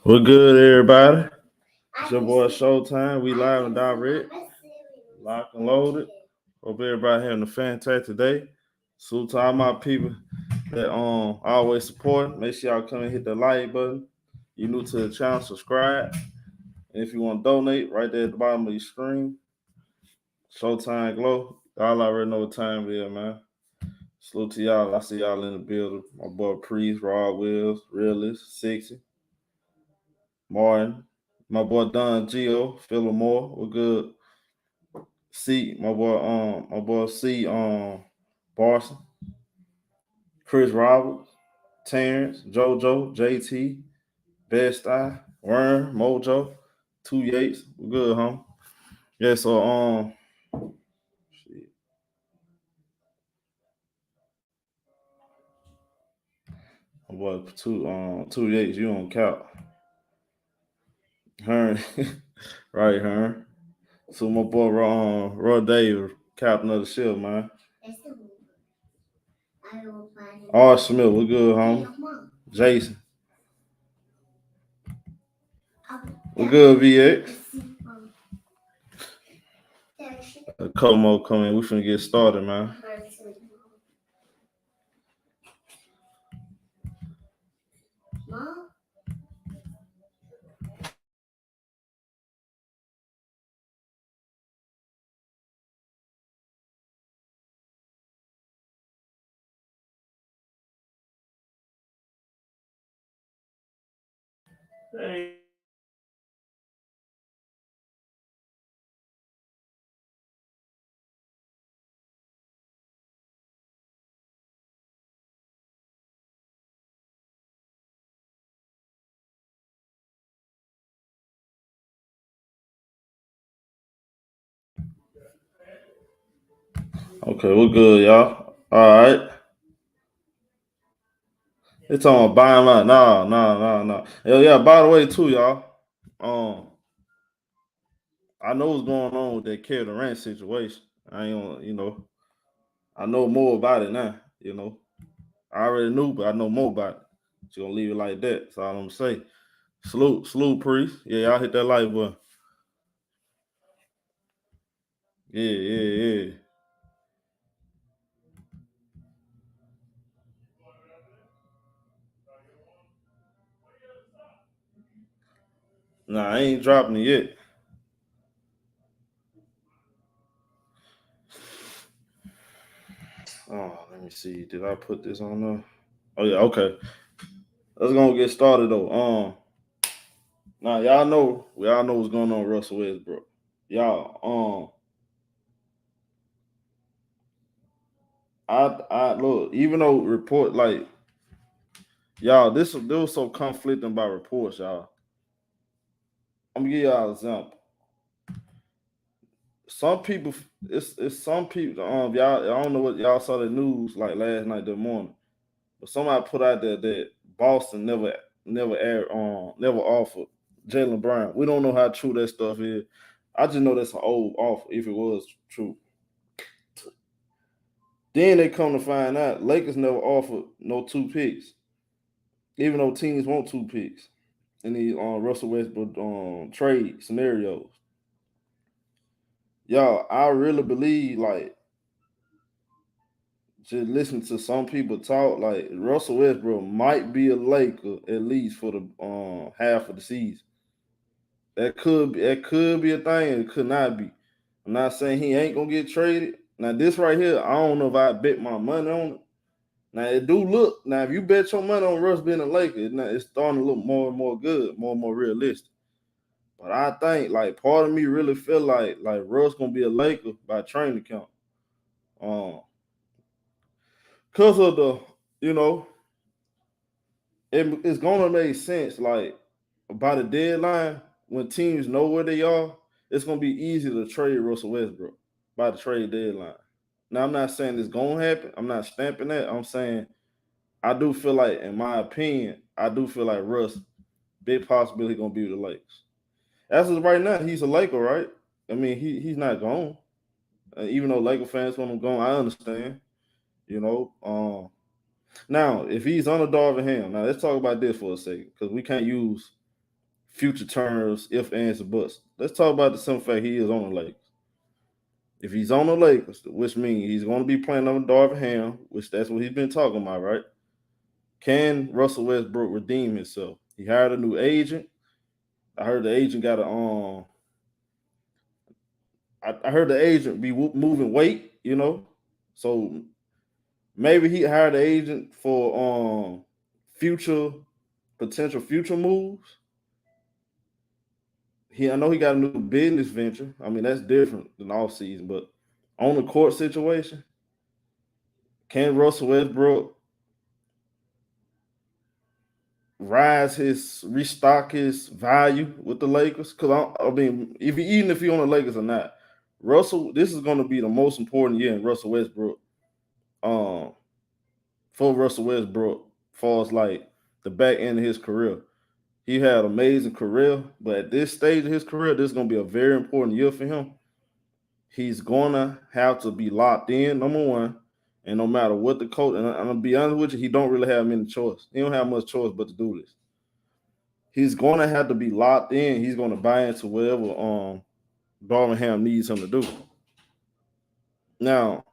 We're good, everybody. It's your boy ShowTyme. We live and direct, locked and loaded. Hope everybody having a fantastic day. Salute to all my people that always support. Make sure y'all come and hit the like button. You new to the channel, subscribe. And if you want to donate, right there at the bottom of your screen, ShowTyme Glow. Y'all already know what time it is, man. Salute to y'all. I see y'all in the building. My boy Priest, Rod Wills, Realist, Sexy, Martin, my boy Don Gio, Philip Moore, we're good. C, my boy C, Barson, Chris Roberts, Terrence, JoJo, JT, Best Eye, Worm, Mojo, Two Yates, we're good, huh? Yeah, so shit. My boy Two Yates, you on count. Hearn, right, Hearn. So my boy Rod Dave, captain of the ship, man. R. Smith, we're good, homie. Jason. We're good, VX. A couple more coming. We finna get started, man. Hey. Okay, we're good, y'all. All right. It's on buy him out. No. Yeah, by the way, too, y'all. I know what's going on with that Kevin Durant situation. I ain't I know more about it now, I already knew, but I know more about it. She's gonna leave it like that. That's all I'm gonna say. Salute, Priest. Yeah, y'all hit that like button. Yeah. Nah, I ain't dropping it yet. Oh, let me see. Did I put this on there? Oh yeah, okay. Let's gonna get started though. Now we all know what's going on with Russell Westbrook. Y'all, I look, even though report like y'all, this was so conflicting by reports, y'all. I'm gonna give y'all an example. Some people, it's some people. Y'all, I don't know what y'all saw the news like last night, that morning, but somebody put out there that Boston never offered Jalen Brown. We don't know how true that stuff is. I just know that's an old offer if it was true. Then they come to find out Lakers never offered no 2 picks, even though teams want 2 picks in the Russell Westbrook trade scenarios. Y'all, I really believe like just listen to some people talk like Russell Westbrook might be a Laker at least for the half of the season. That could be a thing. It could not be. I'm not saying he ain't gonna get traded. Now this right here, I don't know if I bet my money on it. Now it do look. Now if you bet your money on Russ being a Laker, it's starting to look more and more good, more and more realistic. But I think like part of me really feel like Russ gonna be a Laker by training camp. Um, cause of the you know it's gonna make sense. Like by the deadline, when teams know where they are, it's gonna be easy to trade Russell Westbrook by the trade deadline. Now I'm not saying it's gonna happen. I'm not stamping that. I'm saying I do feel like, in my opinion, I do feel like Russ, big possibility gonna be with the Lakers. As of right now, he's a Laker, right? I mean, he's not gone. Even though Laker fans want him gone, I understand. You know, Now, if he's on a Darvin Ham, now let's talk about this for a second, because we can't use future terms, if, ands, or buts. Let's talk about the simple fact he is on the Lakers. If he's on the Lakers, which means he's going to be playing on Darvin Ham, which that's what he's been talking about, right? Can Russell Westbrook redeem himself? He hired a new agent. I heard the agent got a I heard the agent be moving weight, so maybe he hired the agent for potential future moves. I know he got a new business venture. I mean, that's different than offseason, but on the court situation, can Russell Westbrook restock his value with the Lakers? Because I mean, if he on the Lakers or not, this is going to be the most important year in Russell Westbrook. For Russell Westbrook, far as like the back end of his career, he had an amazing career, but at this stage of his career, this is going to be a very important year for him. He's going to have to be locked in, number one, and no matter what the coach, and I'm going to be honest with you, he don't really have many choice. He don't have much choice but to do this. He's going to have to be locked in. He's going to buy into whatever Darvin Ham needs him to do. Now,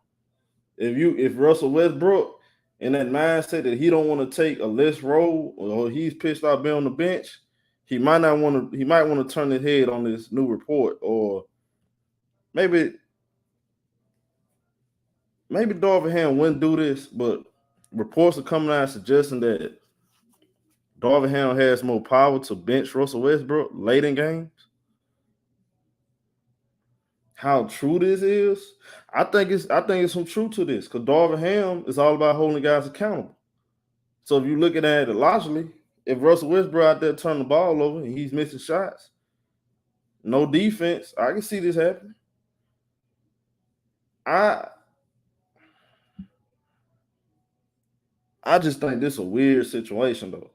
if Russell Westbrook in that mindset that he don't want to take a less role, or he's pissed off being on the bench, he might want to turn his head on this new report, or maybe Darvin Ham wouldn't do this, but reports are coming out suggesting that Darvin Ham has more power to bench Russell Westbrook late in games. How true this is, I think it's some truth to this, because Darvin Ham is all about holding guys accountable. So if you look at it logically, if Russell Westbrook out there turning the ball over and he's missing shots, no defense, I can see this happening. I just think this is a weird situation, though.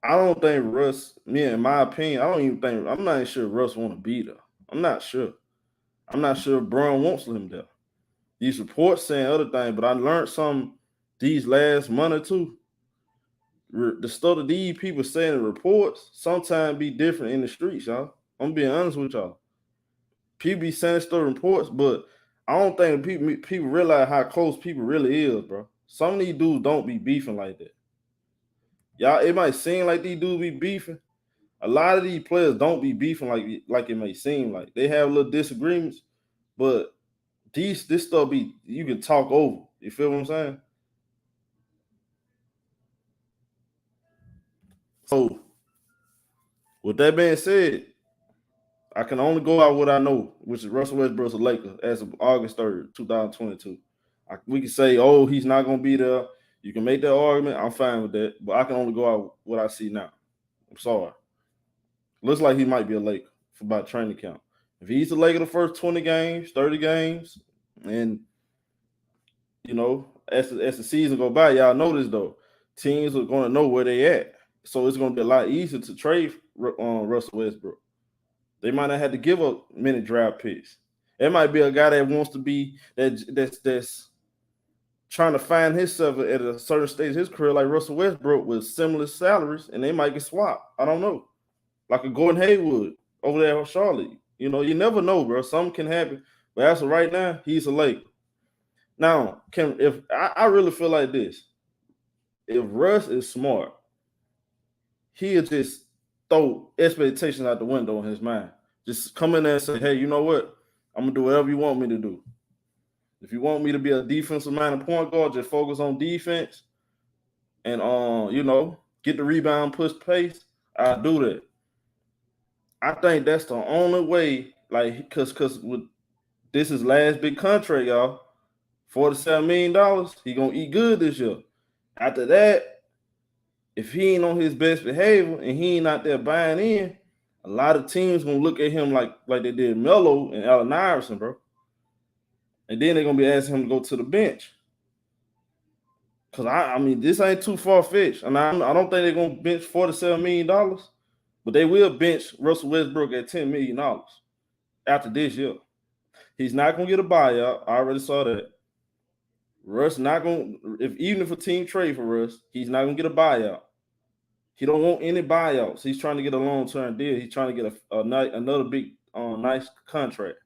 I don't think Russ, in my opinion, I'm not even sure Russ want to be there. I'm not sure. I'm not sure Braun wants him there. These reports saying other things, but I learned some these last month or two. The stuff that these people saying in reports sometimes be different in the streets, y'all. I'm being honest with y'all. People be saying stuff in reports, but I don't think people realize how close people really is, bro. Some of these dudes don't be beefing like that. Y'all, it might seem like these dudes be beefing. A lot of these players don't be beefing like it may seem like. They have little disagreements, but this stuff you can talk over. You feel what I'm saying? So, with that being said, I can only go out what I know, which is Russell Westbrook's a Laker as of August 3rd, 2022. We can say, oh, he's not going to be there. You can make that argument. I'm fine with that. But I can only go out what I see now. I'm sorry. Looks like he might be a Laker for about training camp. If he's a Laker the first 20 games, 30 games, and, as the season go by, y'all notice, though, teams are going to know where they at. So it's going to be a lot easier to trade Russell Westbrook. They might not have to give up many draft picks. It might be a guy that wants to be that's trying to find himself at a certain stage of his career, like Russell Westbrook, with similar salaries, and they might get swapped. I don't know. Like a Gordon Hayward over there in Charlotte. You never know, bro. Something can happen. But as of right now, he's a Laker. Now, I really feel like this. If Russ is smart, he'll just throw expectations out the window in his mind. Just come in there and say, hey, you know what? I'm going to do whatever you want me to do. If you want me to be a defensive-minded point guard, just focus on defense and, get the rebound, push pace, I'll do that. I think that's the only way, because with this is last big contract, y'all, $47 million, he going to eat good this year. After that, if he ain't on his best behavior and he ain't out there buying in, a lot of teams going to look at him like they did Melo and Allen Iverson, bro. And then they're going to be asking him to go to the bench. Because, I mean, this ain't too far-fetched. And I don't think they're going to bench $47 million. But they will bench Russell Westbrook at $10 million after this year. He's not going to get a buyout. I already saw that. Russ not gonna even if a team trade for Russ, he's not gonna get a buyout. He don't want any buyouts. He's trying to get a long-term deal. He's trying to get another big nice contract,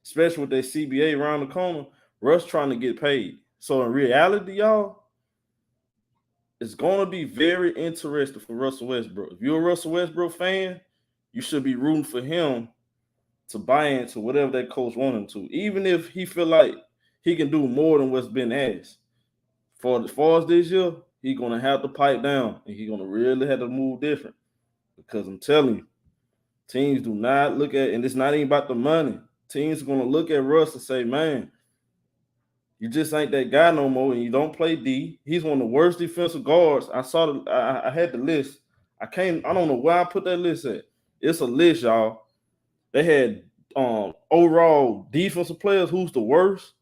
especially with their CBA around the corner. Russ trying to get paid. So in reality, y'all, it's going to be very interesting for Russell Westbrook. If you're a Russell Westbrook fan, you should be rooting for him to buy into whatever that coach wants him to, even if he feel like he can do more than what's been asked. For as far as this year, he's going to have to pipe down, and he's going to really have to move different. Because I'm telling you, teams do not look at, and it's not even about the money. Teams are going to look at Russ and say, man, you just ain't that guy no more, and you don't play D. He's one of the worst defensive guards. I had the list. I don't know where I put that list at. It's a list, y'all. They had overall defensive players. Who's the worst?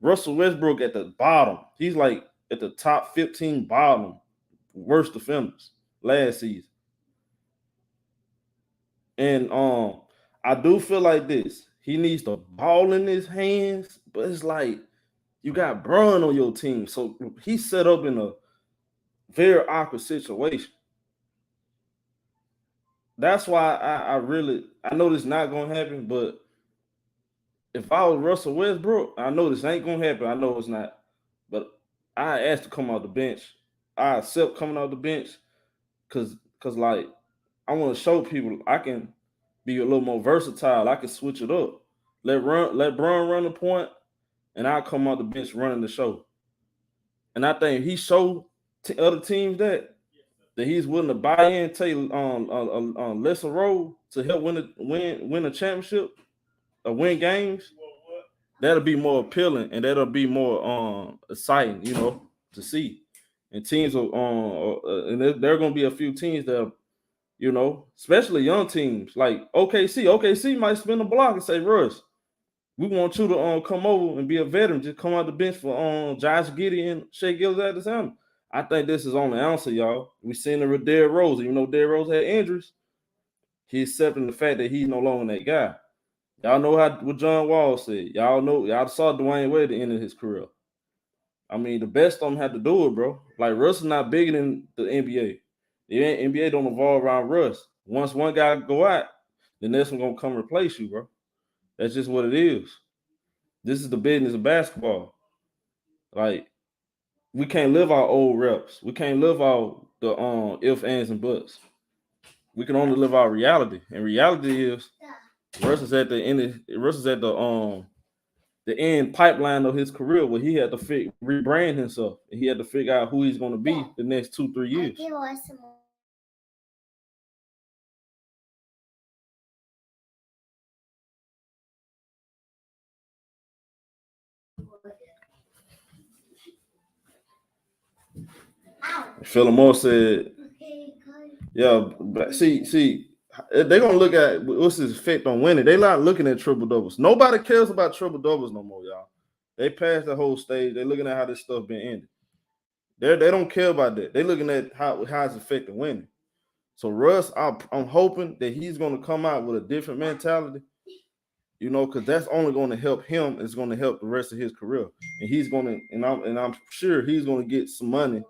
Russell Westbrook at the bottom. He's like at the top 15 bottom worst defenders last season. And I do feel like this. He needs the ball in his hands, but it's like you got Bron on your team. So he's set up in a very awkward situation. That's why I know this not going to happen, but if I was Russell Westbrook, I know this ain't going to happen. I know it's not. But I asked to come out the bench. I accept coming out the bench because like, I want to show people I can be a little more versatile. I can switch it up. Let Bron run the point, and I'll come out the bench running the show. And I think he showed other teams that he's willing to buy in, take a lesser role to help win a championship or win games. That'll be more appealing, and that'll be more exciting, to see. And teams and there are going to be a few teams that, especially young teams like OKC. OKC might spin a block and say, Russ, we want you to come over and be a veteran. Just come out the bench for Josh Giddey and Shea Gilgeous-Alexander. I think this is on the answer, y'all. We seen it with Derrick Rose. Even though Derrick Rose had injuries, he's accepting the fact that he's no longer that guy. Y'all know what John Wall said. Y'all saw Dwayne Wade at the end of his career. I mean, the best of them had to do it, bro. Like, Russ is not bigger than the NBA. The NBA don't evolve around Russ. Once one guy go out, the next one gonna come replace you, bro. That's just what it is. This is the business of basketball. Like, we can't live our old reps. We can't live our the ifs, ands, and buts. We can only live our reality. And reality is Russ is at the end. Russ is at the end pipeline of his career where he had to rebrand himself. And he had to figure out who he's going to be the next 2-3 years. Phillimore said, yeah, see, they're going to look at what's his effect on winning. They're not looking at triple-doubles. Nobody cares about triple-doubles no more, y'all. They passed the whole stage. They're looking at how this stuff been ended. They don't care about that. They're looking at how it's affecting winning. So Russ, I'm hoping that he's going to come out with a different mentality, because that's only going to help him. It's going to help the rest of his career. And he's going to, and I'm sure he's going to get some money.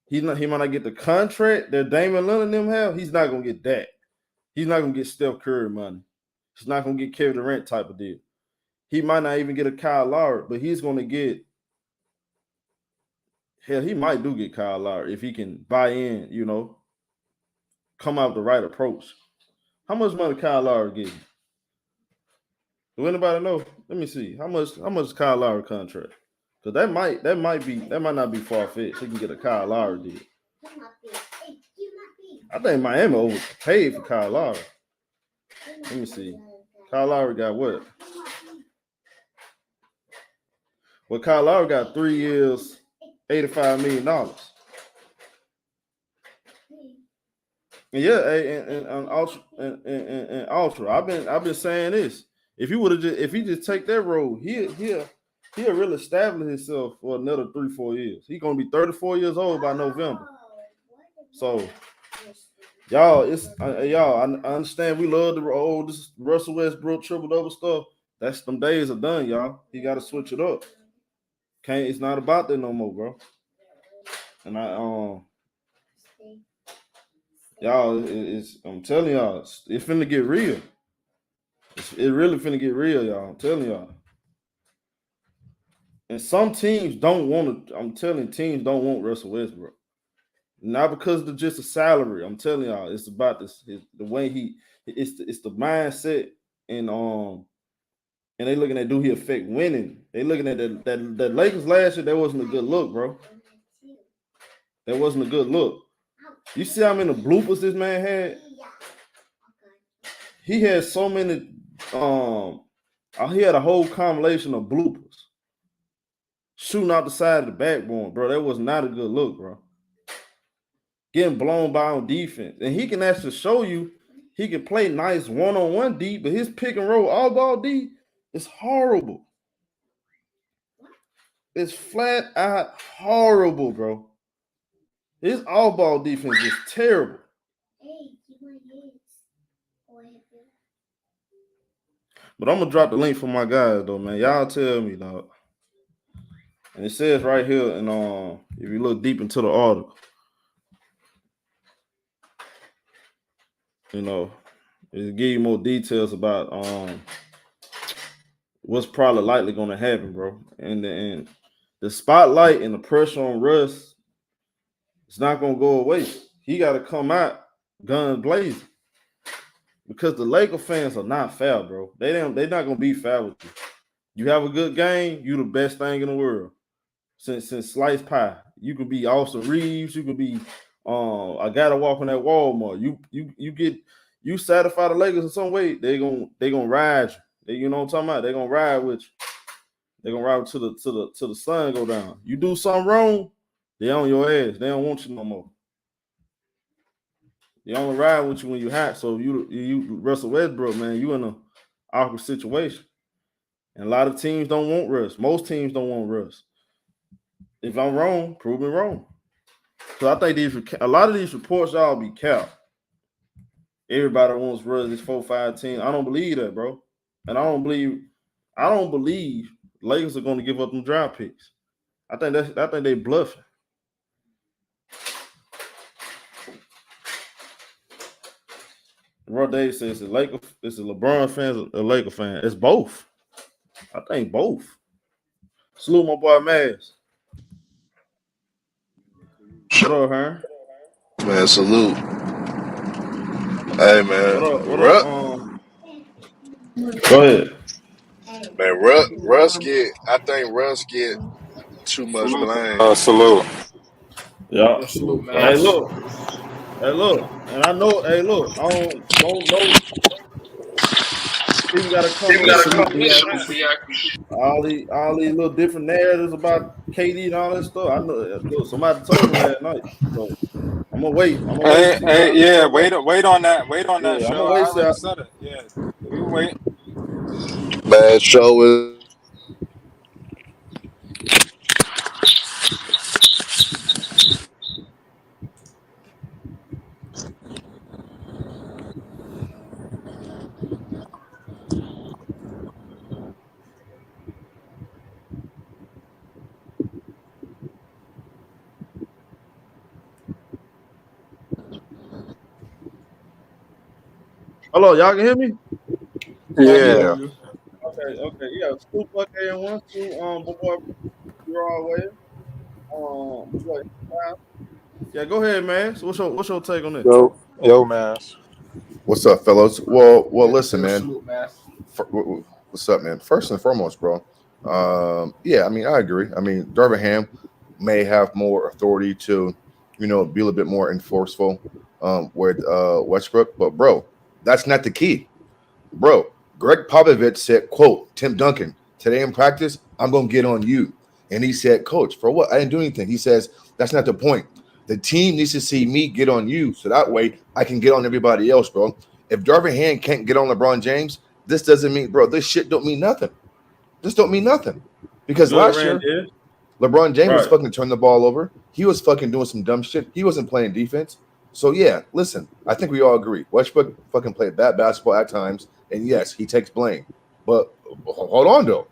He might not get the contract that Damian Lillard and them have. He's not going to get that. He's not going to get Steph Curry money. He's not going to get Kevin Durant type of deal. He might not even get a Kyle Lowry, but he's going to get, hell, he might do get Kyle Lowry if he can buy in, come out with the right approach. How much money Kyle Lowry getting? Do anybody know? Let me see. How much Kyle Lowry contract? Because that might not be far-fetched. He can get a Kyle Lowry deal. I think Miami overpaid for Kyle Lowry. Let me see. Kyle Lowry got what? Well, Kyle Lowry got 3 years, $85 million. And yeah, and Ultra. I've been saying this. If he just take that road, he'll really establish himself for another 3-4 years. He's gonna be 34 years old by November. So y'all, I understand we love this Russell Westbrook triple-double stuff. Them days are done, y'all. He got to switch it up. It's not about that no more, bro. And y'all, I'm telling y'all, it's finna get real. It really finna get real, y'all. I'm telling y'all. And some teams don't want to. I'm telling teams don't want Russell Westbrook. Not because of just the salary. I'm telling y'all, it's about this. The way it's the mindset and they looking at do he affect winning. They looking at that Lakers last year. That wasn't a good look, bro. That wasn't a good look. You see how many bloopers this man had? He had so many. He had a whole compilation of bloopers. Shooting out the side of the backbone, bro. That was not a good look, bro. Getting blown by on defense. And he can actually show you he can play nice one-on-one D, but his pick and roll all-ball D is horrible. It's flat out horrible, bro. His all-ball defense is terrible. But I'm going to drop the link for my guys, though, man. Y'all tell me, dog. And it says right here, and if you look deep into the article, it give you more details about what's probably likely going to happen, bro. And the spotlight and the pressure on Russ, it's not going to go away. He got to come out guns blazing because the Laker fans are not fair, bro. They're not going to be fair with you. You have a good game, you the best thing in the world. Since sliced pie, you could be Austin Reeves, you could be I gotta walk on that Walmart. You satisfy the Lakers in some way, they gonna ride you. You know what I'm talking about? They're gonna ride with you. They're gonna ride till the sun go down. You do something wrong, they on your ass. They don't want you no more. They only ride with you when you hot. So you Russell Westbrook, man, you in an awkward situation. And a lot of teams don't want Russ. Most teams don't want Russ. If I'm wrong, prove me wrong. So I think a lot of these reports y'all be capped. Everybody wants Russ this 4-5 team. I don't believe that, bro. And I don't believe Lakers are going to give up them draft picks. I think they bluffing. Rod Davis says it's a LeBron fan, a Laker fan. It's both. I think both. Salute my boy Maz. What up, Hearn? Man, salute. Hey, man. What up? Go ahead. Man, I think Russ get too much blame. Salute. Yeah. Salute, man. Hey, look. And I know, I don't know. People gotta come in all these little different narratives about KD and all that stuff. I know. Look, somebody told me last night. So I'm gonna wait. Wait on that. Wait on that I'm show. gonna wait. I already said it. Yeah, we wait. Man, show is. Hello, y'all can hear me? Yeah. Okay. Yeah, Scoop Buck and 1-2. Boy, you're all way. Yeah, go ahead, man. So what's your take on this? Yo, man. What's up, fellas? Well, listen, man. What's up, man? First and foremost, bro. Yeah, I mean, I agree. I mean, Darvin Ham may have more authority to, be a little bit more enforceful with Westbrook, but bro, that's not the key, bro. Greg Popovich said, "quote Tim Duncan today in practice, I'm gonna get on you," and he said, "Coach, for what? I didn't do anything." He says, "That's not the point. The team needs to see me get on you, so that way I can get on everybody else, bro. If Darvin Ham can't get on LeBron James, this doesn't mean, bro, this shit don't mean nothing. This don't mean nothing. Because last year, LeBron James was fucking turning the ball over. He was fucking doing some dumb shit. He wasn't playing defense. So, yeah, listen, I think we all agree. Westbrook fucking played bad basketball at times, and yes, he takes blame. But hold on, though.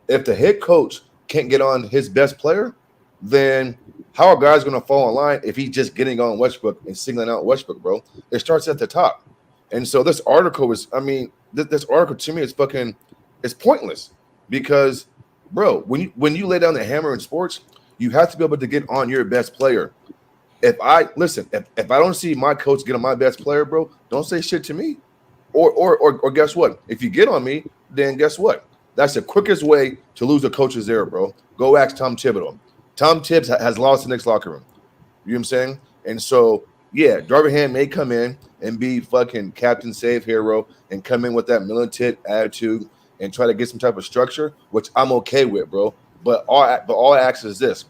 If the head coach can't get on his best player, then how are guys going to fall in line if he's just getting on Westbrook and singling out Westbrook, bro? It starts at the top. And so this article is, I mean, this article to me is it's pointless because, bro, when you lay down the hammer in sports, you have to be able to get on your best player. If I don't see my coach get on my best player, bro, don't say shit to me. Or guess what? If you get on me, then guess what? That's the quickest way to lose a coach's ear, bro. Go ask Tom Thibodeau. Tom Tibbs has lost the Knicks locker room. You know what I'm saying? And so, yeah, Darvin Ham may come in and be fucking captain save hero and come in with that militant attitude and try to get some type of structure, which I'm okay with, bro. But all I ask is this.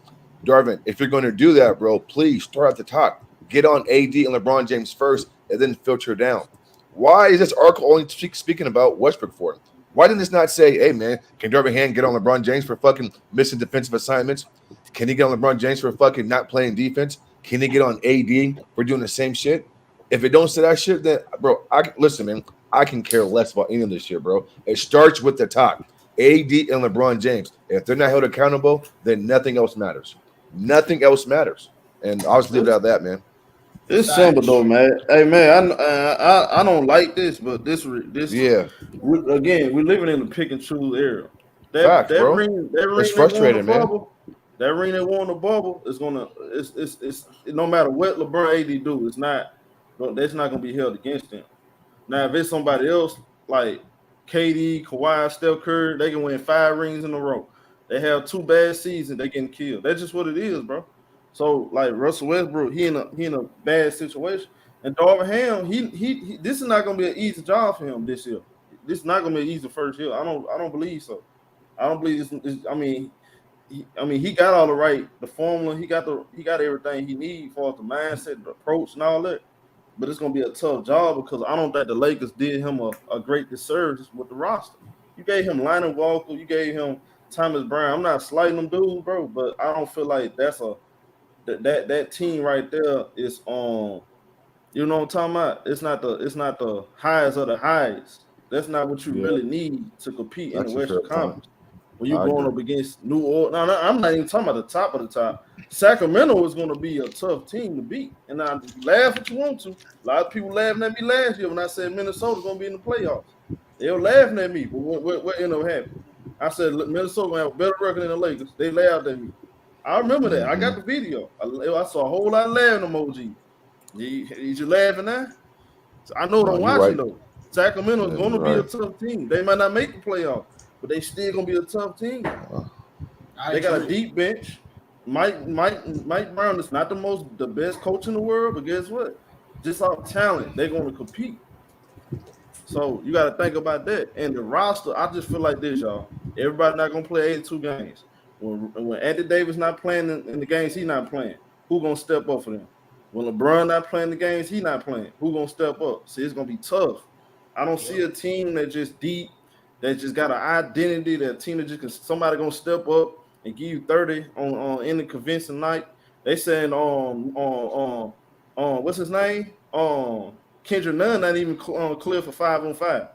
Darvin, if you're going to do that, bro, please start at the top. Get on AD and LeBron James first and then filter down. Why is this article only speaking about Westbrook for? Why didn't this not say, hey, man, can Darvin Ham get on LeBron James for fucking missing defensive assignments? Can he get on LeBron James for fucking not playing defense? Can he get on AD for doing the same shit? If it don't say that shit, then, bro, listen, man, I can care less about any of this shit, bro. It starts with the top. AD and LeBron James. If they're not held accountable, then nothing else matters. Nothing else matters. And I'll just leave it at that, man. It's simple though, man. Hey, man, I don't like this, but this Yeah. Again, we're living in a pick and choose era. Facts, That bro. ring It's frustrating, man. That ring that won the bubble is it's no matter what LeBron AD do, that's not gonna be held against him. Now, if it's somebody else like KD, Kawhi, Steph Curry, they can win 5 rings in a row. They have 2 bad seasons, they getting killed. That's just what it is, bro. So, like Russell Westbrook, he in a bad situation, and Darvin Ham, he this is not gonna be an easy job for him this year. This is not gonna be an easy first year. I don't believe so. I don't believe this. He got all the formula. He got everything he needs for the mindset, the approach, and all that. But it's gonna be a tough job because I don't think the Lakers did him a great disservice with the roster. You gave him Lionel Walker, you gave him Thomas Brown. I'm not slighting them dudes, bro, but I don't feel like that's that team right there is you know what I'm talking about? It's not the highest of the highest. That's not what you really need to compete in the Western Conference. When you're going up against New Orleans, no, I'm not even talking about the top of the top. Sacramento is going to be a tough team to beat. And I laugh if you want to. A lot of people laughing at me last year when I said Minnesota's going to be in the playoffs. They were laughing at me, but what ended up happening? I said Minnesota going to have a better record than the Lakers. They laughed at me. I remember that. I got the video. I saw a whole lot of laughing emojis. You laughing now? So I know what I'm watching, though. Sacramento is going to be a tough team. They might not make the playoffs, but they still going to be a tough team. They got a deep bench. Mike Brown is not the best coach in the world, but guess what? Just off talent, they're going to compete. So you got to think about that. And the roster, I just feel like this, y'all. Everybody not going to play 82 games. When Anthony Davis not playing in the games he's not playing, who going to step up for them? When LeBron not playing the games he's not playing, who going to step up? See, it's going to be tough. I don't see a team that just deep, that just got an identity, that team that just somebody going to step up and give you 30 on any convincing night. They saying what's his name? Kendrick Nunn not even clear for 5-on-5.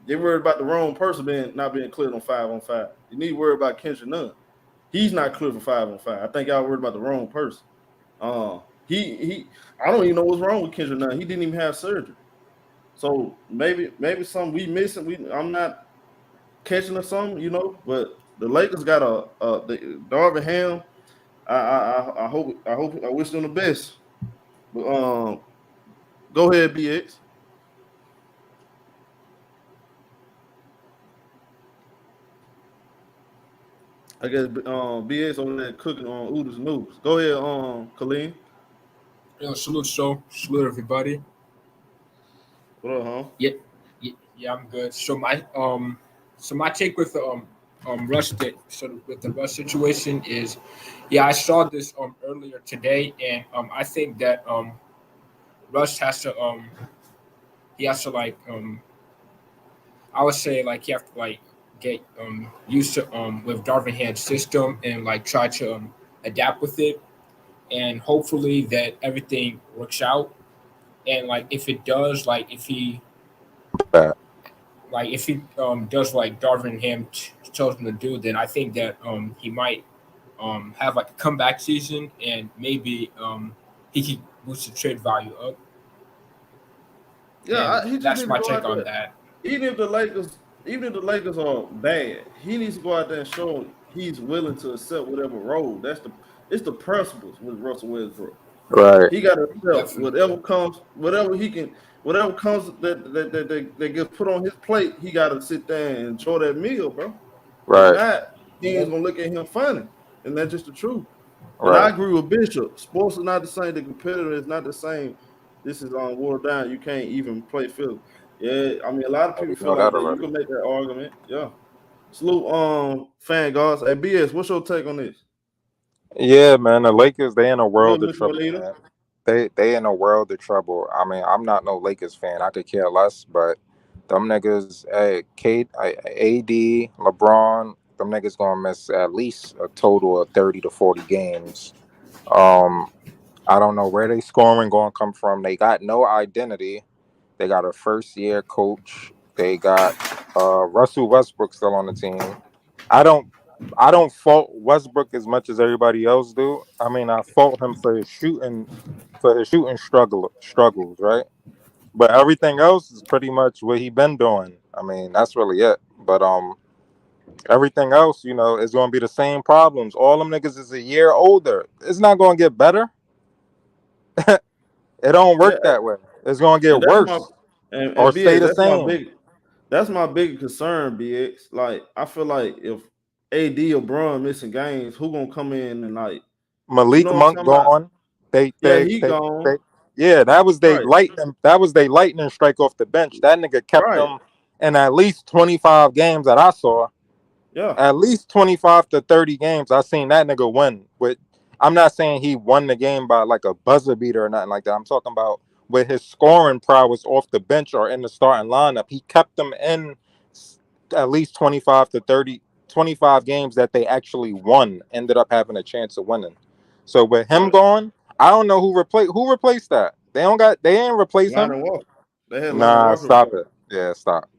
They worried about the wrong person not being cleared on 5-on-5. You need to worry about Kendrick Nunn. He's not clear for 5-on-5. I think y'all worried about the wrong person. I don't even know what's wrong with Kendrick Nunn. He didn't even have surgery. So maybe something we missing. I'm not catching or something, you know. But the Lakers got the Darvin Ham. I wish them the best. But go ahead, BX. I guess BX over there cooking on Oodles Noodles. Go ahead, Khalid. Yo, salute everybody. What up, huh? Yeah, I'm good. So my take with Russ with the Russ situation is, I saw this earlier today, and I think that Russ has to like I would say like you have to like get used to with Darvin Ham's system and like try to adapt with it, and hopefully that everything works out. And like if it does, like if he like if he does like Darvin Ham tells him to do, then I think that he might have like a comeback season, and maybe he could boost the trade value up. Yeah, And he just that's need to my go take out on there. that. Even if the Lakers are bad, he needs to go out there and show he's willing to accept whatever role. It's the principles with Russell Westbrook. Right. He got to accept Definitely. whatever comes that gets put on his plate. He got to sit there and enjoy that meal, bro. If Right. not, he's gonna look at him funny, and that's just the truth. And I Right. agree with Bishop. Sports is not the same. The competitor is not the same. This is on watered down. You can't even play field. Yeah, I mean, a lot of We people feel know like that that. You already. can make that argument. Yeah. Salute, fan guards. Hey, BS, what's your take on this? Yeah, man. The Lakers, they in a Go, world of Miss trouble, Juanita. man. They in a world of trouble. I mean, I'm not no Lakers fan. I could care less, but them niggas, hey, AD, LeBron, them niggas gonna miss at least a total of 30 to 40 games. Um, I don't know where they scoring gonna come from. They got no identity. They got a first year coach. They got Russell Westbrook still on the team. I don't I don't fault Westbrook as much as everybody else do. I mean, I fault him for his shooting struggles, right? But everything else is pretty much what he been doing. I mean, that's really it. But everything else, is gonna be the same problems. All them niggas is a year older. It's not gonna get better. It don't Yeah, work that way. It's gonna and get that's my worse or and stay BX, the same. that's my big concern, BX. Like, I feel like if AD or Bron missing games, who gonna come in and, like, you Malik know what I'm Monk talking about? gone. They Yeah, they he they gone. they yeah, that was they Right, lightning that was they lightning strike off the bench. That nigga kept right. them in at least 25 games that I saw. Yeah. At least 25 to 30 games I seen that nigga win. With I'm not saying he won the game by like a buzzer beater or nothing like that. I'm talking about with his scoring prowess off the bench or in the starting lineup. He kept them in at least 25 to 30 25 games that they actually won, ended up having a chance of winning. So with him Right. gone, I don't know who replaced that. They ain't replace him. Lonnie Walker. They had Lonnie Nah, Walker stop replace. it. Yeah, stop.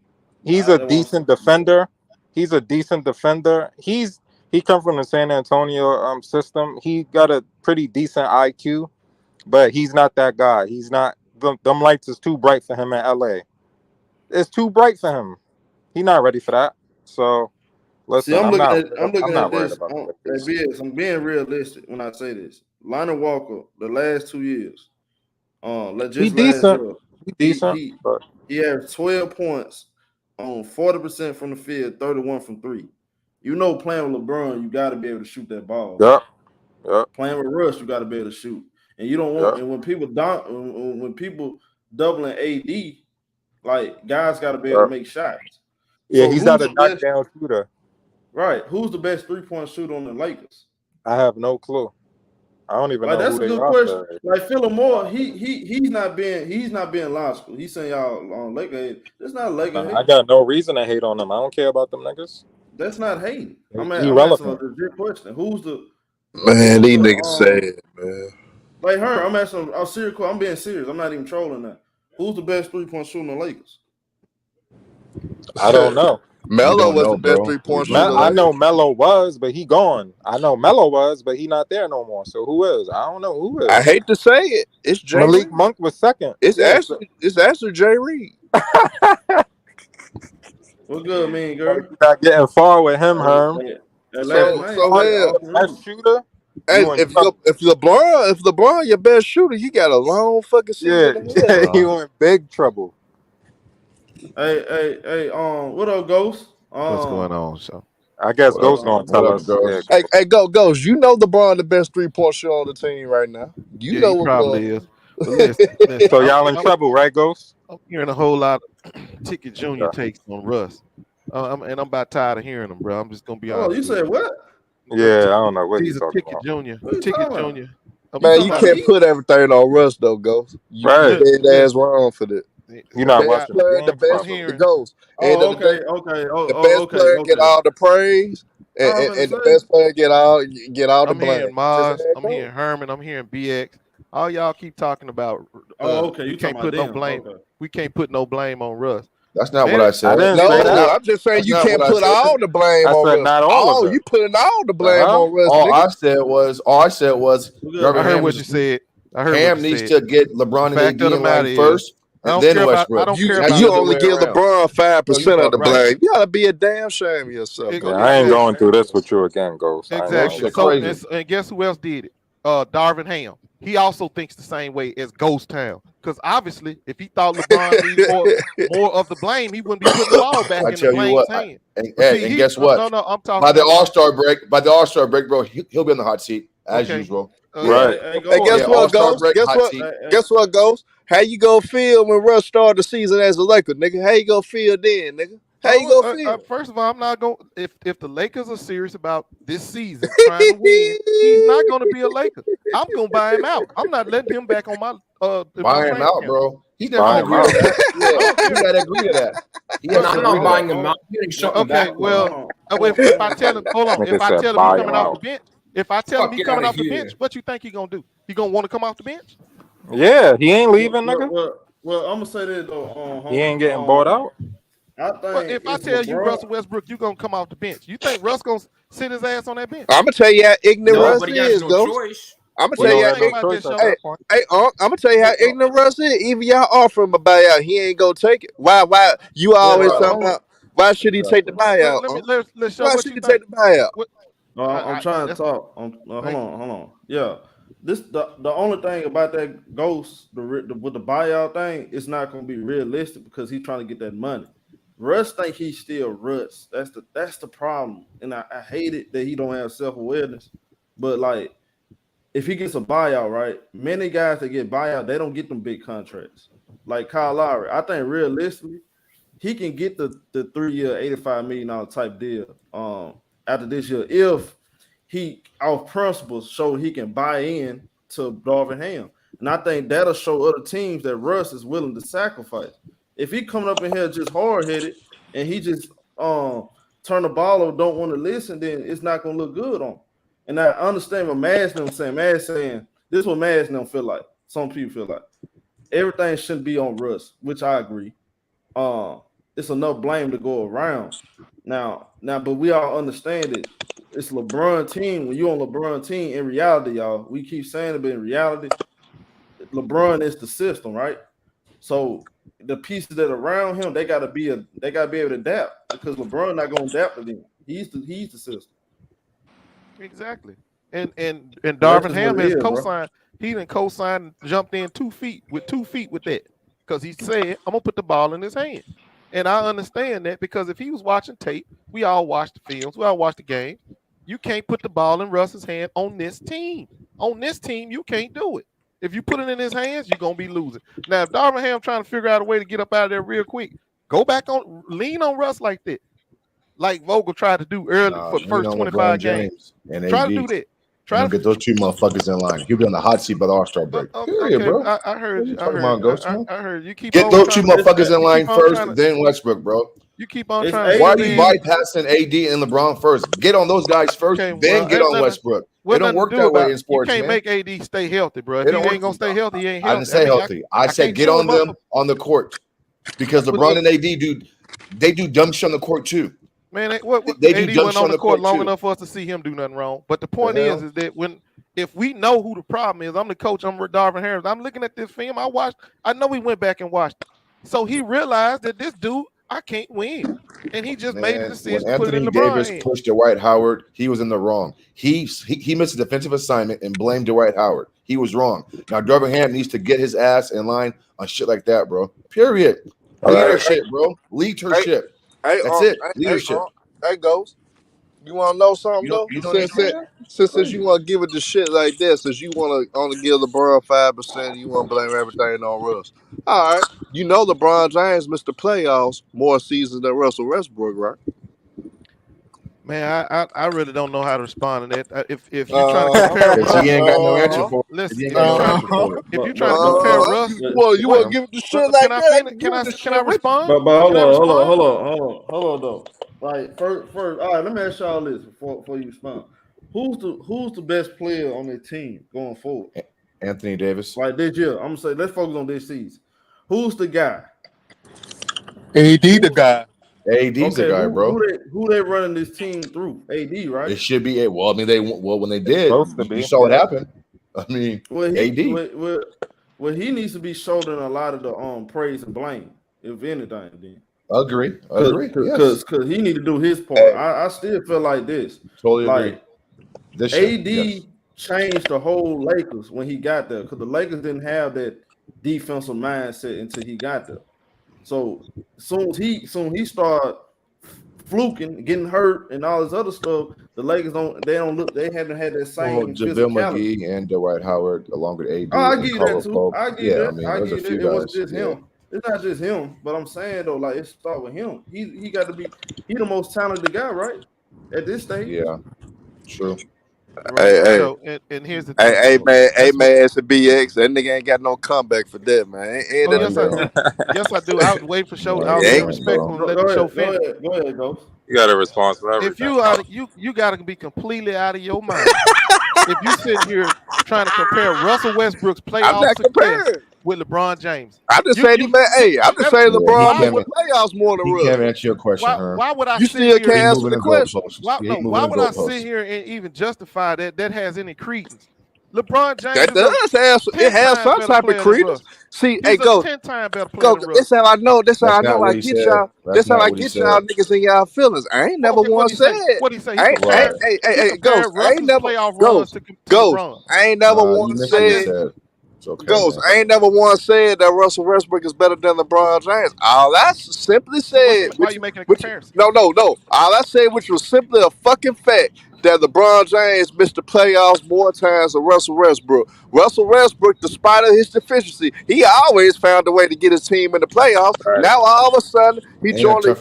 He's Nah, a that's what I'm decent saying. defender. He's a decent defender. He come from the San Antonio system. He got a pretty decent IQ, but he's not that guy. He's not them lights is too bright for him in LA. It's too bright for him. He not ready for that. So See, listen, I'm not I'm I'm looking at not worried this. about the At Lakers. BS, I'm being realistic when I say this. Lonnie Walker, the last 2 years, He just last decent. year, He he decent, he but he had 12 points on 40% from the field, 31 from three. You know, playing with LeBron, you got to be able to shoot that ball, bro. yep, yep, Playing with Russ, you got to be able to shoot, and you don't want. yep. And when people doubling AD, like, guys got to be able to Yep. make shots. Yeah, So he's who's not a the best? knockdown shooter. Right? Who's the best 3-point shooter on the Lakers? I have no clue. I don't even Like, know that's who a they good question. roster is. Like, Phillip Moore, he's not being logical. He's saying y'all on Laker hate. That's not Laker I hate. got no reason to hate on them. I don't care about them niggas. That's not hating. They I'm asking a irrelevant. legit question. Man, Who's these the niggas sad, man. like her? I'm asking. I'm serious. I'm being serious. I'm not even trolling that. Who's the best 3-point shooter in the Lakers? I don't know. You Melo don't was know, the best bro. You 3-point don't shooter I know. know last. Melo was, but he gone. I know Melo was, but he not there no more. So who is? I don't know who I is. hate to say it, it's Jay Malik Reed. Monk was second. It's Yes. actually Jay Reed. What good, mean You're girl? not getting far with him, Hey, Herm. hey, that last So name so say hell, all Reed. Best shooter, hey, you in trouble. if LeBron your best shooter, you got a long fucking Yeah, season ahead of you. you in big trouble. Hey, what up, Ghost? What's going on? So I guess What up? Ghost gonna Um, What tell up, us. Yeah, Ghost? Hey, go goes. You know LeBron the best 3-point shooter on the team right now. You yeah, know he what's going probably is. But listen. so y'all in trouble, right, Ghost? I'm hearing a whole lot of Ticket Junior Okay. takes on Russ, I'm about tired of hearing them, bro. I'm just gonna be oh, honest you with said what? you. Yeah, I don't know what he's He's a talking Ticket about. Junior. What are you Ticket talking about? Junior. You Man, talking you about can't me? put everything on Russ though, Ghost. You Right. dead ass Listen, wrong for that. You're so not I Best watching the player, the games I'm best properly. it hearing. goes. And Oh, okay. the best player get Okay. all the praise, I'm gonna and the say. best player get all the I'm blame. hearing That's just how Maz. it I'm goes. hearing Herman. I'm hearing BX. All y'all keep talking about. Oh, okay. We You talking can't about put no them? blame. Okay. We can't put no blame on Russ. That's not what I said. I didn't No, say that. I'm just saying That's you not can't what I put said. all the blame I on said Russ. not all of it. You putting all the blame on Russ, All nigga. I said was I heard what you said. I heard Ham what you needs said. to get LeBron and Fact AD of the in matter line is, first, I and don't then care about. Westbrook. I don't care Not about. the You other only way give around. LeBron 5% of the Right. blame. You gotta be a damn shame of yourself. It- Yeah, Ghost. I ain't exactly. going through this with you again, Ghost. I ain't That going Exactly. shit through So crazy. and guess who else did it? Darvin Ham. He also thinks the same way as Ghost Town. Because obviously, if he thought LeBron needs more of the blame, he wouldn't be putting the ball back I in the tell you blame's what, hand. and But see, guess what? No, I'm talking By the about All-Star break, bro, he'll be in the hot seat as Okay. usual. Right. Of Hey, guess course. what, All-Star Ghost? break, Guess hot what? seat. Guess what, Ghost? How you gonna feel when Russ started the season as a Laker, nigga? How you gonna feel then, nigga? How you gonna feel? First of all, I'm not going. If the Lakers are serious about this season trying to win, he's not going to be a Laker. I'm going to buy him out. I'm not letting him back on my in my Buy him out, transfer. bro. He Buy doesn't him agree to out. that. I Yeah, don't he care. got to agree to that. He No, has to I'm agree not to buying that. him out. He ain't shutting Okay, back. well, if I tell him, hold on. Nigga If I said tell him buy he's him coming off out. the bench, if I tell him Fuck, he's get coming outta off the here. bench, what you think he gonna do? He gonna want to come off the bench? Yeah, he ain't leaving, nigga. Well, I'm gonna say that though. He ain't getting bought out. I But think if I it's tell you LeBron. Russell Westbrook, you gonna come off the bench. You think Russ gonna sit his ass on that bench? I'm gonna tell you how ignorant No, Russ but he has is, no Ghost. choice. I'm gonna What tell do you you how He don't think got about no that, choice at Show? Hey, that point. hey, I'm gonna tell you how ignorant Russ is. Even y'all offer him a buyout, he ain't gonna take it. Why you always talking about why should he take the buyout? Let's show Why what should you he think. take the buyout? What I'm trying to that's talk. Hold thank you. on. Yeah, the only thing about that Ghost with the buyout thing, it's not going to be realistic because he's trying to get that money. Russ think he's still Russ. That's the problem, and I hate it that he don't have self awareness. But like, if he gets a buyout, right? Many guys that get buyout, they don't get them big contracts. Like Kyle Lowry, I think realistically, he can get the 3-year, $85 million type deal after this year if he, off principle, show he can buy in to Darvin Ham. And I think that'll show other teams that Russ is willing to sacrifice. If he coming up in here just hard-headed and he just turn the ball or don't want to listen, then it's not going to look good on him. And I understand what Maz them saying. Maz saying, this is what Maz them feel like. Some people feel like. Everything shouldn't be on Russ, which I agree. It's enough blame to go around. Now, but we all understand it. It's LeBron team. When you on LeBron team, in reality, y'all, we keep saying it, but in reality, LeBron is the system, right? So the pieces that are around him, they gotta be able to adapt because LeBron not gonna adapt to them. He's the system. Exactly. And That's Darvin just Ham what it has is, bro. co-signed. He didn't co-sign and jumped in 2 feet with that because he said, "I'm gonna put the ball in his hand." And I understand that because if he was watching tape, we all watch the films, we all watch the game. You can't put the ball in Russ's hand on this team. On this team, you can't do it. If you put it in his hands, you're gonna be losing. Now, if Darvin Ham trying to figure out a way to get up out of there real quick, go back on, lean on Russ like that, like Vogel tried to do early for the Lean first on 25 LeBron games. James and Try AD. to do that. Try to get those two motherfuckers in line. He'll be on the hot seat by the All-Star break. Period, Okay, bro. I heard What you. you talking about, Ghost, man? I heard you. Keep Get on those two trying motherfuckers in line keep on first, trying to- then Westbrook, bro. You keep on It's trying to. Why are you AD. bypassing AD and LeBron first? Get on those guys first, Okay, then well, get ain't on nothing. Westbrook. It What don't nothing to work do that way about in you sports, can't man. make AD stay healthy, bro. If It he don't ain't work. gonna stay healthy, he ain't I healthy. didn't say healthy. I said can't get tell on him them on the court because But LeBron and AD do dumb shit on the court too. man, They do AD dumb went shit on on the the court court long too. enough for us to see him do nothing wrong. But the The point hell? is that if we know who the problem is, I'm the coach, I'm Darvin Harris. I'm looking at this film. I know he went back and watched it. So he realized that this dude, I can't win. And he just made a Man, when decision to put it in Anthony LeBron's Davis hand. pushed Dwight Howard, he was in the wrong. He missed a defensive assignment and blamed Dwight Howard. He was wrong. Now Darvin Ham needs to get his ass in line on shit like that, bro. Period. Leadership, bro. Leadership. That's it. Leadership. Hey, Ghost. You want to know something though? You don't understand that? Since you want to give it the shit like that, since you want to only give LeBron 5%, you want to blame everything on Russ. All right, you know LeBron James missed the playoffs more seasons than Russell Westbrook, right? Man, I really don't know how to respond to that. If you're trying to compare Because Russ, he ain't got no answer for it. listen. He ain't If got you're no trying answer for it. if you're trying to compare Russ, You want to give it the shit like can I that? finish? Can I respond? But hold Can I respond? on though. Like first, all right. Let me ask y'all this before you respond. Who's the best player on their team going forward? Anthony Davis. Like this year, I'm gonna say let's focus on this season. Who's the guy? AD the guy. AD's the guy, bro. Who they running this team through? AD, right? It should be a. Well, I mean, when they did, supposed to be, you saw it yeah. happen. I mean, AD. Well, he needs to be shouldering a lot of the praise and blame, if anything. Then Agree. Because he need to do his part. I still feel like this. Totally agree. Like This AD changed the whole Lakers when he got there, because the Lakers didn't have that defensive mindset until he got there. So soon he started fluking, getting hurt, and all this other stuff, the Lakers they haven't had that same JaVale physicality. McGee and Dwight Howard along with AD. I give you that too. Pope. I give you that. I mean, I there's a give few it. guys. It was just him. It's not just him, but I'm saying though, like it start with him. He got to be. He the most talented guy, right? At this stage. Yeah. True. And here's the thing. Hey man, it's a BX. That nigga ain't got no comeback for that, man. Yes, I do. Yes, I do. I was waiting for show. I was being respectful and let the show finish. Go ahead, go. You got a response for everything. If you got to be completely out of your mind. If you sit here trying to compare Russell Westbrook's playoff success with LeBron James, I'm just saying, I'm just saying LeBron won playoffs more than Russ. He can't answer your question. Why would I? You still can't answer the question. Why would I sit here and even justify that has any credence? LeBron James that does have it has some type of credence. See, hey, go 10-time better player than Russ. This how I know. This how I know. I get y'all. This how I get y'all niggas in y'all feelings. I ain't never once said. What he say? Hey, Ghost. I ain't never Ghost. I ain't never once said. Okay, Ghost, I ain't never once said that Russell Westbrook is better than LeBron James. All I simply said. Why are you making a comparison? No. All I said, which was simply a fucking fact, that LeBron James missed the playoffs more times than Russell Westbrook. Russell Westbrook, despite of his deficiency, he always found a way to get his team in the playoffs. Right. Now all of a sudden he joined the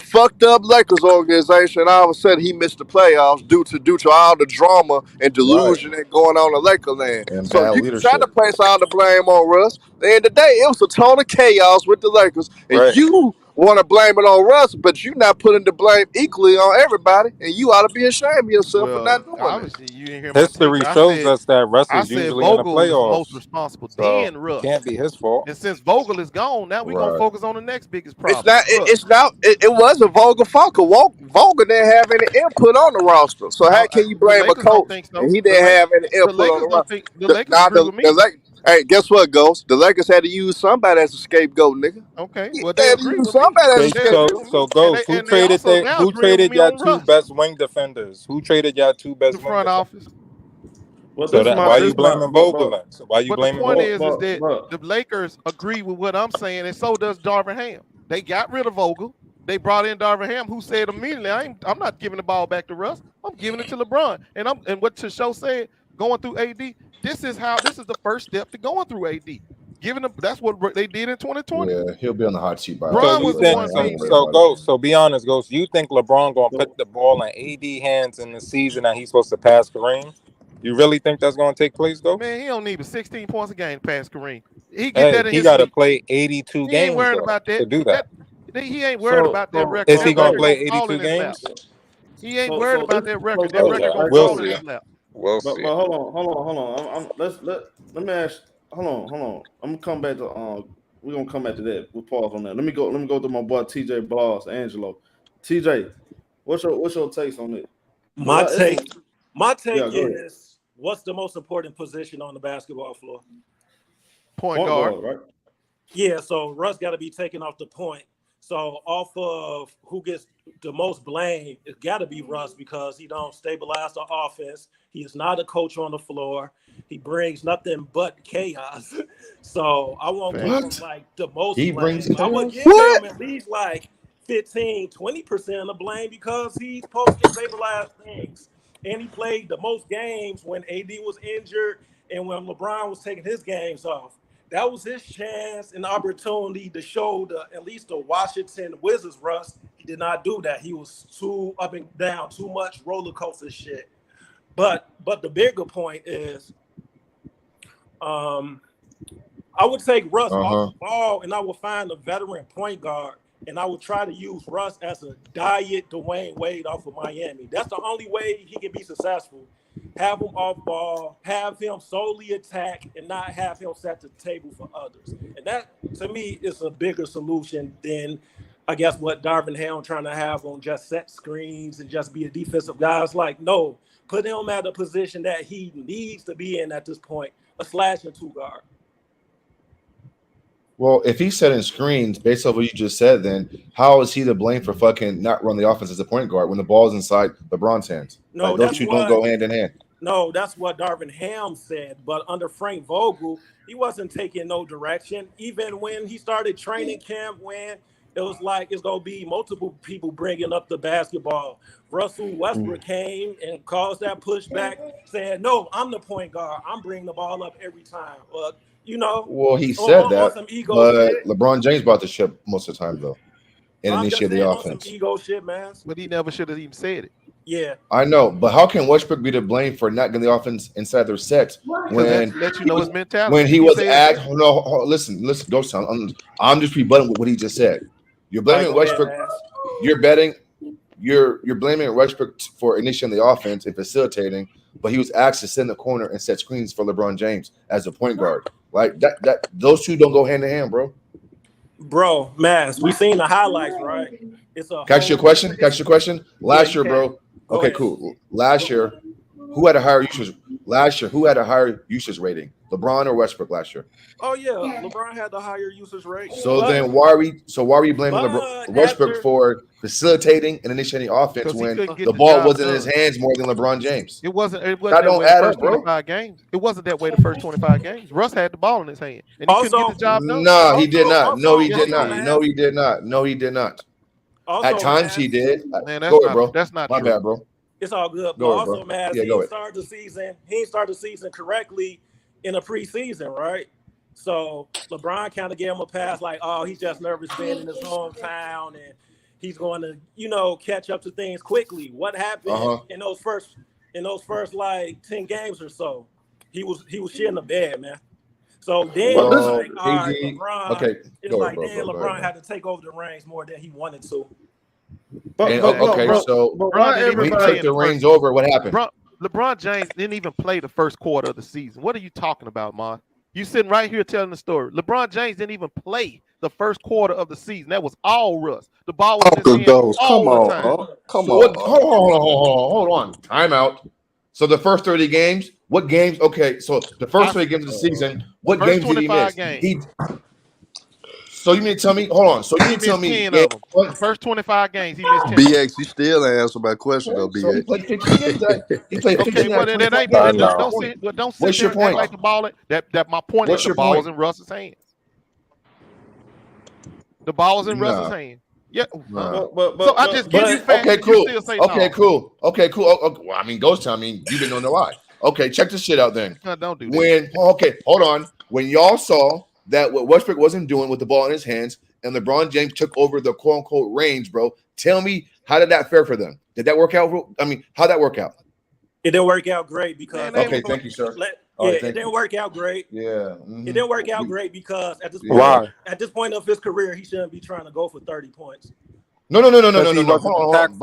fucked up Lakers organization, and all of a sudden he missed the playoffs due to all the drama and delusion that going on in Lakerland. And so you try to place all the blame on Russ. At the end of the day, it was a total chaos with the Lakers, and you want to blame it on Russ, but you're not putting the blame equally on everybody, and you ought to be ashamed of yourself for not doing obviously, you didn't hear history shows us that Russ is usually in the playoffs. Vogel is most responsible. So then Russ. It can't be his fault. And since Vogel is gone, now we're gonna focus on the next biggest problem. It wasn't Vogel fault. Vogel didn't have any input on the roster. So how can you blame a coach and he didn't have any input on the roster? The Lakers agree with me. Hey, guess what, Ghost? The Lakers had to use somebody as a scapegoat, nigga. Okay, well they agree with somebody as a scapegoat. So Ghost, who traded your two best wing defenders? Who traded your two best wing front office? Well, so why are you blaming Vogel? So why you blaming Vogel? The point is that the Lakers agree with what I'm saying, and so does Darvin Ham. They got rid of Vogel. They brought in Darvin Ham, who said immediately, I'm not giving the ball back to Russ. I'm giving it to LeBron. And what the show said, going through AD, this is the first step to going through AD. Giving them, that's what they did in 2020. Yeah, he'll be on the hot seat by So be honest, Ghost. You think LeBron gonna put the ball in AD hands in the season that he's supposed to pass Kareem? You really think that's gonna take place, Ghost? Man, he don't need but 16 points a game to pass Kareem. He got to play 82 games. He ain't worried about that. To do that. He ain't worried about that record. Is he gonna play 82 games? He ain't worried about that record. That record gonna fall in his lap. We'll see. But hold on. Let me ask. Hold on. I'm gonna come back to we're gonna come back to that. We'll pause on that. Let me go to my boy TJ Bloss, Angelo. TJ, what's your takes on it? My take is, what's the most important position on the basketball floor? Point guard, right? Yeah, so Russ got to be taken off the point. So off of who gets the most blame, it's got to be Russ, because he don't stabilize the offense. He is not a coach on the floor. He brings nothing but chaos. So I won't give him like the most blame. I would give him at least like 15, 20% of blame, because he's supposed to stabilize things. And he played the most games when AD was injured and when LeBron was taking his games off. That was his chance and opportunity to show at least the Washington Wizards Russ. He did not do that. He was too up and down, too much roller coaster shit. But the bigger point is, I would take Russ off the ball, and I would find a veteran point guard, and I would try to use Russ as a diet Dwayne Wade off of Miami. That's the only way he can be successful. have him off ball, have him solely attack, and not have him set the table for others. And that, to me, is a bigger solution than, I guess, what Darvin Ham trying to have on just set screens and just be a defensive guy. It's like, no, put him at a position that he needs to be in at this point, a slash and 2 guard. Well, if he's setting screens based off what you just said, then how is he to blame for fucking not running the offense as a point guard when the ball's inside LeBron's hands? No, like, those two don't go hand in hand. No, that's what Darvin Ham said. But under Frank Vogel, he wasn't taking no direction. Even when he started training camp, when it was like it's going to be multiple people bringing up the basketball. Russell Westbrook came and caused that pushback, saying, no, I'm the point guard. I'm bringing the ball up every time. You know, well, he said that, but shit. LeBron James brought the ship most of the time, though, and initiated the offense. Some ego shit, man. But he never should have even said it. Yeah, I know, but how can Westbrook be to blame for not getting the offense inside their sets when let you know his mentality? When he was asked, listen, go son. I'm just rebutting what he just said. You're blaming Westbrook. You're blaming Westbrook for initiating the offense and facilitating, but he was asked to sit in the corner and set screens for LeBron James as a point guard. Like that those two don't go hand in hand, bro. Bro, Mass, we seen the highlights, right? It's a Catch your question. Last year, bro. Okay, cool. Last year, who had a higher usage? Who had a higher usage rating? LeBron or Westbrook last year? Oh yeah, LeBron had the higher usage rate. So then why are we blaming Westbrook for facilitating and initiating offense when the ball wasn't in his hands more than LeBron James? It wasn't that that don't way add the up, first bro. 25 games. It wasn't that way the first 25 games. Russ had the ball in his hand, and he couldn't get the job done. No, he did not. No, he did not. At times he did. Man, that's not true. My bad, bro. It's all good. But also, man, he started the season correctly in the preseason, right? So LeBron kind of gave him a pass, like, oh, he's just nervous being in his hometown, and he's going to, catch up to things quickly. What happened in those first like 10 games or so? He was shitting the bed, man. So then LeBron had to take over the reins more than he wanted to. So when he took the reins over, what happened? LeBron James didn't even play the first quarter of the season. What are you talking about, Mon? You sitting right here telling the story. LeBron James didn't even play the first quarter of the season. That was all Russ. The ball was in his hands all the time. Hold on. Timeout. So the first 30 games, what games? Okay, so the first 30 games of the season, what games did he miss? So you mean to tell me? Hold on. So you mean to tell me? The first 25 games, he missed 10. BX, you still answer my question though, BX. So he played 15 games. He played 15 games. Don't sit there and act like the ball. That my point is the ball was in Russ's hands. The ball was in Russ's hands. Yeah. So I just give you facts. Okay, cool. You still say Okay, cool. Well, I mean, Ghost Town. I mean, you didn't know why. Okay, check this shit out then. No, don't do that. Hold on. When y'all saw that what Westbrook wasn't doing with the ball in his hands, and LeBron James took over the quote unquote range, bro. Tell me, how did that fare for them? Did that work out? I mean, how'd that work out? It didn't work out great because thank you, sir. It didn't work out great. Yeah, it didn't work out great because at this point of his career, he shouldn't be trying to go for 30 points. No. Hold on,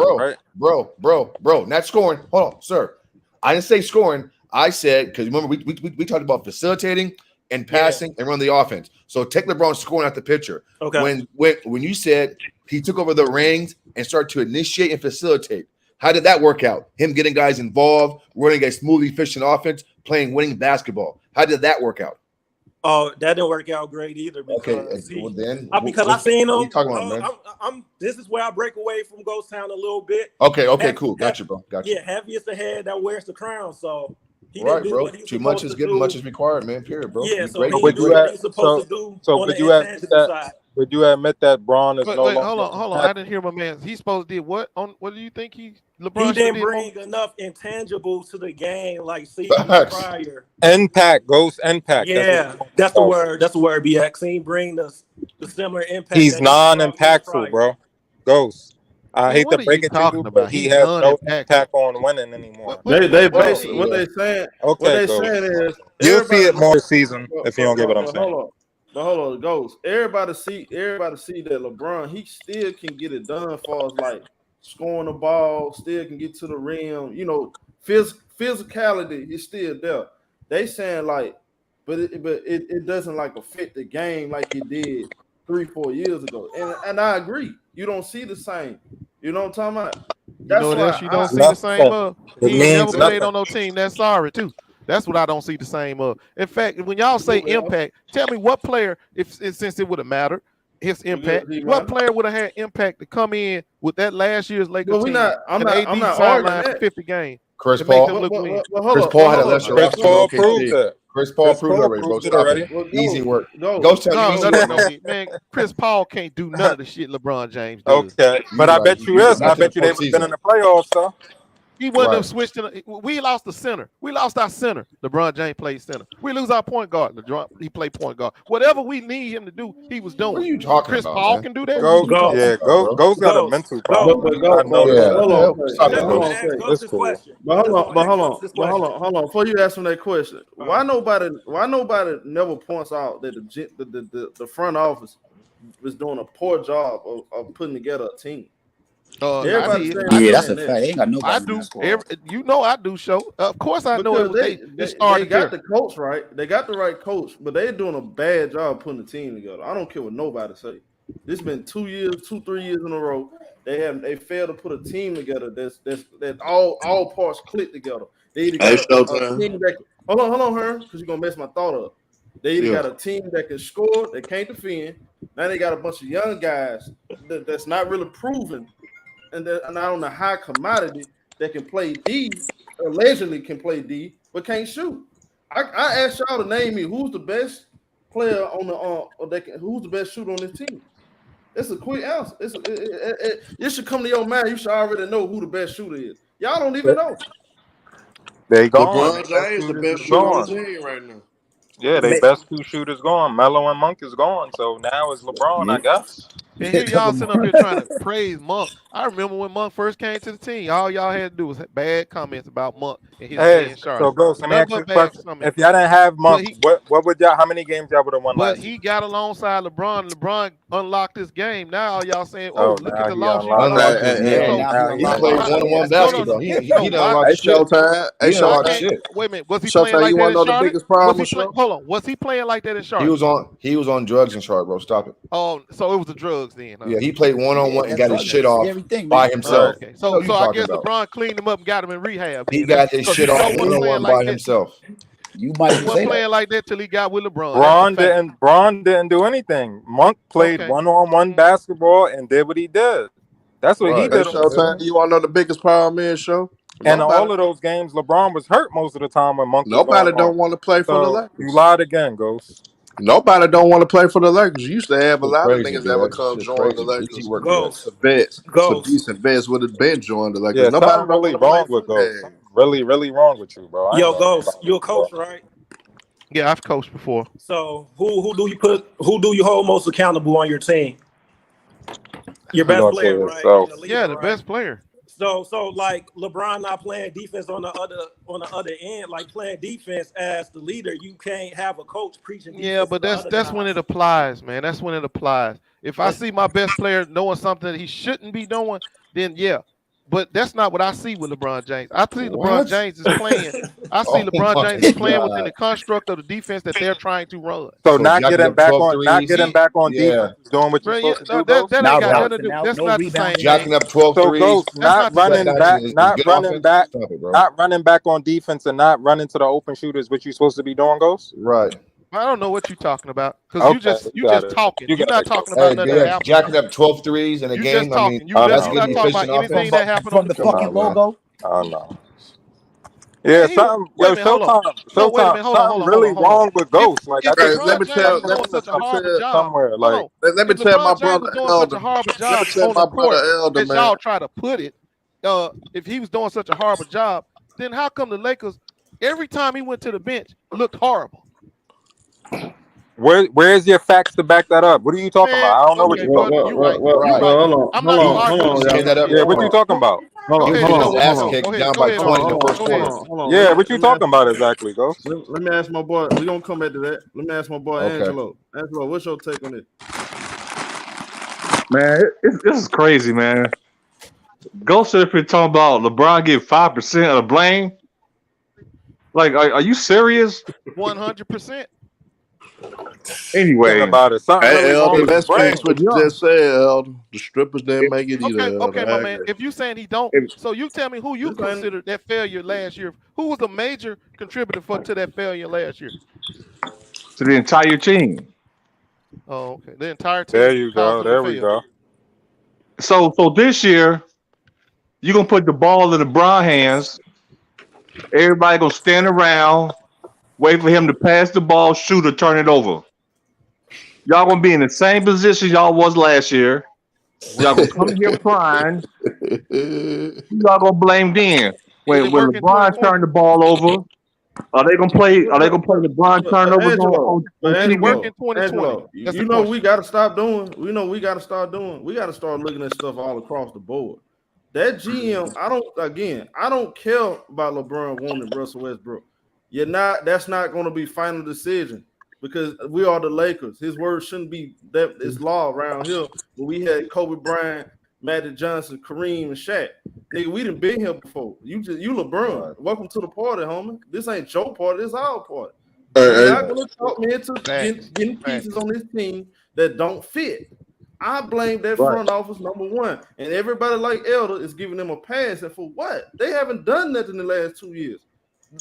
bro. Not scoring. Hold on, sir. I didn't say scoring. I said because remember we talked about facilitating and passing and run the offense. So take LeBron scoring out the picture. Okay. When you said he took over the reins and started to initiate and facilitate, how did that work out? Him getting guys involved, running a smooth, efficient offense, playing winning basketball. How did that work out? Oh, that didn't work out great either. Because I seen him. This is where I break away from Ghost Town a little bit. Okay, cool. Gotcha, bro. Gotcha. Yeah, heaviest the head that wears the crown. So he right, didn't do bro. what he was Too much is given, much is required, man. Period, bro. Yeah, so would you admit that Braun is no longer? Hold on. I didn't hear my man. He's supposed to do what? What do you think LeBron he didn't bring enough intangibles to the game like seasons prior. Impact, Ghost impact. Yeah, that's the word. That's the word. BX. He bring the similar impact. He's non-impactful, bro. Ghost. I hate to break it to you, but he has no impact on winning anymore. They basically what they saying. Okay, what they saying is you'll see it more this season if you don't get what I'm saying. Hold on, Ghost. Everybody see that LeBron, he still can get it done for us, like scoring the ball, still can get to the rim. physicality is still there. They saying like, but it doesn't like affect the game like it did 3-4 years ago. And I agree. You don't see the same. You know what I'm talking about? You know what else you don't see the same of? He ain't never played on no team that's sorry too. That's what I don't see the same of. In fact, when y'all say impact, tell me what player, since it would have mattered, his impact, what player would have had impact to come in with that last year's Lakers team? I'm not arguing for 50 games. Chris Paul. Chris Paul had a lesser roster. Chris Paul proved it. Chris Paul proved it already. Easy work. Ghost tell you, man. Chris Paul can't do none of the shit LeBron James does. Okay, but I bet you is. I bet you they've been in the playoffs, though. He wouldn't have switched. We lost the center. We lost our center. LeBron James played center. We lose our point guard. He played point guard. Whatever we need him to do, he was doing. What are you talking Chris about? Paul Man? can do that. Go's got a mental problem. I know that. Hold on. Before you ask him that question, why nobody never points out that the front office was doing a poor job of putting together a team? That's a fact. They ain't got nobody. I do. I do. Show. Of course, I know they got the coach right. They got the right coach, but they're doing a bad job putting the team together. I don't care what nobody say. This been 3 years in a row. They failed to put a team together. That all parts click together. They either got a team that hold on, Herm, because you're gonna mess my thought up. They either got a team that can score, they can't defend. Now they got a bunch of young guys that's not really proven. And not on a high commodity that can play D, allegedly can play D, but can't shoot. I asked y'all to name me who's the best player on the who's the best shooter on this team. It's a quick answer. It should come to your mind. You should already know who the best shooter is. Y'all don't even know. They gone. LeBron James the best shooter on the team right now. Yeah, they best two shooters gone. Melo and Monk is gone. So now it's LeBron, I guess. And here y'all sitting up here trying to praise Monk. I remember when Monk first came to the team, all y'all had to do was bad comments about Monk and his team. So Ghost, let me ask you a question. If y'all didn't have Monk, what would y'all? How many games y'all would have won last year? But he got alongside LeBron. LeBron unlocked this game. Now all y'all saying, look at the loss. He played one-on-one basketball. He done a lot of shit. ShowTyme. Wait a minute. Was he playing like that in Charlotte? Hold on. Was he playing like that in Charlotte? He was on drugs in Charlotte, bro. Stop it. Oh, so it was the drugs then. Huh? Yeah, he played one-on-one and got his shit off by himself. Okay. So I guess LeBron cleaned him up and got him in rehab. He got his shit off one-on-one by himself. You might he wasn't playing like that till he got with LeBron. Bron didn't do anything. Monk played one-on-one basketball and did what he did. That's what he did. ShowTyme, you want to know the biggest problem is, Show? And all of those games, LeBron was hurt most of the time when Monk. Nobody don't want to play for the Lakers. You lied again, Ghost. Nobody don't want to play for the Lakers. You used to have a lot of niggas that would come join the Lakers. Some decent vets would have been joined the Lakers. Yeah, nobody really wrong with Ghost. Really wrong with you, bro. Ghost, you a coach, right? Yeah, I've coached before. So who do you hold most accountable on your team? Your best player, right? The best player. So like LeBron not playing defense on the other end, like playing defense as the leader, you can't have a coach preaching defense. Yeah, but that's when it applies, man. That's when it applies. If I see my best player doing something that he shouldn't be doing, then yeah. But that's not what I see with LeBron James. I see LeBron James is playing. I see LeBron James is playing within the construct of the defense that they're trying to run. So not getting back on defense, doing what you're supposed to do. That ain't got nothing to do. That's not the same. Jacking up 12 threes. So not running back on defense and not running to the open shooters, what you're supposed to be doing, Ghost. Right. I don't know what you're talking about because you just talking. You're not talking about nothing that happened. Jacking up 12 threes in a game. I mean, that's not talking about anything that happened from the fucking logo. Oh no. Yeah, something ShowTyme really wrong with Ghost. Like let me tell my brother Elder. That y'all try to put it. If he was doing such a horrible job, then how come the Lakers every time he went to the bench looked horrible? Where's your facts to back that up? What are you talking about? I don't know what you're talking about. Yeah, what you talking about? He was getting his ass kicked down by 20 in the first quarter. Yeah, what you talking about exactly, Ghost? Let me ask my boy. We're gonna come back to that. Let me ask my boy Angelo. Angelo, what's your take on it? Man, this is crazy, man. Ghost if you're talking about LeBron get 5% of the blame. Like, are you serious? 100%. Anyway, about it. Something Hey, really wrong Elder, with his let's brain. fix what you just said, Elder. The strippers didn't make it either, Okay, Elder. my man. If you saying he don't, so you tell me who you This ain't- considered that failure last year. Who was a major contributor to that failure last year? to the entire team. Oh, okay. The entire team. There you caused go. them to There we fail. go. So this year, you're gonna put the ball in LeBron hands. Everybody gonna stand around, wait for him to pass the ball, shoot, or turn it over. Y'all gonna be in the same position y'all was last year. Y'all gonna come here crying. Who y'all gonna blame then? When LeBron turned the ball over, are they gonna play? Are they gonna play LeBron turnovers on Work TV? in 2020. You know we got to stop doing. We know we got to start doing. We got to start looking at stuff all across the board. That GM, I don't care about LeBron wanting Russell Westbrook. That's not going to be final decision because we are the Lakers. His word shouldn't be that. It's law around here. But we had Kobe Bryant, Magic Johnson, Kareem, and Shaq. Nigga, we done been here before. You LeBron. Welcome to the party, homie. This ain't your party. This our party. You're not going to talk me into getting pieces on this team that don't fit. I blame that front office, number one. And everybody like Elder is giving them a pass. And for what? They haven't done that in the last 2 years.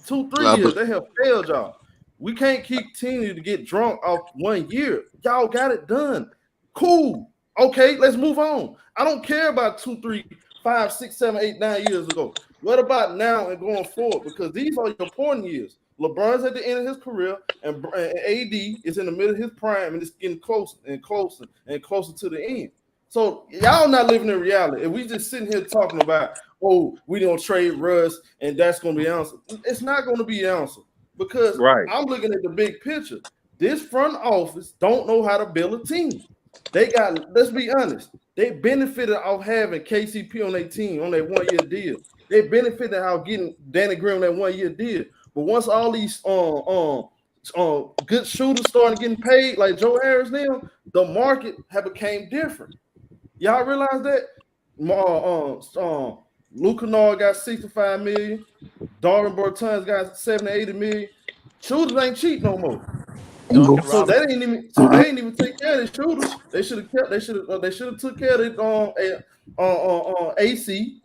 2-3 years. They have failed y'all. We can't keep continuing to get drunk off 1 year. Y'all got it done. Cool. Okay, let's move on. I don't care about 2, 3, 5, 6, 7, 8, 9 years ago. What about now and going forward? Because these are your important years. LeBron's at the end of his career, and AD is in the middle of his prime, and it's getting closer and closer and closer to the end. So y'all not living in reality. If we just sitting here talking about, oh, we don't trade Russ, and that's going to be the answer. It's not going to be the answer because I'm looking at the big picture. This front office don't know how to build a team. They got, let's be honest, they benefited off having KCP on their team on that 1 year deal. They benefited out getting Danny Green on that 1 year deal. But once all these good shooters started getting paid, like Joe Harris now, the market have became different. Y'all realize that? Luke Kennard got $65 million. Darvin Bertans got $70-80 million. Shooters ain't cheap no more. So they didn't even take care of the shooters. They should have took care of it AC.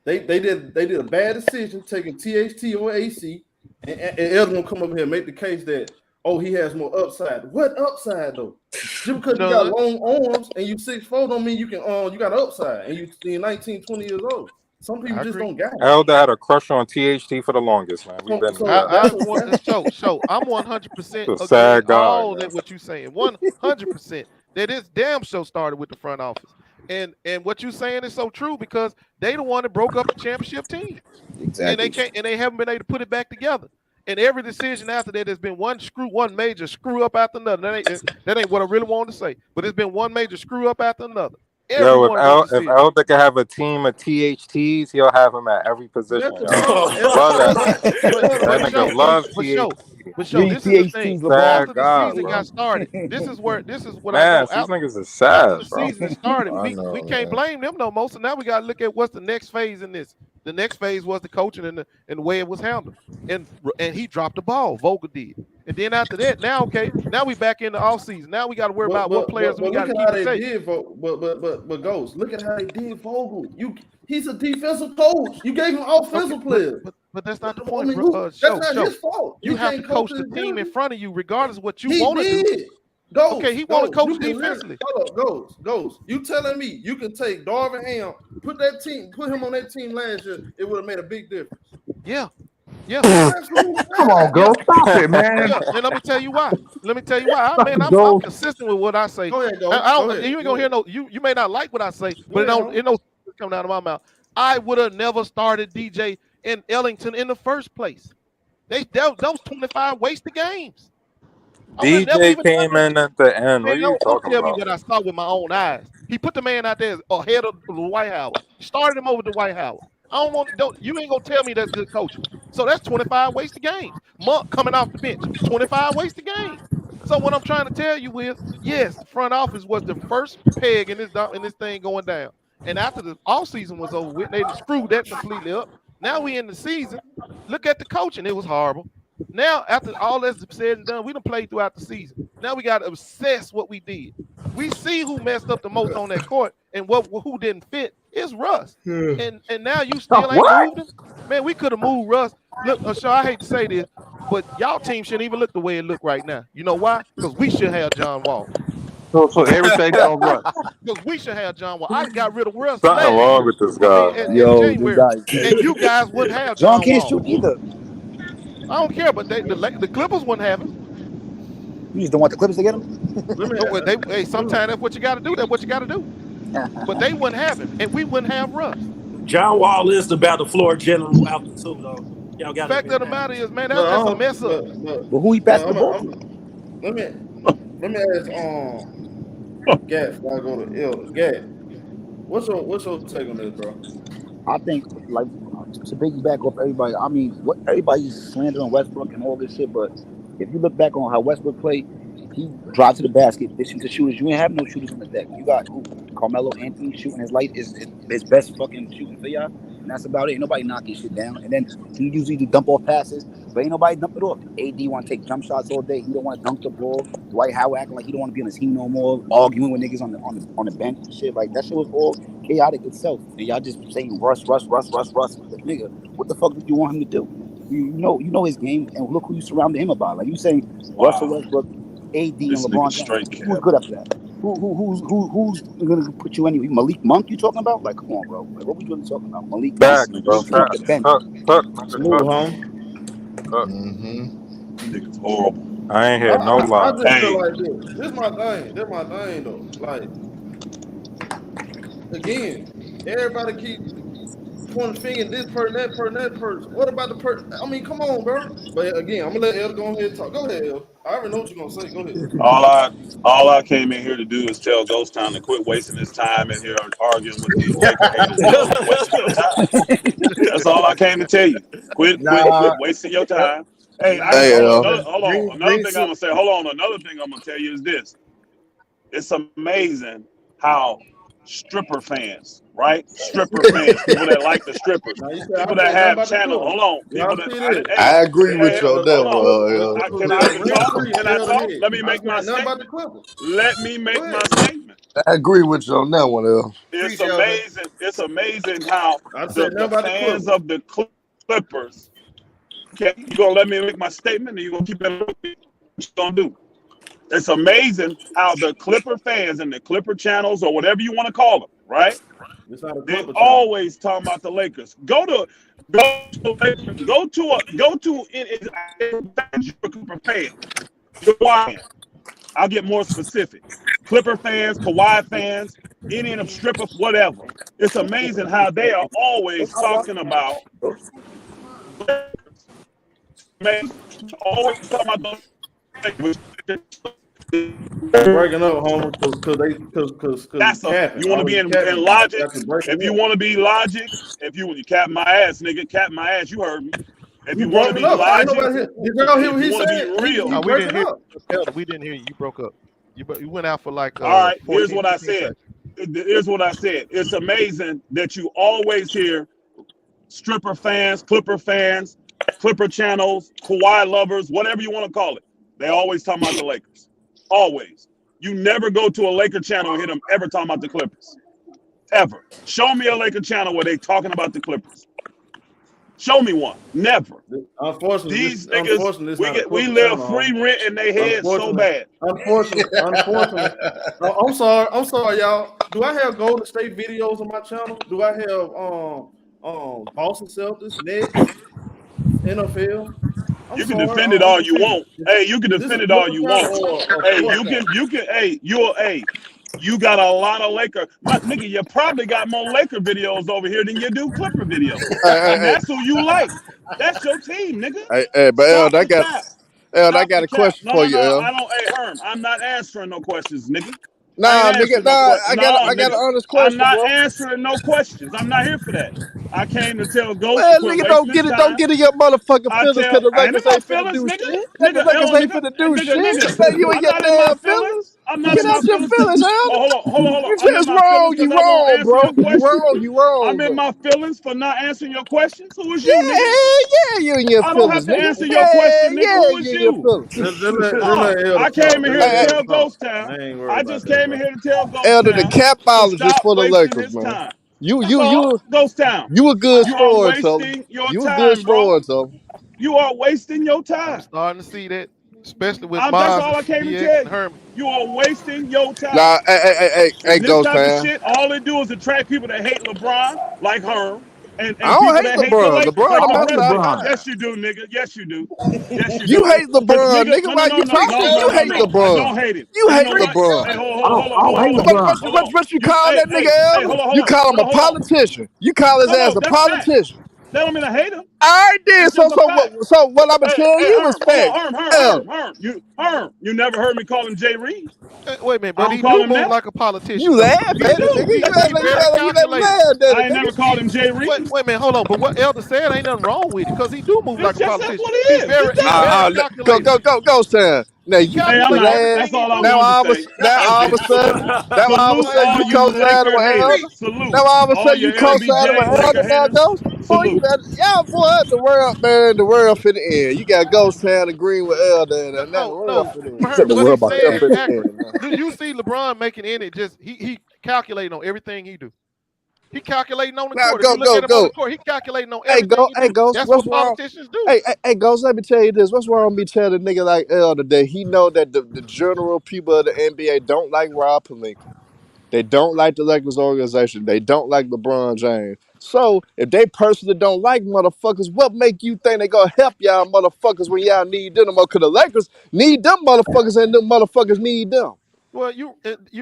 They did a bad decision taking THT or AC. And Elder gonna come up here and make the case that he has more upside. What upside though? Just because you got long arms and you 6'4" don't mean you can you got upside and you're 19, 20 years old. Some people just don't got it. Elder had a crush on THT for the longest, man. We've been I want to show. I'm 100% sad guy, all that what you saying. 100%. That this damn show started with the front office. And what you saying is so true because they the one that broke up the championship team. Exactly. And they haven't been able to put it back together. And every decision after that has been one major screw up after another. That ain't what I really wanted to say. But it's been one major screw up after another. If Elder can have a team of THTs, he'll have him at every position. That nigga loves THT. But show, this is the thing. After the season got started, this is what man, I know. These niggas are sad, the season started. We can't blame them no more. So now we got to look at what's the next phase in this. The next phase was the coaching and the way it was handled. And he dropped the ball. Vogel did. And then after that, now we back in the offseason. Now we got to worry about what players we got to keep safe. But Ghost, look at how they did Vogel. He's a defensive coach. You gave him offensive players. But that's not the point. That's not his fault. You have to coach the team in front of you, regardless of what you want to do. He want to coach defensively. Hold up, Ghost. You telling me you can take Darvin Ham, put him on that team last year, it would have made a big difference. Yeah. Come on, Ghost. Stop it, man. Yeah. And let me tell you why. I'm consistent with what I say. Go ahead, Ghost. You ain't gonna hear you may not like what I say, but it don't come out of my mouth. I would have never started DJ in Ellington in the first place. Those 25 wasted games. DJ came in at the end. What are you talking tell about? me what I saw with my own eyes. He put the man out there ahead of the White House. Started him over the White House. You ain't gonna tell me that's good coaching. So that's 25 wasted games. Monk coming off the bench, 25 wasted games. So what I'm trying to tell you is, yes, the front office was the first peg in this thing going down. And after the offseason was over with, they screwed that completely up. Now we in the season. Look at the coaching. It was horrible. Now, after all that's said and done, we done played throughout the season. Now we got to obsess what we did. We see who messed up the most on that court and who didn't fit is Russ. And now you still ain't moved him? Man, we could have moved Russ. Look, Shaw, I hate to say this, but y'all team shouldn't even look the way it look right now. You know why? Because we should have John Wall. So everything on Russ. Because we should have John Wall. I got rid of Russ. Something wrong with this guy. In January. And you guys wouldn't have John can't Wall. shoot either. I don't care, but the Clippers wouldn't have him. You just don't want the Clippers to get him? Hey, sometimes that's what you got to do. That's what you got to do. But they wouldn't have him, and we wouldn't have Russ. John Wall is the battle floor general out the two, though. Y'all got the fact of the matter is, man, that's just a mess up. But who he passed the ball to? Let me ask Gat before I go to Elder. Gat, what's your take on this, bro? I think, like, to piggyback off everybody, I mean, what everybody's slandering Westbrook and all this shit, but if you look back on how Westbrook played, he drives to the basket, dishing to shooters. You ain't have no shooters on the deck. You got Carmelo Anthony shooting his light is his best fucking shooting for y'all, and that's about it. Ain't nobody knocking shit down. And then he usually do dump off passes, but ain't nobody dump it off. AD want to take jump shots all day. He don't want to dunk the ball. Dwight Howard acting like he don't want to be on his team no more, arguing with niggas on the bench and shit. Like that shit was all chaotic itself. And y'all just saying Russ. Nigga, what the fuck did you want him to do? You know his game, and look who you surrounded him about. Like you saying Russell Westbrook, AD, and LeBron James. Who's good after that? Who's gonna put you anyway? Malik Monk? You talking about? Like, come on, bro. Like, what we really talking about? Malik Back, Monk. bro. Smooth, home. Nigga's horrible. I ain't had no lie. I just feel like this is my thing. This my thing though. Like, again, everybody keep pointing the finger at this person, that person. What about the person? I mean, come on, bro. But again, I'm gonna let El go ahead and talk. Go ahead, El. I already know what you're gonna say. Go ahead. All I came in here to do is tell Ghost Town to quit wasting his time in here arguing with these Laker haters. Wasting your time. That's all I came to tell you. Quit wasting your time. Hey, hold on. Another thing I'm gonna say. Hold on. Another thing I'm gonna tell you is this. It's amazing how stripper fans, right? Stripper fans, people that like the strippers, people that have channels. Hold on. People that, I agree with you on that one. Can I talk? Let me make my statement. Let me make my statement. I agree with you on that one, El. It's amazing. It's amazing how the fans of the Clippers. Okay, you gonna let me make my statement, or you gonna keep it? What you gonna do? It's amazing how the Clipper fans and the Clipper channels, or whatever you want to call them, right? They always talking about the Lakers. Go to a Clipper fan. Kawhi. I'll get more specific. Clipper fans, Kawhi fans, any of them stripper, whatever. It's amazing how they are always talking about. Always talking about those. Breaking up, homer, because that's you want to be in logic. If you want to be logic, if you cap my ass, nigga, cap my ass. You heard me. If you want to be logic, did y'all hear what he said? Be real. No, we didn't hear you. You broke up. You went out for like. All right. Here's what I said. It's amazing that you always hear stripper fans, Clipper channels, Kawhi lovers, whatever you want to call it. They always talking about the Lakers. Always. You never go to a Laker channel and hear them ever talking about the Clippers. Ever. Show me a Laker channel where they talking about the Clippers. Show me one. Never. Unfortunately, these niggas, we live free rent in their heads so bad. Unfortunately. I'm sorry, y'all. Do I have Golden State videos on my channel? Do I have Boston Celtics, Nets, NFL? You can defend it all you want. Hey, you can defend it all you want. Hey, you got a lot of Laker. Nigga, you probably got more Laker videos over here than you do Clipper videos. And that's who you like. That's your team, nigga. Hey, but El, I got a question for you, El. Hey, Herm, I'm not answering no questions, nigga. I got an honest question. I'm not answering no questions. I'm not here for that. I came to tell Ghost. Man, nigga, don't get in your motherfucking feelings because the Lakers ain't finna do shit. The Lakers ain't finna do shit. You in your damn feelings. I'm not Get in my out your feelings. feelings, Oh, Elder. hold on. You I'm in just my wrong. feelings You because I won't wrong, answer bro. your question. You wrong, I'm in bro. my feelings for not answering your questions. Who is you, nigga? Yeah, you in your I don't have feelings, to nigga. answer your question, nigga. Yeah, Who is you in your you? feelings. No, Let Elder I talk. came in Let here to Hey, Elder tell talk. Ghost Town. I ain't worried I about just that, came bro. in here to tell Ghost Elder, the Town to capologist stop for the wasting Lakers, his man. time. You That's all. Ghost Town. a good You are sport, Elder. wasting your You a good time, bro. sport, Elder. You are wasting your I'm time. starting to see that, especially with That's Mars all and I came to DX tell and you. Herman. You are wasting your time. Nah, hey, And this Ghost type of Town. shit, all it do is attract people that hate LeBron, like Herm, I and don't people hate that hate the LeBron. Lakers, LeBron like the the best out of president. LeBron. Yes, time. you do, nigga. Yes, you do. Yes, you You do. hate But LeBron, nigga, nigga. Why you talking? You hate I LeBron. don't hate him. You And you hate know what? LeBron. Hey, I don't hate LeBron. What you call that nigga, Elder? You call him a Hold on. politician. You call his ass No, a that's facts. politician. That don't mean I hate him. All right, then. It's just a fact. So what I'm gonna tell Hey, you is Herm, hold fact. on, Elder, Herm. You never heard me call him Jay Reed. Wait a minute, I but don't he call do him move that. like a politician, you though. laugh at He it, do. nigga. You He very let him calculated. laugh at it, I ain't nigga. never called him Jay Reed. Wait a minute, hold on. But what Elder said ain't nothing wrong with it, because he do move like a That's politician. what it is. It's He's that. very Go, calculated. go, go, go, Sam. Now He you Hey, I'm calculate not. laugh. everything That's he all I do. Now wanted to all of a say. now That's all of a it. sudden, Salute all you you co-signing Laker with haters. Elder. Salute Now all of a all sudden you your co-signing with LBJ Laker Elder. Now haters. Ghost, boy, Salute. y'all boy, the world, man, the world finna end. You got Ghost Town agreeing with Elder, and now the world No. finna end. Herm, The what world he's saying is finna accurate. end. Do you see LeBron making any just he calculating on everything he do? He calculating on the Now court. If you look at him on the go. court, he calculating on everything he Hey, do. Ghost, That's what's what wrong? politicians do. Hey, Ghost, let me tell you this. What's wrong with me telling a nigga like Elder that he know that the general people of the NBA don't like Rob Pelinka. They don't like the Lakers organization. They don't like LeBron James. So if they personally don't like motherfuckers, what make you think they gonna help y'all motherfuckers when y'all need them? Or could the Lakers need them motherfuckers and them motherfuckers need them? Well, you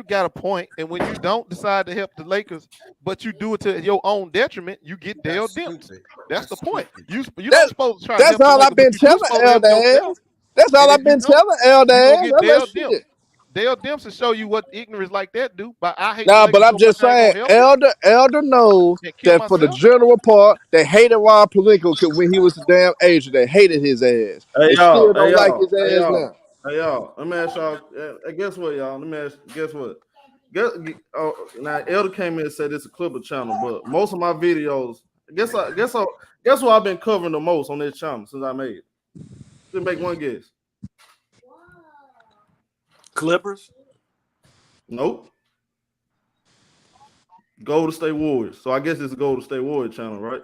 got a point, and when you don't decide to help the Lakers, but you do it to your own detriment, you get Dale Demps. That's the point. You don't That, supposed to try to that's help the all I've Lakers, but been you do telling supposed to help Elder yourself. ass. That's all And I've if you been don't, telling Elder you gonna ass. get I'm like, Dale Demps. shit. Dale Demps will show you what ignorance like that do. But I hate the Nah, but Lakers I'm so much just I ain't saying, gonna help them Elder knows and kill that for the myself. general part, they hated Rob Pelinka when he was a damn agent. They hated his ass. Hey They y'all, still don't like his ass now. hey y'all. Let me ask y'all. Guess what, y'all? Let me ask. Guess what? Now Elder came in and said it's a Clipper channel, but most of my videos, guess what I've been covering the most on this channel since I made it. Just make one guess. Clippers. Nope. Golden State Warriors. So I guess it's a Golden State Warriors channel, right?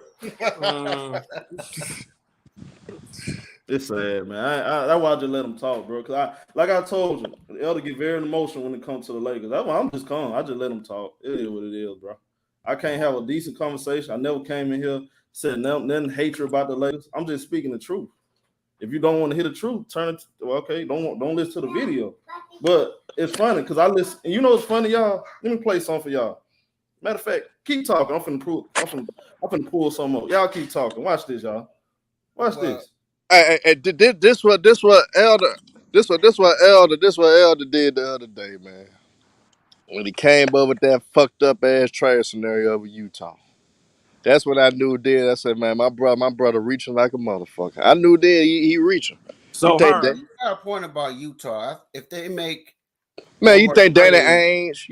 It's sad, man. That's why I just let them talk, bro. Cause like I told you, the Elder get very emotional when it comes to the Lakers. That's why I'm just calm. I just let them talk. It is what it is, bro. I can't have a decent conversation. I never came in here said nothing hatred about the Lakers. I'm just speaking the truth. If you don't want to hear the truth, turn it. Okay, don't listen to the video. But it's funny because I listen. And you know what's funny, y'all? Let me play something for y'all. Matter of fact, keep talking. I'm finna pull some up. Y'all keep talking. Watch this, y'all. Watch this. Hey, this what Elder did the other day, man. When he came up with that fucked up ass trade scenario with Utah. That's what I knew then. I said, man, my brother reaching like a motherfucker. I knew then he reaching. So Herm, You got a point about Utah. If they make Man, you more think Danny trades, Ainge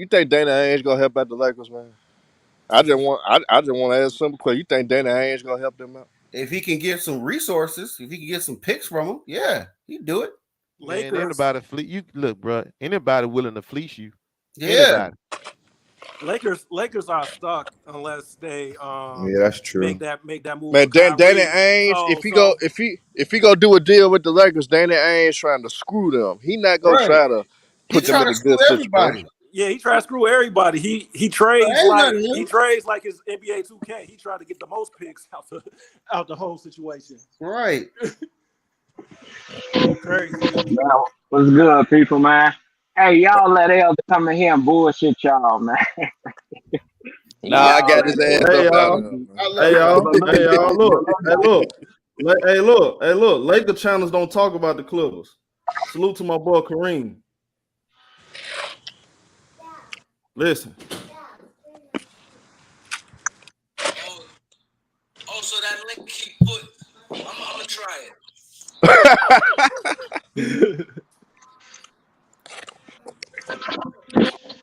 gonna help out the Lakers, man? I just want to ask a simple question. You think Danny Ainge gonna help them out? if he can get some resources, if he can get some picks from them, yeah, he'd do it. Man, Lakers. anybody you look, bro. Anybody willing to fleece you? Yeah. Anybody. Lakers are stuck unless they Yeah, that's true. make that move Man, for Kyrie. Danny Ainge, if he go do a deal with the Lakers, Danny Ainge trying to screw them. He not gonna Right. try to He put them trying in to a screw good everybody. situation. Yeah, he tries to screw everybody. He trades ain't like nothing new. he trades like his NBA 2K. He tried to get the most picks out the whole situation. Right. Crazy. Well, what's good, people, man? Hey, y'all let Elder come in here and bullshit y'all, man. Nah, I Y'all got let his ass Hey up out y'all. of there, man. I Hey love y'all. but look Hey y'all. though, Hey look. Laker channels don't talk about the Clippers. Salute to my boy Kareem. Listen. Oh, so that link he put, I'm gonna try it.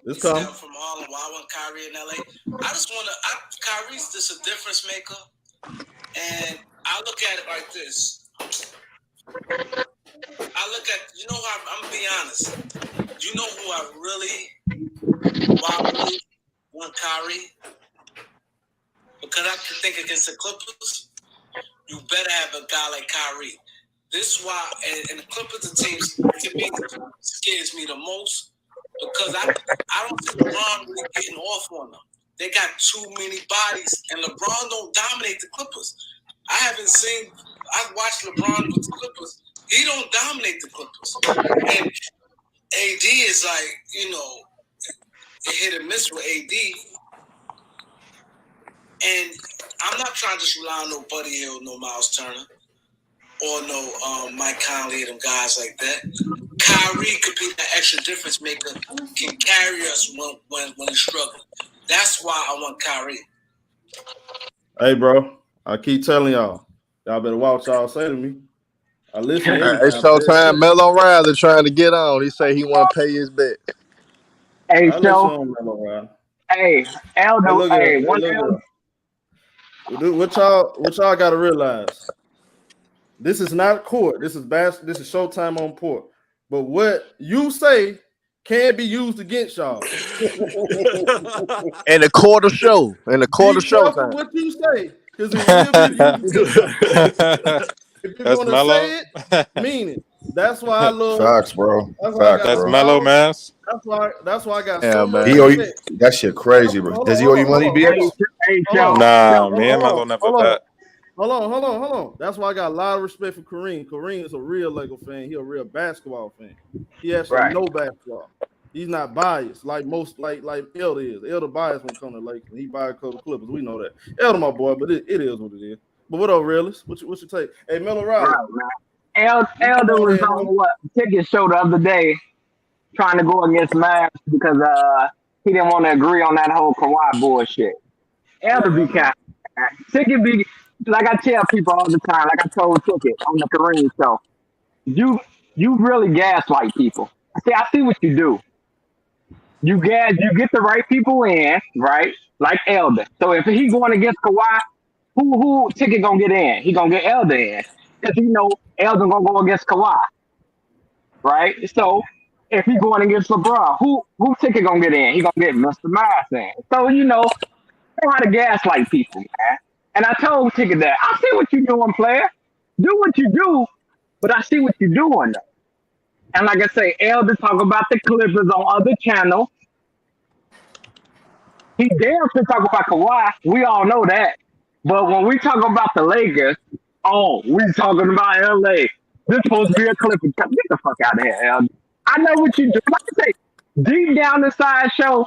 It's He said coming. I'm from Harlem. Why I want Kyrie in LA? I just want to. Kyrie's just a difference maker, and I look at it like this. I look at, you know, I'm gonna be honest. You know who I really want Kyrie? Because I can think against the Clippers, you better have a guy like Kyrie. This is why, and the Clippers, the team to me scares me the most because I don't see LeBron really getting off on them. They got too many bodies, and LeBron don't dominate the Clippers. I've watched LeBron with the Clippers. He don't dominate the Clippers. And AD is like, you know, hit and miss with AD. And I'm not trying to just rely on no Buddy Hield, no Miles Turner, or no Mike Conley, them guys like that. Kyrie could be that extra difference maker, can carry us when he's struggling. That's why I want Kyrie. Hey, bro, I keep telling y'all better watch y'all say to me. I listen to everything. It's ShowTyme. Melo Riley trying to get on. He say he want to pay his bet. Hey, I Show. listen to Melo Riley. Hey, Elder. Look Hey, at one look Elder. at what y'all got to realize. This is not court. This is ShowTyme on court. But what you say can be used against y'all. And the quarter show. And the quarter show Be careful time. what you say, because it will be used against y'all. If you're That's gonna mellow. say it, mean it. That's why I love. Facts, bro. That's why I got That's so mellow, man. That's why I got Yeah, so much man. He owe you, respect. that shit crazy, bro. Does he owe you money, BX? Hey, Show. Nah, me and Mello never bet. Hold on. That's why I got a lot of respect for Kareem. Kareem is a real Lego fan. He a real basketball fan. He actually know basketball. He's not biased like most like Elder is. Elder biased when it comes to Lakers. He biased because of Clippers. We know that. Elder my boy, but it is what it is. But what up, realist? What's your take? Hey, Melo Riley. Elder was on ticket show the other day trying to go against Mavs because he didn't want to agree on that whole Kawhi bullshit. Elder be kind. Ticket be like I tell people all the time, like I told Ticket on the Kareem show. You really gaslight people. I see what you do. You get the right people in, right? Like Elder. So if he going against Kawhi, who Ticket gonna get in? He gonna get Elder in. Because you know Elder gonna go against Kawhi. Right? So if he going against LeBron, who Ticket gonna get in? He gonna get Mr. Miles in. So you know how to gaslight people, man. And I told Ticket that I see what you doing, player. Do what you do, but I see what you're doing though. And like I say, Elder talk about the Clippers on other channels. He damn sure talk about Kawhi. We all know that. But when we talk about the Lakers, we talking about LA. This supposed to be a Clippers. Get the fuck out of here, Elder. I know what you do. Like I say, deep down inside show,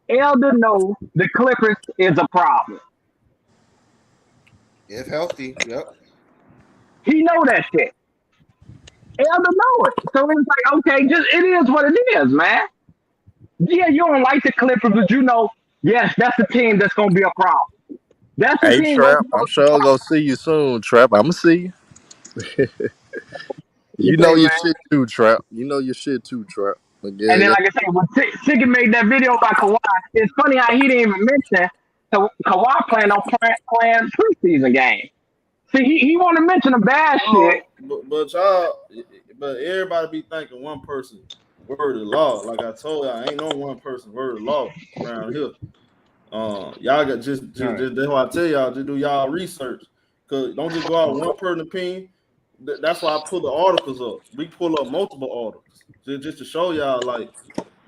Elder know the Clippers is a problem. If healthy, yep. He know that shit. Elder know it. So it's like, okay, it is what it is, man. Yeah, you don't like the Clippers, but you know, yes, that's the team that's gonna be a problem. That's the Hey, team. Trap. I'm sure I'll go see you soon, Trap. I'm going to see you. You know your shit too, Trap. You know your shit too, Trap. But yeah, And then, like I said, when Ticket made that video about Kawhi, it's funny how he didn't even mention Kawhi playing preseason game. See, he want to mention the bad shit. But everybody be thinking one person word of law. Like I told y'all, ain't no one person word of law around here. Y'all got just that's why I tell y'all to do y'all research. Cause don't just go out one person opinion. That's why I pull the articles up. We pull up multiple articles just to show y'all, like,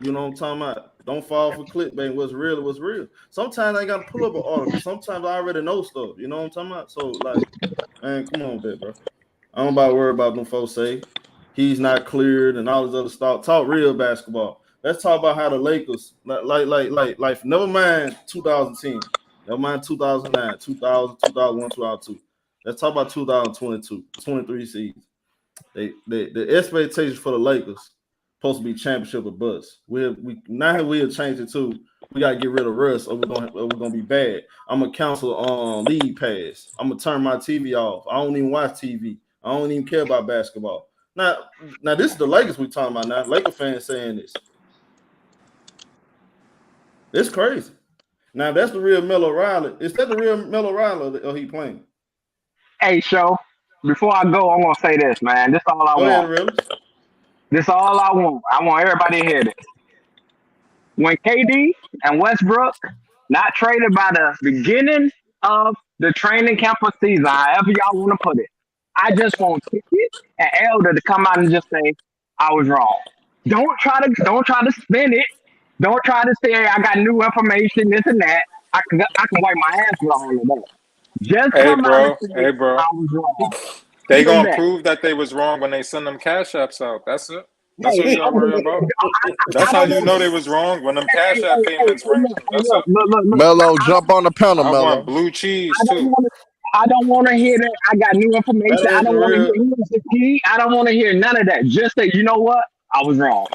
you know what I'm talking about. Don't fall for clickbait. What's real. Sometimes I gotta pull up an article. Sometimes I already know stuff. You know what I'm talking about. So like, man, come on, bro. I don't about to worry about them folks say he's not cleared and all this other stuff. Talk real basketball. Let's talk about how the Lakers, like never mind 2010, never mind 2009, 2000, 2001, 2002. Let's talk about 2022, 23 season. The expectations for the Lakers supposed to be championship or bust. We'll change it to we gotta get rid of Russ or we're gonna be bad. I'm gonna cancel league pass. I'm gonna turn my TV off. I don't even watch TV. I don't even care about basketball. Now this is the Lakers we talking about now. Laker fans saying this. It's crazy. Now that's the real Melo Riley. Is that the real Melo Riley or he playing? Hey, show. Before I go, I'm gonna say this, man. This all I Go ahead, want. Realist. This all I want. I want everybody to hear this. When KD and Westbrook not traded by the beginning of the training camp of season, however y'all want to put it, I just want Ticket and Elder to come out and just say I was wrong. Don't try to spin it. Don't try to say I got new information, this and that. I can wipe my hands with all of that. Just Hey, come out and bro. say Hey, bro. I was wrong. They Simple as gonna that. prove that they was wrong when they send them cash apps out. That's it. That's Hey, what you gotta worry about. That's I how don't you want. know they was wrong when them Hey, cash hey, app hey, hey, payments ran look, through. hey, That's look, it. look, look, look. Mello, jump on the panel, I want Mello. blue cheese I don't too. want to. I don't want to hear that. I got new information. That I ain't the don't want to hear real. here's the key. I don't want to hear none of that. Just say, you know what? I was wrong.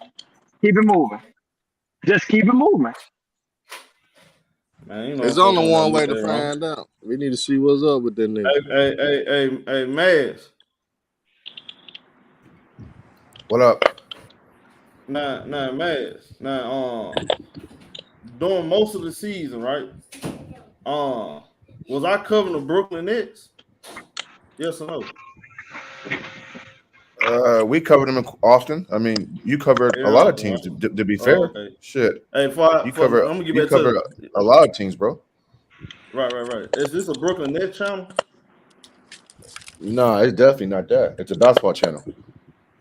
Keep it moving. Just keep it moving. Man, you know It's folks only don't never one get way to that wrong. find out. We need to see what's up with that nigga. Hey, Maz. What up? Nah, Maz. Now, during most of the season, right? Was I covering the Brooklyn Nets? Yes or no? We covered them often. I mean, you covered a Yeah, lot of bro. teams. To be Oh, fair, okay. shit, Hey, you I'm cover gonna get you back cover to a lot of teams, bro. right. Is this a Brooklyn Nets channel? No, it's definitely not that. It's a basketball channel.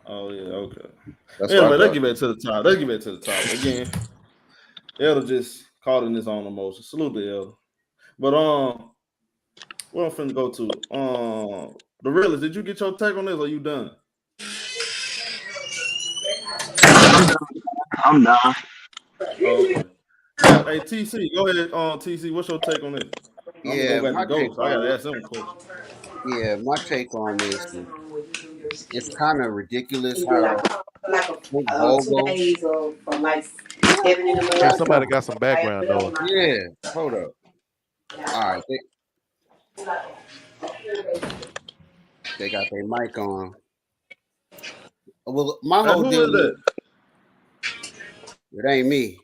Oh yeah, okay. That's what I Anyway, let's thought. get back to the top. Let's get back to the top again. Elder just caught in his own emotion. Salute the Elder. But where I'm finna go to? The realist. Did you get your take on this? Or are you done? I'm done. Oh, okay. Now, hey TC, go ahead. TC, what's your take on this? I'm gonna Yeah, go back to my take Ghost. I on gotta it. ask him a question. Yeah, my take on this is it's kind of ridiculous how Nick Vogel. Hey, somebody got some background noise. Yeah, hold up. All right, they got their mic on. Well, my Hey, whole who deal is that? it ain't me.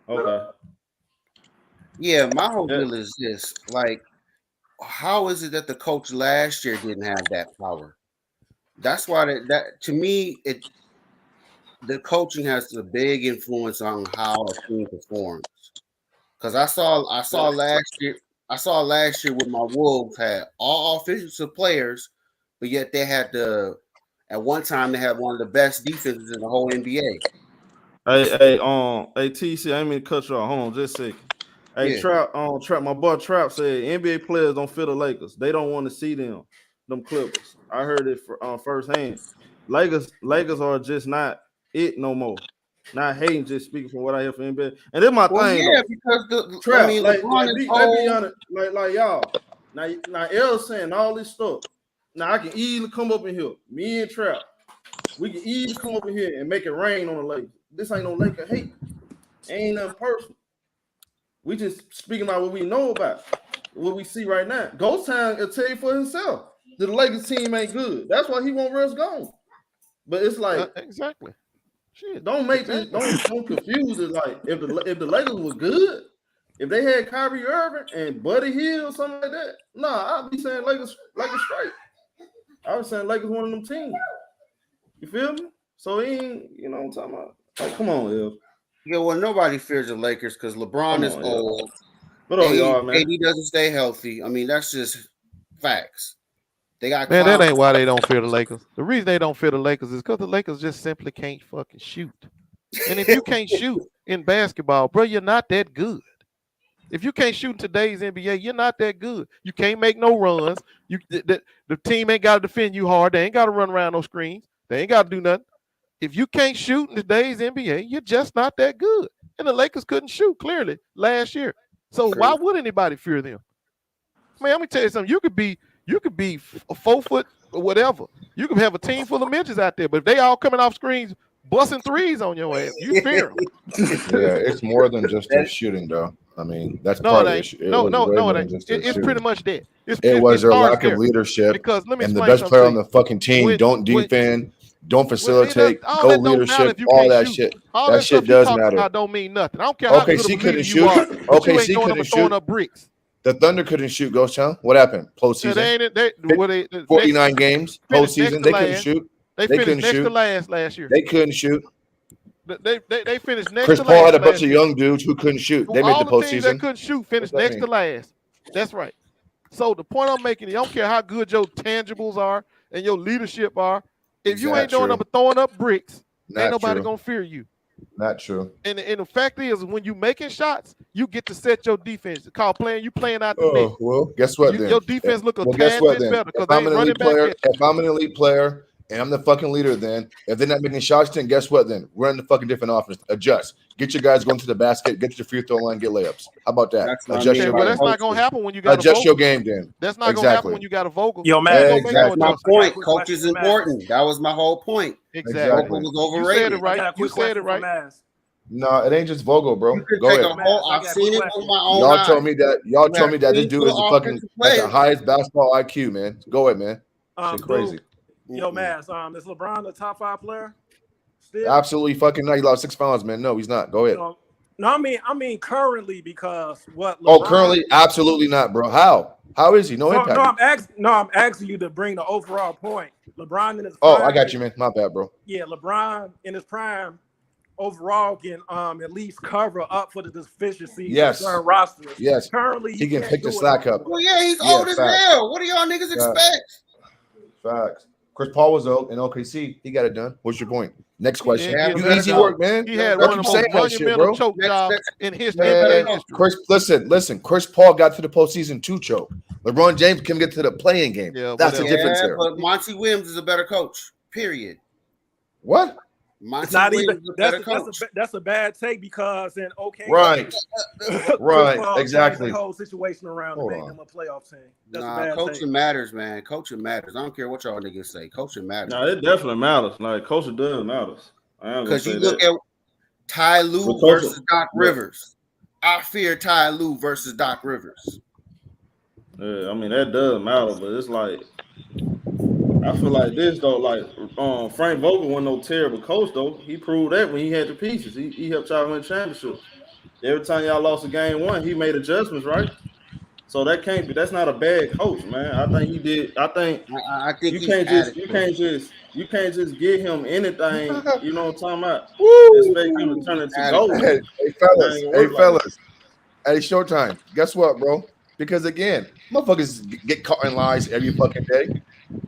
Okay. Yeah, my whole Yeah. deal is this: like, how is it that the coach last year didn't have that power? That's why that to me the coaching has a big influence on how a team performs. Because I saw last year with my Wolves had all offensive players, but yet they had at one time they had one of the best defenses in the whole NBA. Hey, TC, I ain't mean to cut you off. Hold on, just a second. Hey, Yeah. Trap, my boy Trap said NBA players don't feel the Lakers. They don't want to see them Clippers. I heard it firsthand. Lakers are just not it no more. Not hating, just speaking from what I hear from NBA. And that's my Well, thing yeah, though. because Trap, LeBron is let's be old. honest, like y'all. Now L saying all this stuff. Now I can easily come up in here, me and Trap. We can easily come up in here and make it rain on the Lakers. This ain't no Laker hate. Ain't nothing personal. We just speaking about what we know about, what we see right now. Ghost Town will tell you for himself that the Lakers team ain't good. That's why he want Russ gone. But it's like exactly. Shit. Don't make exactly. this. Don't confuse it. Like if the Lakers were good, if they had Kyrie Irving and Buddy Hield or something like that, nah, I'd be saying Lakers straight. I was saying Lakers one of them teams. You feel me? So he ain't, you know what I'm talking about. Like, come on, Ev. Yeah, well, nobody fears the Lakers because LeBron is old. What up, y'all, man? AD doesn't stay healthy. I mean, that's just facts. They got Man, that ain't why they don't fear the Lakers. The reason they don't fear the Lakers is because the Lakers just simply can't fucking shoot. And if you can't shoot in basketball, bro, you're not that good. If you can't shoot in today's NBA, you're not that good. You can't make no runs. The team ain't got to defend you hard. They ain't got to run around no screens. They ain't got to do nothing. If you can't shoot in today's NBA, you're just not that good. And the Lakers couldn't shoot clearly last year. So why would anybody fear them? Man, let me tell you something. You could be a 4 foot or whatever. You could have a team full of midgets out there, but if they all coming off screens, busting threes on your ass, you fear them. Yeah, it's more than just their shooting, though. I mean, that's part of the issue. No, it it ain't. It's pretty much that. It was their starts lack of there. leadership. Because let me and the explain best something player to on the fucking team don't defend. don't facilitate, all no that don't matter leadership, if you all can't that shoot. shit. All That that shit stuff you does talking matter. about don't mean nothing. I don't care how good of a OKC leader couldn't you are, shoot. but you ain't OKC going up couldn't and throwing shoot. up bricks. The Thunder couldn't shoot. Ghost Town. What happened? Yeah, Postseason. they 49 games. finished next Postseason. to They couldn't last. shoot. They They finished couldn't next to shoot. last year. They couldn't shoot. They finished next Chris to Paul last had a bunch last of year. young dudes who couldn't shoot. They made All the the teams that postseason. couldn't shoot What's finished that next mean? to last. That's right. So the point I'm making, I don't care how good your tangibles are and your leadership are. If you ain't doing true. up and throwing up bricks, Not ain't nobody true. gonna fear you. Not true. And the fact is, when you making shots, you get to set your defense. Call playing, you playing out the net. Oh, well, guess what then? Your defense look a Well, guess tad what bit then? better because If they I'm ain't an running elite back player, at if I'm an elite player and I'm the fucking leader, then if they're not making shots, then guess what then? We're in the fucking different offense. Adjust. Get your guys going to the basket, get to the free throw line, get layups. How about that? That's what I Adjust mean your by well, game. that's not gonna happen when you got Adjust a your vocal. game then. That's not gonna happen Exactly. when you got a vocal. Yo, You man. ain't gonna make no That's my adjustments. point. quick Coach question is for Max. important. That was my whole point. Exactly. Vogel was You said overrated. it I got right. a You quick said question it for right. Maz. No, it ain't just Vogel, bro. You could Go take ahead. a whole. I I've got a seen quick it question. with my own Y'all eyes. told me that You this have dude two is the fucking offensive has the players. highest basketball IQ, man. Go ahead, man. Shit crazy. Yo, Maz, is LeBron the top 5 player? Still? Absolutely fucking not. He lost 6 pounds, man. No, he's not. Go ahead. No, I mean currently because what? LeBron, Oh, currently, absolutely not, bro. How? How is he? No impact. I'm asking you to bring the overall point. LeBron in his prime. Oh, I got you, man. My bad, bro. Yeah, LeBron in his prime overall can at least cover up for the deficiencies Yes. of certain rosters. Yes. Currently, He can can't pick the do it slack no up. more. Well, yeah, he's Yeah, old as facts. hell. What do y'all niggas expect? Facts. Chris Paul was old in OKC. He got it done. What's your point? Next question. Yeah, You better easy go. work, man. He had Y'all one of keep the saying most that shit, monumental bro. choke jobs in history. Man, NBA history. Chris, listen. Chris Paul got to the postseason 2 choke. LeBron James can get to the playing game. Yeah, That's the difference Yeah, there. but Monty Williams is a better coach. Period. What? Monty It's not Williams even is a better that's coach. that's a bad take because in OK, Right. Right. Chris Paul Exactly. changed the whole situation around Hold to make on. them a playoff team. That's a Nah, bad coaching take. matters, man. Coaching matters. I don't care what y'all niggas say. Coaching matters. No, it definitely matters. Like coaching does matters. I am gonna Because say you look that. at Ty Lue But coaching- versus Doc yeah. Rivers. I fear Ty Lue versus Doc Rivers. Yeah, I mean that does matter, but it's like I feel like this though, like Frank Vogel wasn't no terrible coach though. He proved that when he had the pieces. He helped y'all win championships. Every time y'all lost a game 1, he made adjustments, right? So that's not a bad coach, man. I think he did. I think I think you can't just give him anything, you know what I'm talking about? Expect him to turn it to gold. Hey, fellas. Hey, ShowTyme. Guess what, bro? Because again, motherfuckers get caught in lies every fucking day.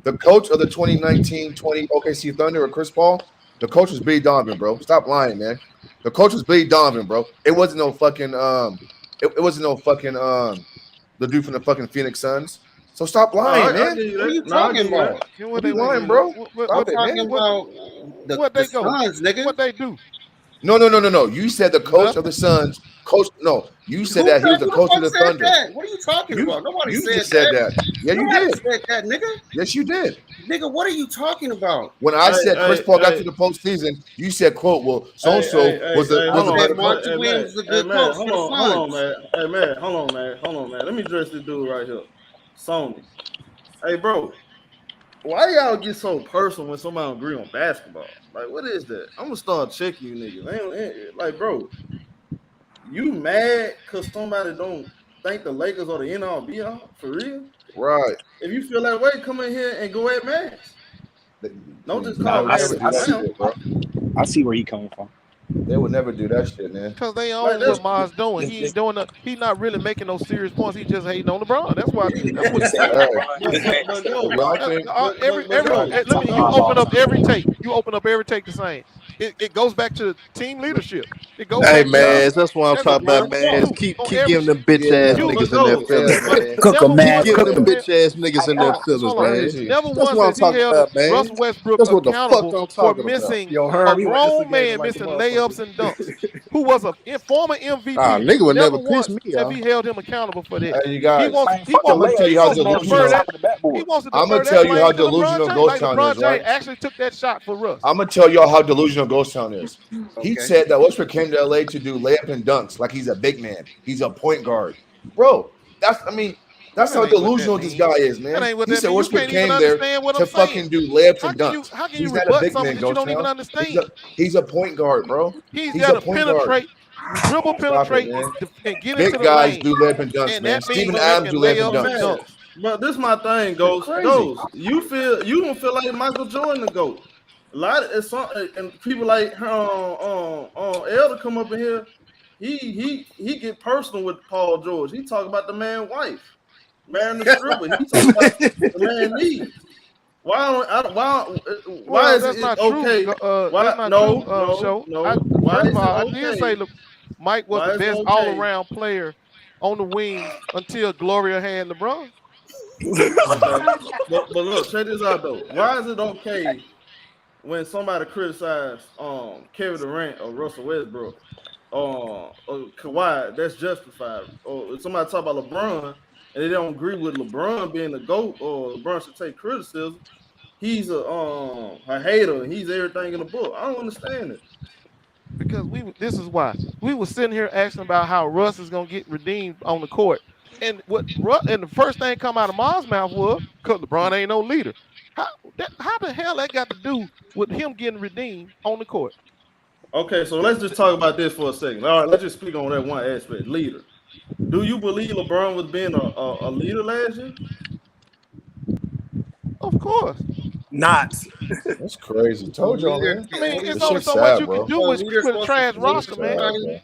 The coach of the 2019-20 OKC Thunder or Chris Paul, the coach was Billy Donovan, bro. Stop lying, man. The coach was Billy Donovan, bro. It wasn't no fucking it wasn't no fucking the dude from the fucking Phoenix Suns. So stop lying, man. What are you talking about? What are you lying, bro? I'm talking about the Suns, nigga. What they do? No. You said the coach of the Suns. Coach, no. You said that he was the coach of the Thunder. What are you talking about? Nobody You said just said that. that. Yeah, you Nobody did. said that, nigga. Yes, you did. Nigga, what are you talking about? When I said Chris Paul got to the postseason, you said, "quote Well, so and so was a better coach." Hold on, man. Let me address this dude right here, Sony. Hey, bro, why y'all get so personal when somebody don't agree on basketball? Like, what is that? I'm gonna start checking you niggas. Like, bro, you mad because somebody don't think the Lakers are the end all be all for real? Right. If you feel that way, come in here and go at Max. Don't just call I see where he coming from. They would never do that shit, man. Because they own what Ma's doing. He ain't doing he's not really making no serious points. He just hating on LeBron. That's why. That's what you open up every take. You open up every take the same. It goes back to team leadership. It goes Hey back man, to, that's what I'm talking about, man. Keep giving them bitch ass niggas in their feelings, man. Cook 'em, man. Keep Cook giving 'em. them bitch ass niggas in their feelings, man. Never That's once what I'm has he talking held about, man. Russell Westbrook That's what the fuck accountable I'm for talking missing Yo, a Herm, you grown instigating man like missing a layups and dunks, who was a former MVP. Nigga would never once piss me have off. he held him accountable for that. Hey, you guys, He I'm gonna tell you how delusional. He wants to I'm defer gonna tell that you how blame to LeBron delusional James. Ghost Like Town LeBron is, right? James actually took that shot for Russ. I'm gonna tell y'all how delusional Ghost Town is. He Okay. said that Westbrook came to LA to do layup and dunks, like he's a big man. He's a point guard, bro. That's That how ain't what that delusional this mean. guy is, That man. ain't what He that said mean. You Westbrook can't even came there understand what to I'm saying. fucking do layups How and can you dunks. how can you He's not a rebut big something man, that you Ghost don't even Town. understand? He's a point guard, bro. He's He's there a to point guard. penetrate, dribble, Stop it, penetrate, man. and get into Big the guys lane, do layup and dunks, and man. that means Steven But Adams making do layup and layups dunks. and man, dunks. but this my thing, Shit Ghost. crazy. You don't feel like Michael Jordan the GOAT. A lot of it's and people like Elder come up in here. He get personal with Paul George. He talk about the man wife, marrying the stripper. He talk about the man needs. Why Well, is that's it not okay? true. Why That's not true. no. Show. Why First of is it all, I did say okay? look, Mike was Why the is it best okay? all-around player on the wings until Gloria had LeBron. Okay, but look, check this out though. Why is it okay when somebody criticize Kevin Durant or Russell Westbrook or Kawhi? That's justified. Or if somebody talk about LeBron and they don't agree with LeBron being the GOAT or LeBron should take criticism, he's a hater. He's everything in the book. I don't understand it. Because this is why we were sitting here asking about how Russ is gonna get redeemed on the court, and the first thing come out of Ma's mouth was, "Cause LeBron ain't no leader." How the hell that got to do with him getting redeemed on the court? Okay, so let's just talk about this for a second. All right, let's just speak on that one aspect. Leader. Do you believe LeBron was being a leader last year? Of course. Not. That's crazy. So Told y'all, leader, man. I mean, what it's This only shit's so much sad, you can bro. do so with leader with a supposed to trash lead roster, man. somebody? Bro.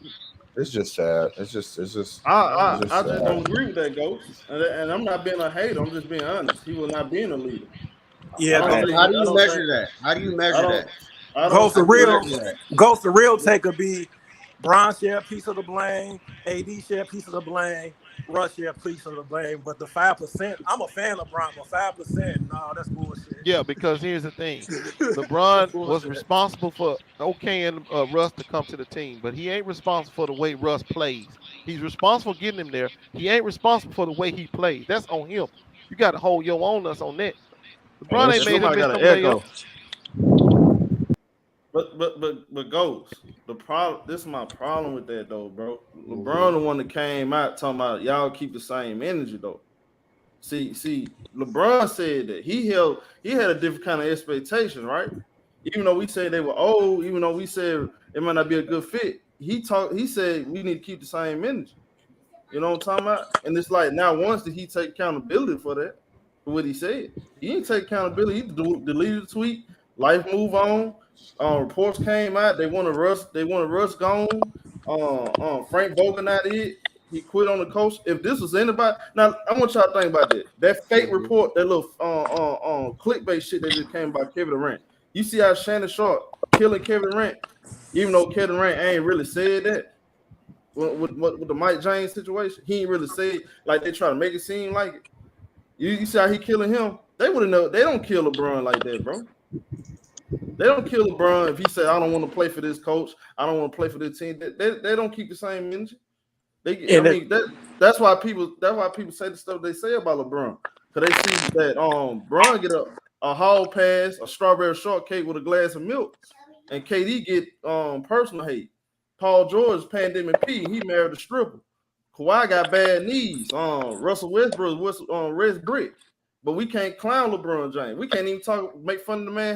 It's just sad. It's just I sad. just don't agree with that, Ghost. And I'm not being a hater. I'm just being honest. He was not being a leader. I Yeah, don't Okay, think. how do I you don't measure think. that? How do you I measure don't. that? I don't Ghost the How do you see. real measure that? Ghost the real take would be Bron share a piece of the blame, AD share a piece of the blame, Russ share a piece of the blame. But the 5%, I'm a fan of Bron, but 5%, no, that's bullshit. Yeah, because here's the thing. That's LeBron was bullshit. responsible for okaying Russ to come to the team, but he ain't responsible for the way Russ plays. He's responsible for getting him there. He ain't responsible for the way he plays. That's on him. You got to hold your own us on that. And LeBron ain't made him somebody miss got them an echo. layups. But Ghost. The problem. This is my problem with that though, bro. LeBron the one that came out talking about y'all keep the same energy though. See, LeBron said that he had a different kind of expectation, right? Even though we said they were old, even though we said it might not be a good fit, he said we need to keep the same energy. You know what I'm talking about? And it's like now once did he take accountability for that, for what he said. He didn't take accountability, he deleted the tweet, life move on. Reports came out, they want to Russ gone. Frank Vogel not it. He quit on the coach. If this was anybody, now I want y'all to think about that. That fake report, that little clickbait shit that just came about Kevin Durant. You see how Shannon Sharp killing Kevin Durant, even though Kevin Durant ain't really said that with the Mike James situation. He ain't really said like they try to make it seem like it. You see how he killing him? They would have know. They don't kill LeBron like that, bro. They don't kill LeBron if he said, "I don't want to play for this coach. I don't want to play for this team." They don't keep the same energy. That's why people say the stuff they say about LeBron, because they see that Bron get a hall pass, a strawberry shortcake with a glass of milk, and KD get personal hate. Paul George pandemic P, he married a stripper. Kawhi got bad knees. Russell Westbrook was Red Brick, but we can't clown LeBron James. We can't even make fun of the man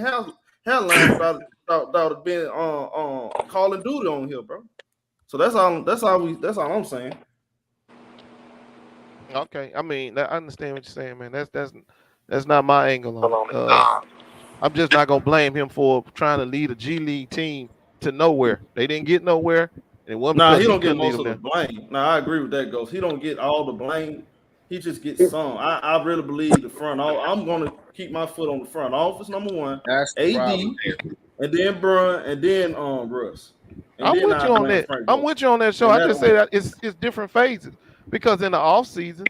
hairline without being Call of Duty on here, bro. So that's all I'm saying. Okay, I mean, I understand what you're saying, man. That's not my angle on it. I'm just not gonna blame him for trying to lead a G League team to nowhere. They didn't get nowhere, and it wasn't because He he don't get couldn't lead most them of the there. blame. I agree with that, Ghost. He don't get all the blame. He just gets some. I really believe the front. I'm going to keep my foot on the front office. Number one, That's the AD, problem. and then Bron, and then Russ. And I'm then with you on that. I'm with you on that show. I just say that it's different phases because in the off season,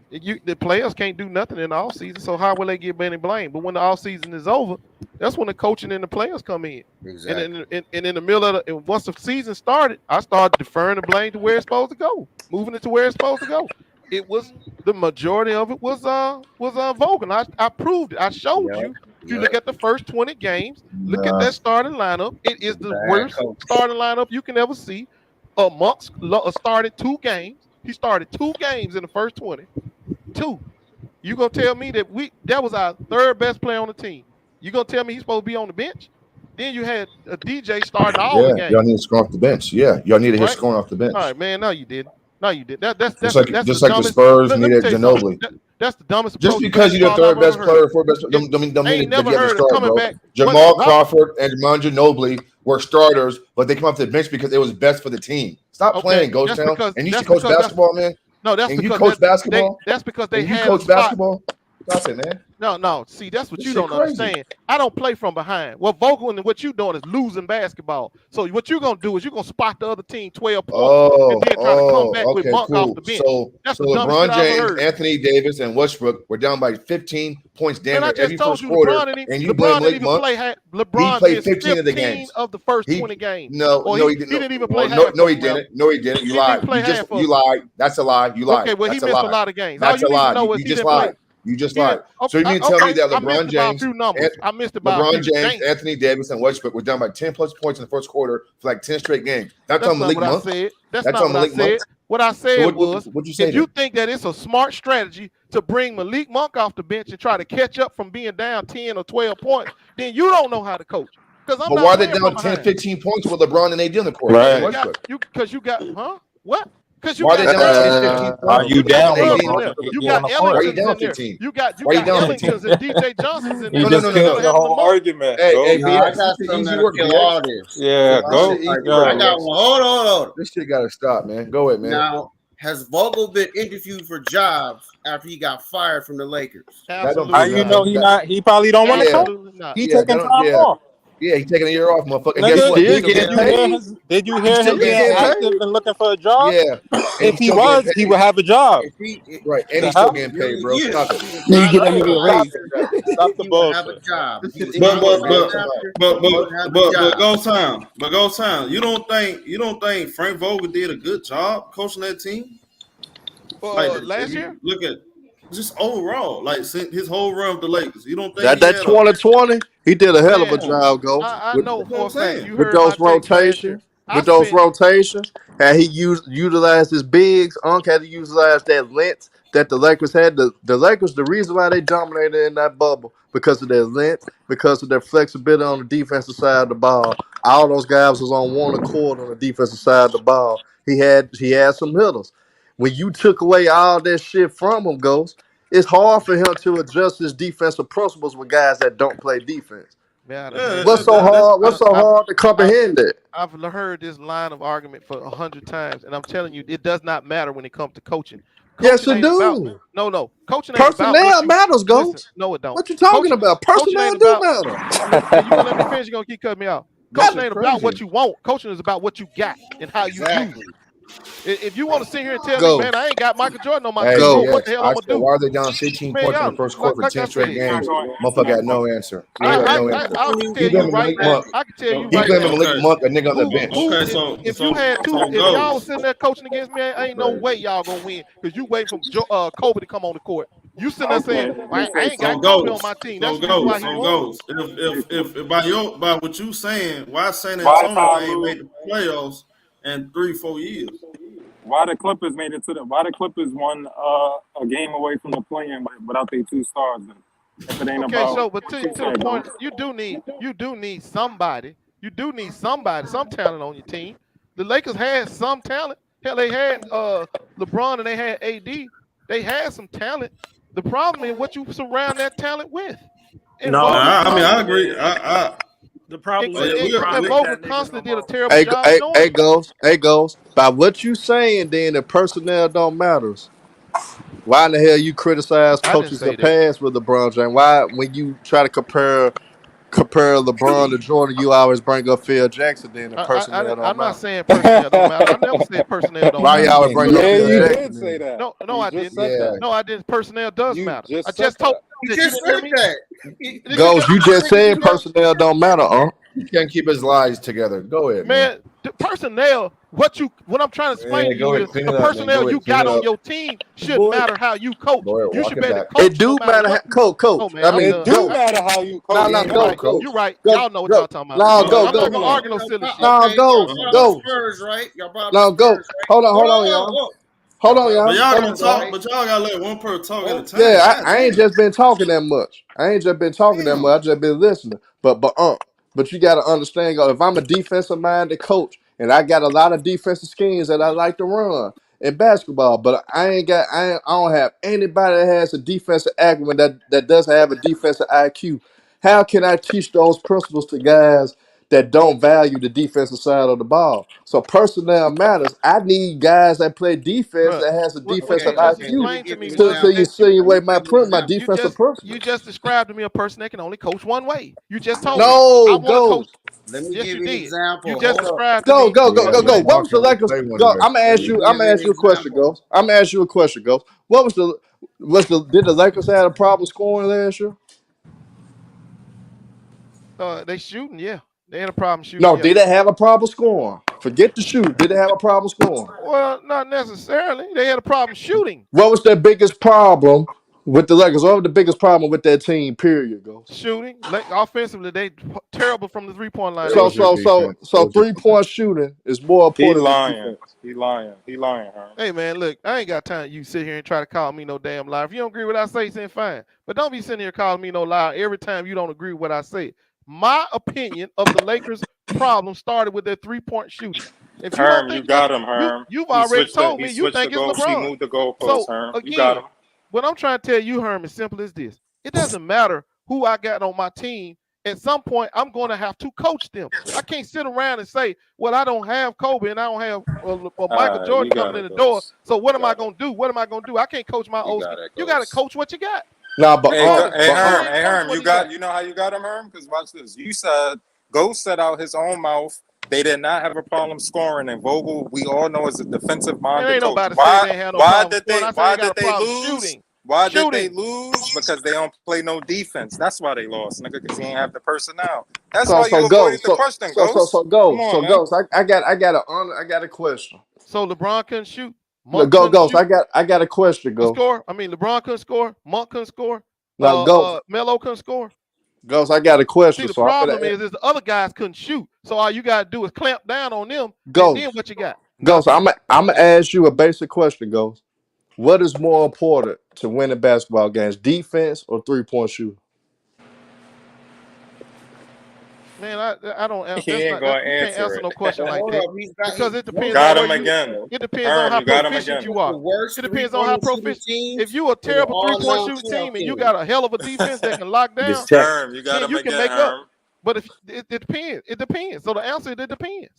the players can't do nothing in the off season. So how will they get any blame? But when the off season is over, that's when the coaching and the players come in. Exactly. And in the middle of once the season started, I started deferring the blame to where it's supposed to go, moving it to where it's supposed to go. It was the majority of it was Vogel. I proved it. I showed you. If you look at the first 20 games, look at that starting lineup. It is the worst starting lineup you can ever see. Started 2 games. He started 2 games in the first 20. 2. You gonna tell me that was our 3rd best player on the team? You gonna tell me he's supposed to be on the bench? Then you had a DJ starting all the games. Y'all need to score off the bench. Yeah, y'all need to hit scoring off the bench. All right, man. No, you didn't. No, you did. That's just like the Spurs needed Ginobili. That's the dumbest. Just because you're the 3rd best player, 4th best, don't mean that you have to start, bro. Back. Jamal Crawford and Jamon Ginobili were starters, but they come off the bench because it was best for the team. Stop playing, Ghost Town. And you should coach basketball, man. No, that's and because you coach basketball. That's because they had coach basketball. Stop it, man. No. See, that's what you don't understand. I don't play from behind. What Vogel and what you doing is losing basketball. So what you're gonna do is you're gonna spot the other team 12 points and then try to come back with Monk off the bench. So LeBron James, Anthony Davis, and Westbrook were down by 15 points damn near every first quarter. And you blame Lake Monk. LeBron he played 15 of the games. Of the first 20 games. No, he didn't even play half. No, he didn't. No, he didn't. You lied. You lied. That's a lie. You lied. Okay, well, he missed a lot of games. That's a lie. You just lied. You just lied. So you mean to tell me that LeBron James, Anthony Davis, and Westbrook were down by 10 plus points in the first quarter for like 10 straight games? That's not Malik Monk. That's not what I said. What I said was, if you think that it's a smart strategy to bring Malik Monk off the bench and try to catch up from being down 10 or 12 points, then you don't know how to coach. But why are they down 10, 15 points with LeBron and AD on the court? Right. Because you got, What? Because you are you down? You got Ellingtons in there. You got Ellingtons and DJ Johnsons in there. You just killed the whole argument. Hey, I got something to kill all this. Yeah, go. I got one. Hold on. This shit got to stop, man. Go ahead, man. Now, has Vogel been interviewed for jobs after he got fired from the Lakers? How you know he not? He probably don't want to coach. He taking time off. Yeah, he's taking a year off, motherfucker. And guess what? Did you hear him being active and looking for a job? Yeah. If he was, he would have a job. Right, and he's still getting paid, bro. Stop it. You get him a raise. Stop the bullshit. But go time. You don't think Frank Vogel did a good job coaching that team? Last year? Look at just overall, like his whole run with the Lakers. You don't think that 2020? He did a hell of a job, Go. I know for a fact. With those rotations. Had he utilized his bigs, had to utilize that length that the Lakers had. The Lakers, the reason why they dominated in that bubble, because of their length, because of their flexibility on the defensive side of the ball. All those guys was on one accord on the defensive side of the ball. He had some hitters. When you took away all that shit from him, Ghost, it's hard for him to adjust his defensive principles with guys that don't play defense. What's so hard to comprehend that? I've heard this line of argument for 100 times, and I'm telling you, it does not matter when it comes to coaching. Yes, it do. No. Coaching personnel matters, Ghost. No, it don't. What you talking about? Personnel do matter. You gonna let me finish? You're gonna keep cutting me out. Coaching ain't about what you want. Coaching is about what you got and how you use it. If you want to sit here and tell me, man, I ain't got Michael Jordan on my team, what the hell I'm gonna do? Why are they down 16 points in the first quarter for 10 straight games? Motherfucker got no answer. I can tell you right now. He blaming Malik Monk, a nigga on the bench. If y'all was sitting there coaching against me, ain't no way y'all gonna win because you wait for Kobe to come on the court. You sitting there saying, I ain't got Kobe on my team. That's why he won. If by what you saying, why San Antonio ain't made the playoffs in 3-4 years? Why the Clippers won a game away from the play-in without their 2 stars? Then? If it ain't but to the point, you do need somebody. You do need somebody, some talent on your team. The Lakers had some talent. Hell, they had LeBron and they had AD. They had some talent. The problem is what you surround that talent with. I agree. The problem is Vogel constantly did a terrible job. Hey, goes. By what you saying, then the personnel don't matters. Why in the hell you criticize coaches in the past with LeBron James? Why, when you try to compare LeBron to Jordan, you always bring up Phil Jackson? Then the personnel don't matter. I'm not saying personnel don't matter. I never said personnel don't matter. Why you always bring up Phil Jackson? Did say that. No, I didn't. No, I didn't. Personnel does matter. I just told you. Just said that. Goes, you just said personnel don't matter, huh? He can't keep his lies together. Go ahead, man. The personnel, what I'm trying to explain to you is the personnel you got on your team shouldn't matter how you coach. You should be able to coach. It do matter how coach. I mean, it do matter how you coach. No, coach. You're right. Y'all know what y'all talking about. No, go. I'm not gonna argue no silly shit. No, go. Spurs, right? Y'all brought no, go. Spurs, right? Hold on, y'all. Hold on, y'all. But y'all Hold gotta on, talk. y'all. But y'all gotta let one person talk at a time. Yeah, God I ain't damn. just been talking that much. I just been listening. But you got to understand, if I'm a defensive minded coach and I got a lot of defensive schemes that I like to run in basketball, but I don't have anybody that has a defensive acumen that doesn't have a defensive IQ. How can I teach those principles to guys that don't value the defensive side of the ball? So personnel matters. I need guys that play defense Bruh, that has a what defensive you just Okay, let IQ me explained to give me you an to was you example. that you insinuate Let me give you an my example. defensive principles. just described to me a person that can only coach one way. You just told me I No, want to coach. go. Let me Yes, give you you an did. You example. just Hold up. described to Go, me go, go, Yeah, a go, just go. play. What was mark the him. Lakers? Say one Go. today. I'm gonna Let ask me you. give you an A question. example. Go. I'm gonna ask you a question. Go. What was the? Did the Lakers have a problem scoring last year? They shooting, yeah. They had a problem shooting, No. yeah. Did they have a problem scoring? Forget the shoot. Did they have a problem scoring? Well, not necessarily. They had a problem shooting. What was their biggest problem with the Lakers? What was the biggest problem with that team? Period. Go. Shooting. Like offensively, they terrible from the 3-point line. It They So was their shoot. so so defense. It so was their 3-point shooting is more He important than lying. defense. He lying. He lying, huh? Hey man, look, I ain't got time. You sit here and try to call me no damn lie. If you don't agree with what I say, then fine. But don't be sitting here calling me no lie every time you don't agree with what I say. My opinion of the Lakers' problem started with their 3-point shooting. If you don't Herm, you think that's got him, Herm. you've already told He me you switched the think it's goal. He LeBron. moved the goalpost, So Herm. You got again, him. what I'm trying to tell you, Herm, is simple as this. It doesn't matter who I got on my team. At some point, I'm going to have to coach them. I can't sit around and say, well, I don't have Kobe and I don't have Michael Jordan You got coming in it, the door. Ghost. So what You am I got it. going to do? What am I going to do? I can't coach my You old got scheme. it, You got to Ghost. coach what you got. Nah, but Regardless, Hey, Kobe Herm, ain't hey, coach Herm, what he got. you know how you got him, Herm? Because watch this. You said Ghost said out his own mouth they did not have a problem scoring, and Vogel, we all know, is a defensive Man, minded ain't coach. nobody say they ain't had no problem scoring. I said they Why got did a they problem lose? shooting. Why did they Shooting. lose? Because they don't play no defense. That's why they lost, nigga, because he ain't have the personnel. That's so why so you go. avoided the question, Ghost. Come on, So man. Ghost. I got a question. So LeBron couldn't shoot. No, Monk go couldn't Ghost. shoot I got a question, or Ghost. score. I mean, LeBron couldn't score. Monk couldn't score. Now Ghost. Melo couldn't score. Ghost, I got a See, question. the So I'm problem gonna is the other guys couldn't shoot. So all you gotta do is clamp down on them, and then Ghost. what you got? Ghost, Nothing. I'm gonna ask you a basic question, Ghost. What is more important to winning basketball games, defense or 3-point shooting? Man, I don't. He That's ain't not. gonna You can't answer answer no it. question But like hold that up, he's got because it hold depends up. on Got where him you. again. It depends on Herm, how you got him proficient again. you are. The worst It depends on how 3-point shooting proficient. If teams you a are the terrible all 3-point now shooting playoff team and you teams. got a hell of a defense that can lock down, Just check. Herm, you got then him you can again, make up. Herm. But if it depends, it depends. So the answer is it depends.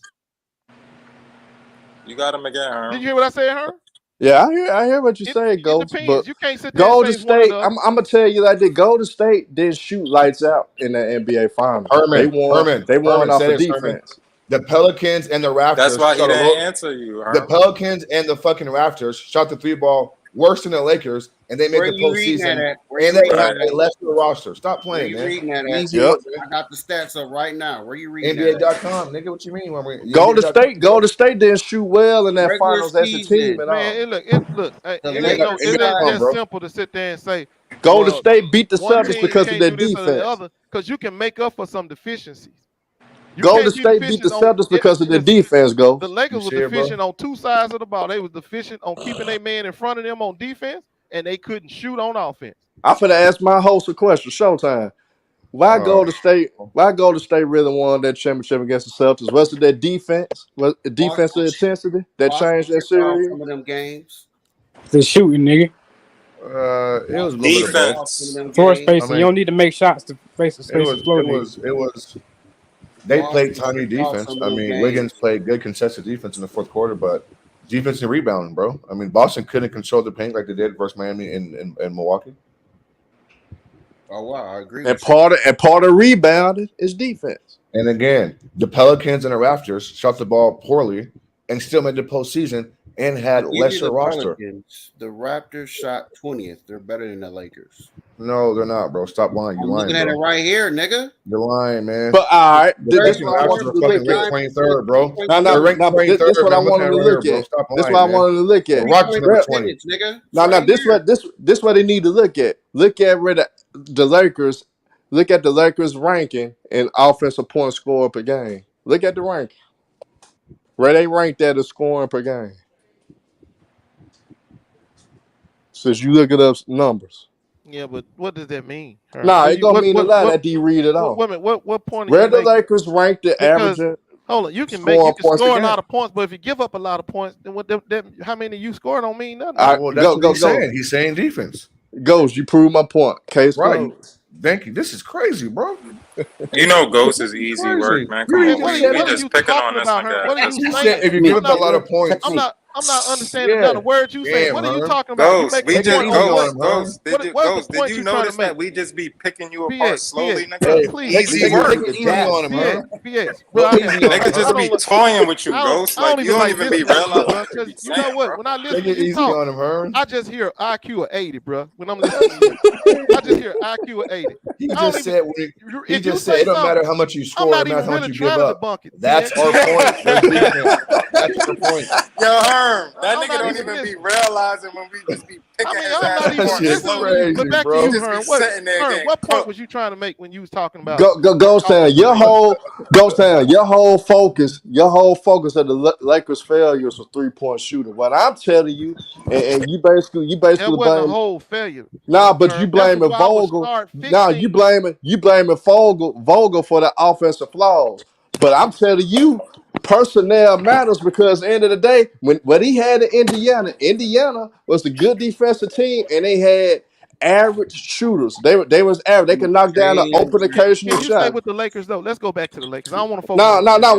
You got him again, Did Herm. you hear what I said, her? Yeah, I hear what you say, It Ghost. But depends. You can't sit there and say Golden it's one or the State, other. I'm gonna tell you like this. Golden State didn't shoot lights out in the NBA Finals. They won Herman, off say of this, Herman. defense. The Pelicans and the That's Raptors why he shot a didn't low. answer you, The Herm. Pelicans and the fucking Raptors shot the 3 ball worse than the Lakers, and they made Where the you reading that postseason. at? Where And you they reading had that Right. at? a lesser roster. Stop Where playing, you man. reading that at? Easy Yep. work, man. I got the stats up right now. Where you reading that at? NBA.com, nigga. What you mean? Golden NBA.com. State didn't shoot well in that Regular finals as a team season, at Man, all. look. the It ain't no. Lakers It ain't shot. NBA.com, just bro. simple to sit there and say, Golden well, State beat the one Celtics team because of can't their do this or the defense. other, because you can make up for some deficiencies. You Golden can't be State beat the deficient on. Celtics because of their Listen, defense, the Ghost. You Lakers were see it, bro? deficient on two sides of the ball. They was deficient on keeping their man in front of them on defense, and they couldn't shoot on offense. I'm finna ask my host a question. Showtime. Why Oh, Golden State? Why Golden State really won that championship against the Celtics? Was it their defense? Was it defensive Boston, intensity that Boston changed that checked off series? some of them games. The shooting, nigga. it was a Boston little bit of checked both. off some of Defense. them Floor games. I spacing. You mean, don't need to make shots to face the space the floor, nigga. it was. They played Boston tiny checked off defense. some of I them mean, Wiggins games. played good contested defense in the fourth quarter, but defense and rebounding, bro. I mean, Boston couldn't control the paint like they did versus Miami and Milwaukee. Oh wow, I agree And with you. part of rebounding is defense. And again, the Pelicans and the Raptors shot the ball poorly and still made the postseason and I'll had give you lesser the roster. Pelicans. The Raptors shot 20th. They're better than the Lakers. No, they're not, bro. Stop lying. You're I'm lying, looking at it bro. right here, nigga. You're lying, man. But all right, The this is fucking what I want Third, you Raptors to are fucking look ranked at. 23rd, bro. They're ranked But this 23rd, what I man. I'm looking want at him it to right here, look bro. at. Stop This what lying, I man. want him to look The at. Rockets are number 20. nigga. It's Now, right this here. what they need to look at. Look at where the Lakers. Look at the Lakers ranking in offensive point score per game. Look at the ranking where they ranked at a scoring per game. Since you looking up numbers. Yeah, but what does that mean? Nah, it gonna mean a lot that D read it off. What point? Where the Lakers ranked the average? Hold on, you can score a lot of points, but if you give up a lot of points, then how many you score don't mean nothing. Well, that's what he's saying. He's saying defense. Ghost, you prove my point. Case right. Thank you. This is crazy, bro. You know, Ghost is easy work, man. Come on, we just picking on this nigga. What are you saying? If you give up a lot of points, I'm not understanding none of the words you say. What are you talking about? Ghost, did you notice that we just be picking you apart slowly, nigga? Please, easy work. Easy on him, huh? Nigga just be toying with you, Ghost. Like you don't even be realizing. You know what? When I listen to you talk, I just hear IQ of 80, bro. When I'm listening to you, I just hear IQ of 80. He just said it don't matter how much you score, it matters how much you give up. That's our point. That's the point. Yo, Herm, that nigga don't even be realizing when we just be picking his ass apart. But back to you, Herm. What point was you trying to make when you was talking about? Ghost Town, your whole focus of the Lakers' failures was 3-point shooting. What I'm telling you, and you basically that wasn't blame a whole failure. Nah, but you blaming Vogel. Nah, you blaming Vogel for the offensive flaws. But I'm telling you, personnel matters because at the end of the day, when he had in Indiana was a good defensive team and they had average shooters. They was average. They could knock down an open occasional shot. Can you stay with the Lakers though? Let's go back to the Lakers. I don't want to focus. No.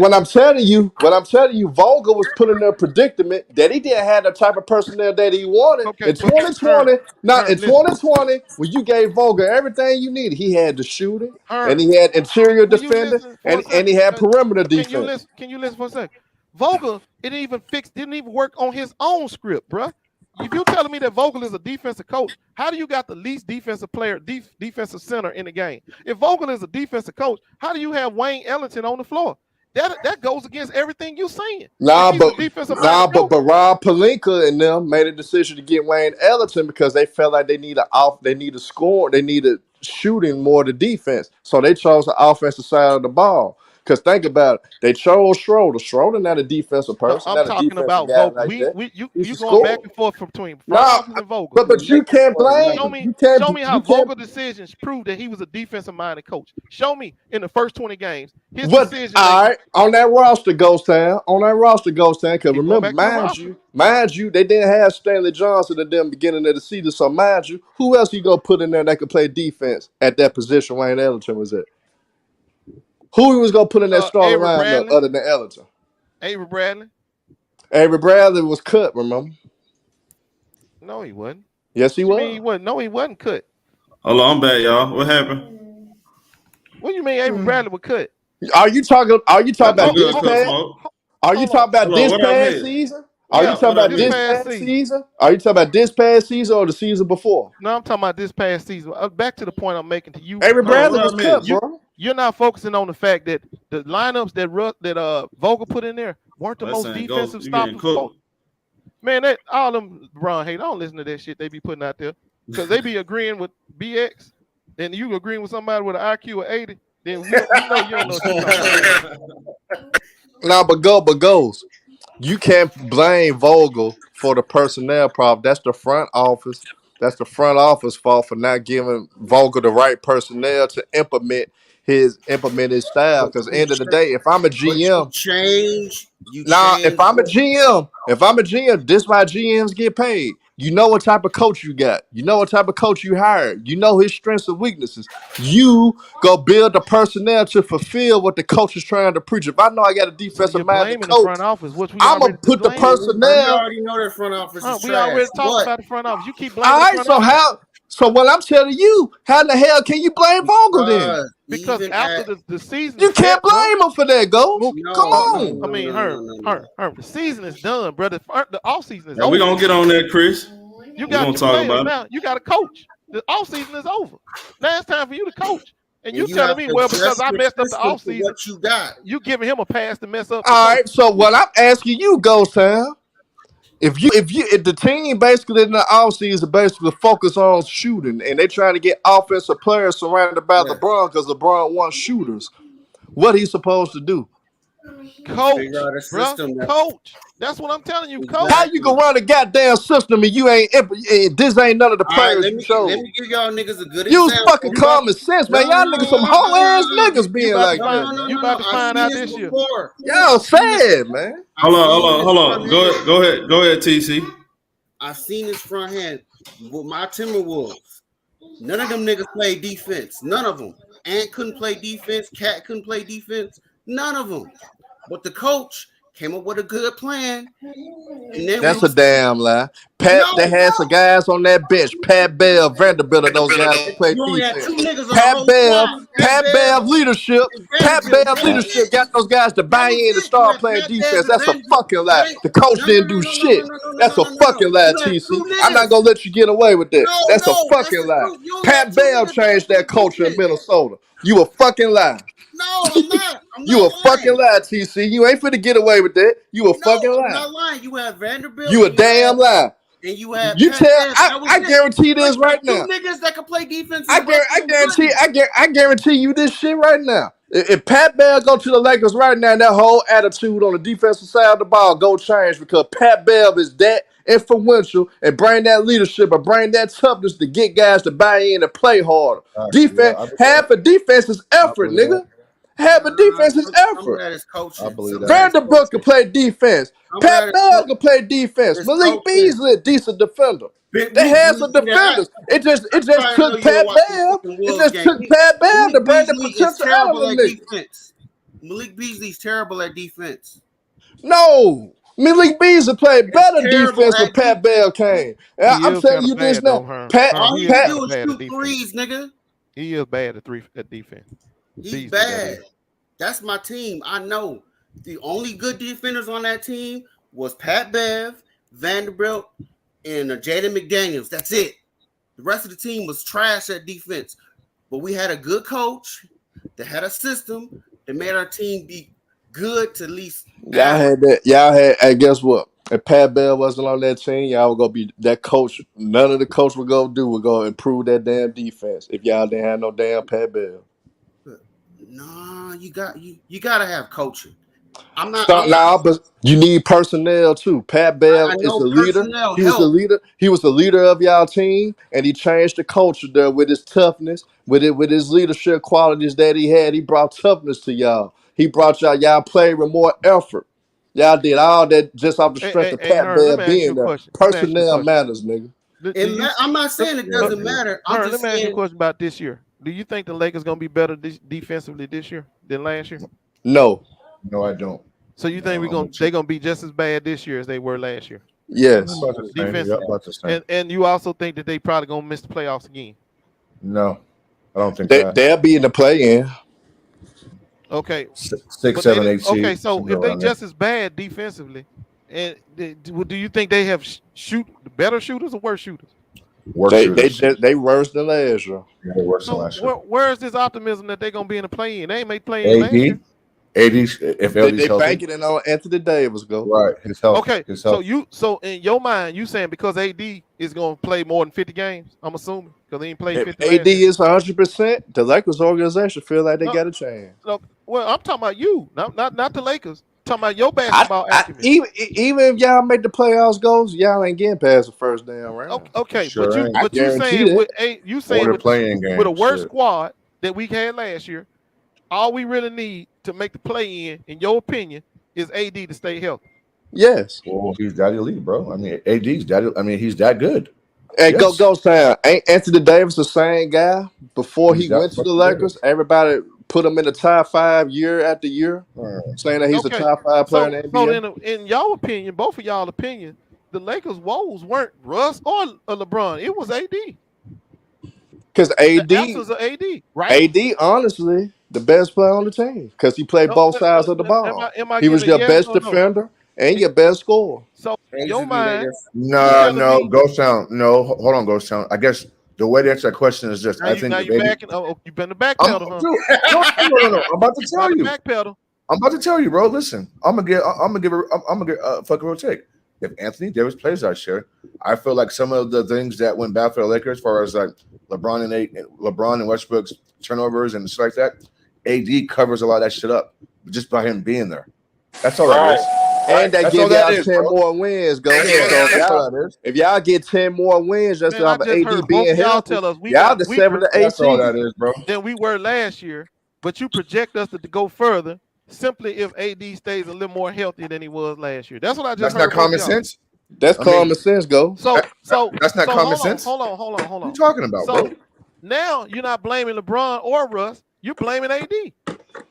What I'm telling you, Vogel was put in a predicament that he didn't have the type of personnel that he wanted. In 2020, in 2020, when you gave Vogel everything you needed, he had the shooting and he had interior defender and he had perimeter defense. Can you listen for a second? Vogel didn't even work on his own script, bruh. If you're telling me that Vogel is a defensive coach, how do you got the least defensive player, defensive center in the game? If Vogel is a defensive coach, how do you have Wayne Ellington on the floor? That goes against everything you're saying. But Rob Pelinka and them made a decision to get Wayne Ellington because they felt like they needed shooting more to defense. So they chose the offensive side of the ball. Because think about it, they chose Schroeder. Schroeder not a defensive person. I'm talking about Vogel. You going back and forth between and Vogel. But you can't blame. Show me how Vogel decisions prove that he was a defensive-minded coach. Show me in the first 20 games his decision. All right, on that roster, Ghost Town. Because remember, mind you, they didn't have Stanley Johnson at the beginning of the season. So mind you, who else you go put in there that could play defense at that position? Wayne Ellington was at. Who he was gonna put in that starting lineup other than Ellington? Avery Bradley. Avery Bradley was cut, remember? No, he wasn't. Yes, he was. He wasn't. No, he wasn't cut. Hold on, I'm back, y'all. What happened? What do you mean Avery Bradley was cut? Are you talking about this past? Are you talking about this past season? Are you talking about this past season? Are you talking about this past season or the season before? No, I'm talking about this past season. Back to the point I'm making to you. Avery Bradley was cut, bro. You're not focusing on the fact that the lineups that Vogel put in there weren't the most defensive stoppers. Man, all them LeBron hate. I don't listen to that shit they be putting out there because they be agreeing with BX, and you agreeing with somebody with an IQ of 80. Then you know you don't know what you're talking about. Nah, but goes. You can't blame Vogel for the personnel problem. That's the front office. That's the front office fault for not giving Vogel the right personnel to implement his style. Because at the end of the day, if I'm a GM, if I'm a GM, this is why GMs get paid. You know what type of coach you got. You know what type of coach you hired. You know his strengths and weaknesses. You go build the personnel to fulfill what the coach is trying to preach. If I know I got a defensive-minded coach, front office, which I'm going to put the personnel. We already know that front office is we already talked about the front office. You keep blaming the front office. So what I'm telling you, how the hell can you blame Vogel then? Because after the season, you can't blame him for that, Ghost. Come on. I mean, the season is done, brother. The offseason is over. We're going to get on that, Chris. You got to talk about now. You got to coach. The offseason is over. Now it's time for you to coach. And you telling me, well, because I messed up the offseason, what you got? You giving him a pass to mess up. All right. So what I'm asking you, Ghost Town, if the team basically in the offseason basically focus on shooting and they trying to get offensive players surrounded by LeBron because LeBron wants shooters, what he's supposed to do? Coach, Figure out a bro. system that Coach. That's what I'm telling you, coach. How you gonna run a goddamn system and you ain't this ain't none of the All right, players let you me showed? give y'all niggas a good Use example. fucking common sense, man. Y'all niggas some hoe ass niggas being like that. You about to find out this year. Before. Y'all sad, man. Hold on. Go ahead, TC. I've seen this front hand with my Timberwolves. None of them niggas play defense. None of them. Ant couldn't play defense. Cat couldn't play defense. None of them. But the coach came up with a good plan. And then That's a damn lie. Pat, they had some guys on that bench. Pat Bell, Vanderbilt, and those guys who play You only had defense. 2 niggas on the Pat whole Bell, squad. Pat Bell leadership. Pat Bell leadership got those guys to buy in and start playing defense. That's a fucking lie. The coach didn't do shit. That's a fucking lie, TC. I'm not gonna let you get away with that. That's a fucking lie. Pat Bell changed that culture in Minnesota. You a fucking lie. No, I'm not. You a fucking lie, TC. You ain't finna get away with that. You a fucking lie. I'm not lying. You have Vanderbilt. You a damn lie. And you have you tell. I guarantee this right now. 2 niggas that can play defense. I guarantee you this shit right now. If Pat Bell go to the Lakers right now, that whole attitude on the defensive side of the ball go change because Pat Bell is that influential and bring that leadership and bring that toughness to get guys to buy in and play harder. Defense, half of defense is effort, nigga. Half of defense is effort. Vanderbilt can play defense. Pat Bell can play defense. Malik Beasley, a decent defender. They had some defenders. It just took Pat Bell. It just took Pat Bell to bring the potential out of them niggas. Malik Beasley's terrible at defense. No. Malik Beasley played better defense when Pat Bell came. I'm telling you this now. All he do is shoot threes, nigga. He is bad at defense. He's bad. That's my team. I know. The only good defenders on that team was Pat Bev, Vanderbilt, and Jaden McDaniels. That's it. The rest of the team was trash at defense. But we had a good coach that had a system that made our team be good to at least. Y'all had that. Y'all had, and guess what? If Pat Bell wasn't on that team, y'all were gonna be that coach. None of the coach would go do would go improve that damn defense if y'all didn't have no damn Pat Bell. No, you gotta have coaching. I'm not. But you need personnel too. Pat Bell is the leader. He was the leader. He was the leader of y'all team, and he changed the culture there with his toughness, with his leadership qualities that he had. He brought toughness to y'all. He brought y'all played with more effort. Y'all did all that just off the strength of Pat Bell being there. Personnel matters, nigga. I'm not saying it doesn't matter. Let me ask you a question about this year. Do you think the Lakers gonna be better defensively this year than last year? No, I don't. So you think they're gonna be just as bad this year as they were last year? Yes. Defensively. And you also think that they probably gonna miss the playoffs again? No, I don't think they'll be in the play-in. Okay. 6, 7, 8 seed. Okay, so if they just as bad defensively, and do you think they have better shooters or worse shooters? They worse than last year. Yeah, they worse than last year. Where is this optimism that they're gonna be in the play-in? They ain't made play-in last year. If they banking it on Anthony Davis go right. His health. Okay, so in your mind, you saying because AD is gonna play more than 50 games? I'm assuming because he ain't played 50. AD is 100%. The Lakers organization feel like they got a chance. Well, I'm talking about you, not the Lakers. I'm talking about your basketball acumen. Even if y'all make the playoffs goals, y'all ain't getting past the first damn round. Okay, sure but you saying with a worse squad that we had last year, all we really need to make the play in your opinion, is AD to stay healthy. Yes. Well, he's that elite, bro. I mean, AD's that. I mean, he's that good. Hey, yes. go, Sam. Ain't Anthony Davis the same guy before he went to the Lakers? Everybody put him in the top 5 year after year, saying that he's a top 5 player in the NBA. So in y'all opinion, both of y'all opinion, the Lakers' woes weren't Russ or LeBron. It was AD. Because AD, the answers are AD, right? AD, honestly, the best player on the team because he played both sides of the ball. He was your best defender and your best scorer. So your mind? No, Ghost Town. No, hold on, Ghost Town. I guess the way to answer that question is just you've been the backpedal, huh? No. I'm about to tell you. Backpedal. I'm about to tell you, bro. Listen, I'm gonna give a fucking real take. If Anthony Davis plays that year, I feel like some of the things that went bad for the Lakers, as far as like LeBron and Westbrook's turnovers and stuff like that, AD covers a lot of that shit up. just by him being there. That's all that is. And they That's give all that y'all is, 10 bro. more wins, go. Yeah, So that's all that is. if y'all get 10 more wins, just Man, to I have an just heard AD both being of y'all healthy, tell us we y'all got the 7 to 8 That's all seed that is, bro. than we were last year, but you project us to go further simply if AD stays a little more healthy than he was last year. That's what I just That's heard. not common both of y'all. sense. That's I mean, common sense, go. So that's not common sense. Hold on. What are you talking about, So bro? now you're not blaming LeBron or Russ. You're blaming AD.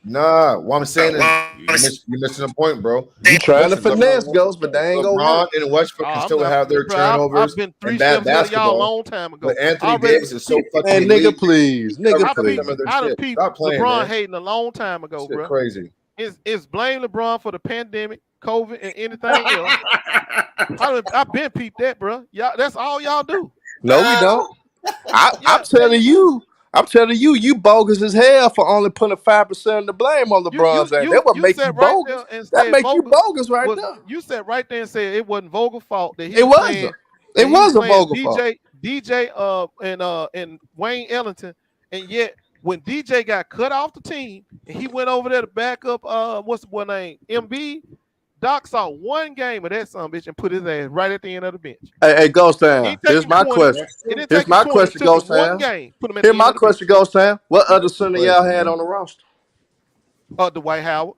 Nah, what I'm saying is you're missing the point, bro. You trying to Listen, finesse, Ghost, but they ain't gonna LeBron work. and Westbrook can I'm still not, have their bro, turnovers I've been 3 and bad steps ahead of y'all a basketball. long time ago. But Anthony Already, Davis is so fucking Man, nigga, elite. please. He Nigga, covers please. some of their I done shit. peeped Stop playing, LeBron man. hating a long time ago, Shit bro. crazy. It's blame LeBron for the pandemic, COVID, and anything else. I've been peeped that, bro. Y'all, that's all y'all do. No, we don't. I'm Yeah, telling you, you bogus as hell for only putting 5% of the blame on LeBron James. That would you make sat you right bogus. there and That said make you Vogel bogus right was. there. You sat right there and said it wasn't Vogel's fault that he It was wasn't. playing. It was a playing Vogel fault. DJ and Wayne Ellington, and yet when DJ got cut off the team and he went over there to back up what's the boy name MB, Doc saw one game of that son bitch and put his ass right at the end of the bench. Hey, Ghost He Town. didn't take Here's him my 20. question. It didn't Here's take him my 20. question, It took him Ghost one Town. game. Put him at Here's the my end of the bench. question, Ghost Town. What other That's center crazy, y'all had man. on the roster? Dwight Howard.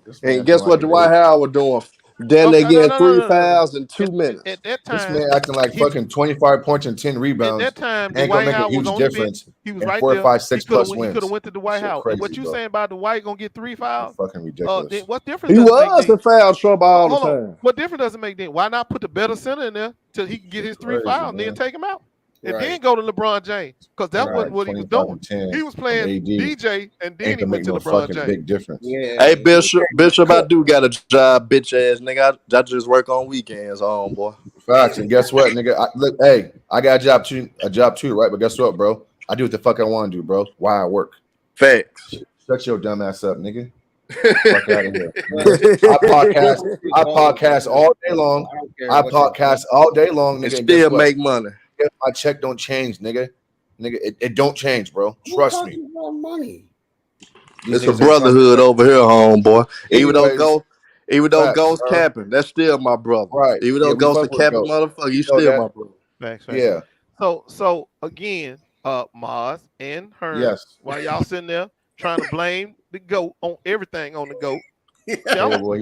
This And man guess acting what like Dwight Howard doing? Then they Okay, getting 3 no. fouls in 2 minutes. At that this time, man acting like fucking 25 points and 10 at rebounds that time, ain't gonna Dwight make a Howard was huge on the bench. difference He was in right 4, there. 5, 6 plus He could have wins. went to Dwight Shit Howard. crazy, What you bro. saying about Dwight gonna get 3 fouls? Fucking ridiculous. Then what difference He does it make was then? in foul trouble all the Hold on. time. What difference does it make then? Why not put the better center in there till he can get his 3 Crazy, fouls and then man. take him out? And Right. then go to LeBron James. Because that's Right, what he was 25 doing. and 10 He was from playing AD DJ and then ain't he gonna went make to no LeBron fucking James. big difference. Yeah. Hey, Bishop, I do got a job, bitch ass nigga. I just work on weekends, boy. Facts. And guess what, nigga? Look, hey, I got a job too, right? But guess what, bro? I do what the fuck I want to do, bro. Why I work. Facts. Shut your dumb ass up, nigga. Fuck out of here. I podcast all day long. I podcast all day long, nigga. And still make money. My check don't change, nigga. It don't change, bro. Trust me. Money. It's a brotherhood over here, homeboy. Even though Ghost bro. capping, that's still my brother. Right. Even though Ghost a capping motherfucker, you still my brother. Facts. Yeah. So again, Maz and Hearn, Yes. while y'all sitting there trying to blame the GOAT on everything on the GOAT. Yeah, boy,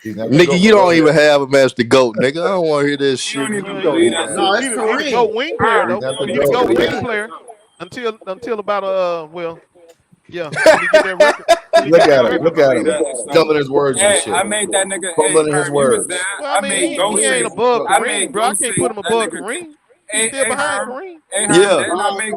nigga, you don't even have a match to GOAT, nigga. I don't want to hear this shit. No, it's He's Kareem. a GOAT wing player though. He's He's a GOAT wing player until about yeah. When he get that record. Look at him. Stumbling his words and shit. I made that nigga. Fumbling his words. Well, I mean, he ain't above Kareem, bro. I can't put him above Kareem. He's still behind Kareem. Didn't I make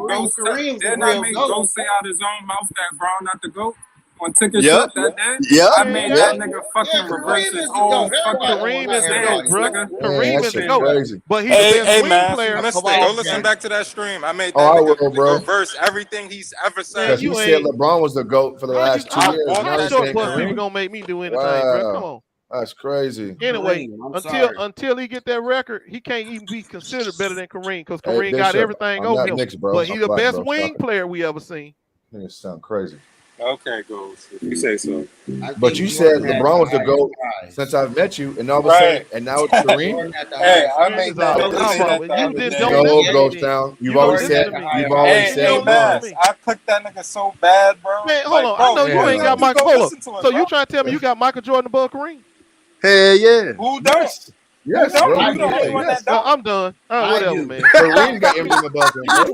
Ghost say out his own mouth that Brown not the GOAT? On Ticket Shut that day? I made that nigga fucking reverse his whole fucking Kareem is the GOAT, bro. Kareem is the GOAT. Crazy. But he's the best wing man, player Mr. of all Go listen time. back to that stream. I made that Oh, I nigga will, bro. reverse everything he's ever said. Because you said LeBron was the GOAT for the last 2 years. Now How you're short saying bus people Kareem? gonna make me do anything, bro? Come on. That's crazy. Anyway, Kareem, until he get that record, he can't even be considered better than Kareem because Hey, Kareem got Bishop, everything I'm over not him. mixed, bro. But he's I'm the black, best bro. wing Stop it. player we ever seen. Niggas sound crazy. Okay, Ghost. If you say so. But you said LeBron was the GOAT since I've met you, and all of a sudden, and now it's Kareem. Hey, I made that. You did No, goes down. You've always said. You've always said LeBron. I cooked that nigga so bad, bro. Man, hold on. I know you ain't got Michael. Hold on. So you trying to tell me you got Michael Jordan above Kareem? Hell yeah. Who does? Yes, bro. bro. You the only one that Well, don't. I'm done. Whatever, man. Kareem got everything above him, bro.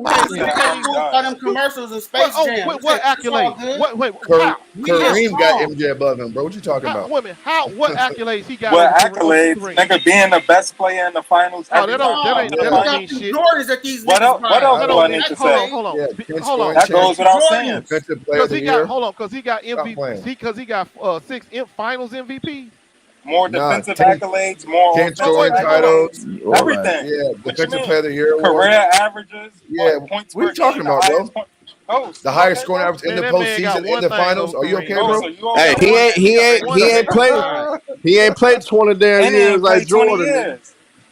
All them commercials and Space Jam. What accolades? Wait, how? Kareem got MJ above him, bro. What you talking about? Wait a minute. What accolades he got? What over accolades? Kareem? Nigga being the best player in the finals. Oh, that don't mean shit. Jordans that these What else? What else do I need to say? Hold on. That goes without saying. Defensive player of the year. Because he got MVP. Because he got 6 finals MVP. More defensive accolades, more 10 scoring titles, everything. Yeah, defensive player of the year. Career averages. Yeah, points what are you talking about, bro? The highest scoring average in Man, the that man got postseason, one in the thing, finals. though, Are you Kareem. okay, bro? Hey, he ain't played 20 damn years like Jordan.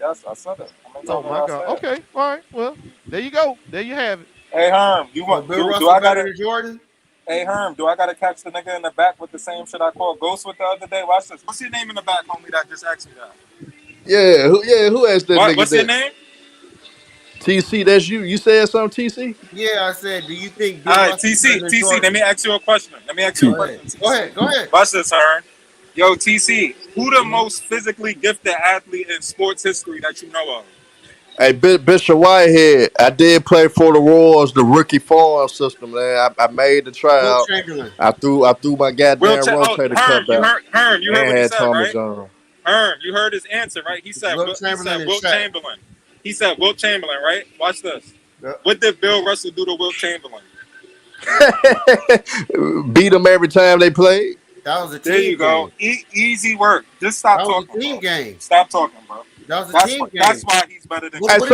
Yes, I said it. I'm Oh my God. Okay. All right. Well, there you go. There you have it. Hey Herm, you So want Bill do Russell I better gotta? than Jordan? Hey Herm, do I gotta catch the nigga in the back with the same shit I called Ghost with the other day? Watch this. What's your name in the back, homie? That just asked me that. Who asked that nigga What's your that? name? TC, that's you. You said something, TC? Yeah, I said, do you think All Bill right, Russell better than TC. Let Jordan? me ask you a question. Go ahead. Go ahead. Go ahead. Watch this, Herm. Yo, TC, who the most physically gifted athlete in sports history that you know of? Hey, Bishop Whitehead, I did play for the Royals, the rookie farm system, man. I made the Will tryout. Chamberlain. I threw my goddamn rotator cup out Herm, you heard and what he had said, Thomas right? John. Herm, you heard his answer, right? He said Will Chamberlain and Wilt Shaq. Chamberlain. He said Wilt Chamberlain, right? Watch this. Yep. What did Bill Russell do to Wilt Chamberlain? Beat them every time they played. That was a team There you go. Easy work. Just stop That was talking. a team bro. game. Stop talking, bro. That was a That's team game. That's why he's better than. Hey, so a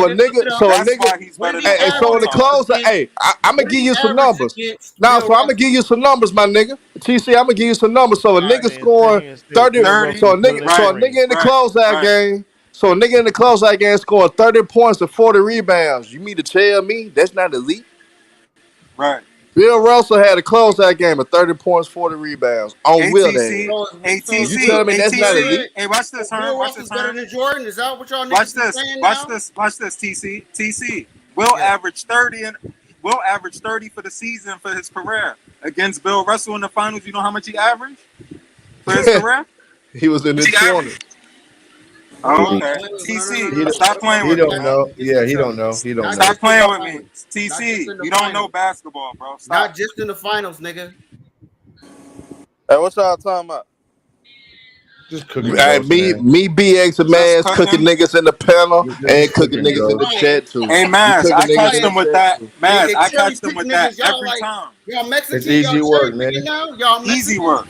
nigga, so in the close, hey, I'm gonna give you some numbers. Now, so I'm gonna give you some numbers, my nigga. TC, I'm gonna give you some numbers. So a nigga scoring 30, so a nigga in the closeout game. So a nigga in the closeout game scoring 30 points and 40 rebounds. You mean to tell me that's not elite? Right. Bill Russell had a closeout game of 30 points, 40 rebounds on Will Day. ATC. You telling me that's not elite? Hey, watch this, Herm. Bill Watch Russell's this, better Herm. than Jordan. Is that what y'all niggas Watch is this. saying Watch now? this. Watch this. TC. Will average 30 and Will average 30 for the season for his career against Bill Russell in the finals. You know how much he averaged for his career? He was in the 20s. Oh, okay. TC, stop playing with me. He don't know. Yeah, he don't know. He don't know. Stop playing with me. TC, you don't know basketball, bro. Stop. Not just in the finals, nigga. Hey, what y'all talking about? Just cooking. Hey, me, BX and Maz cooking niggas in the panel and cooking niggas in the chat too. Hey, Maz, I catch them with that. Maz, I catch them with that every time. Y'all Mexican. It's easy work, man. Y'all easy work.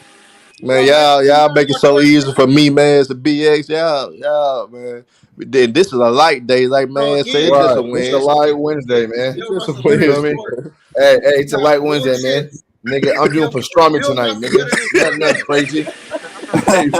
Man, y'all make it so easy for me, man. To BX, y'all, man. Then this is a light day, like man said. It's just a win. It's a light Wednesday, man. It's just a You feel me? win. Hey, it's a light Wednesday, man. Nigga, I'm doing pastrami tonight, nigga. Nothing crazy. Hey,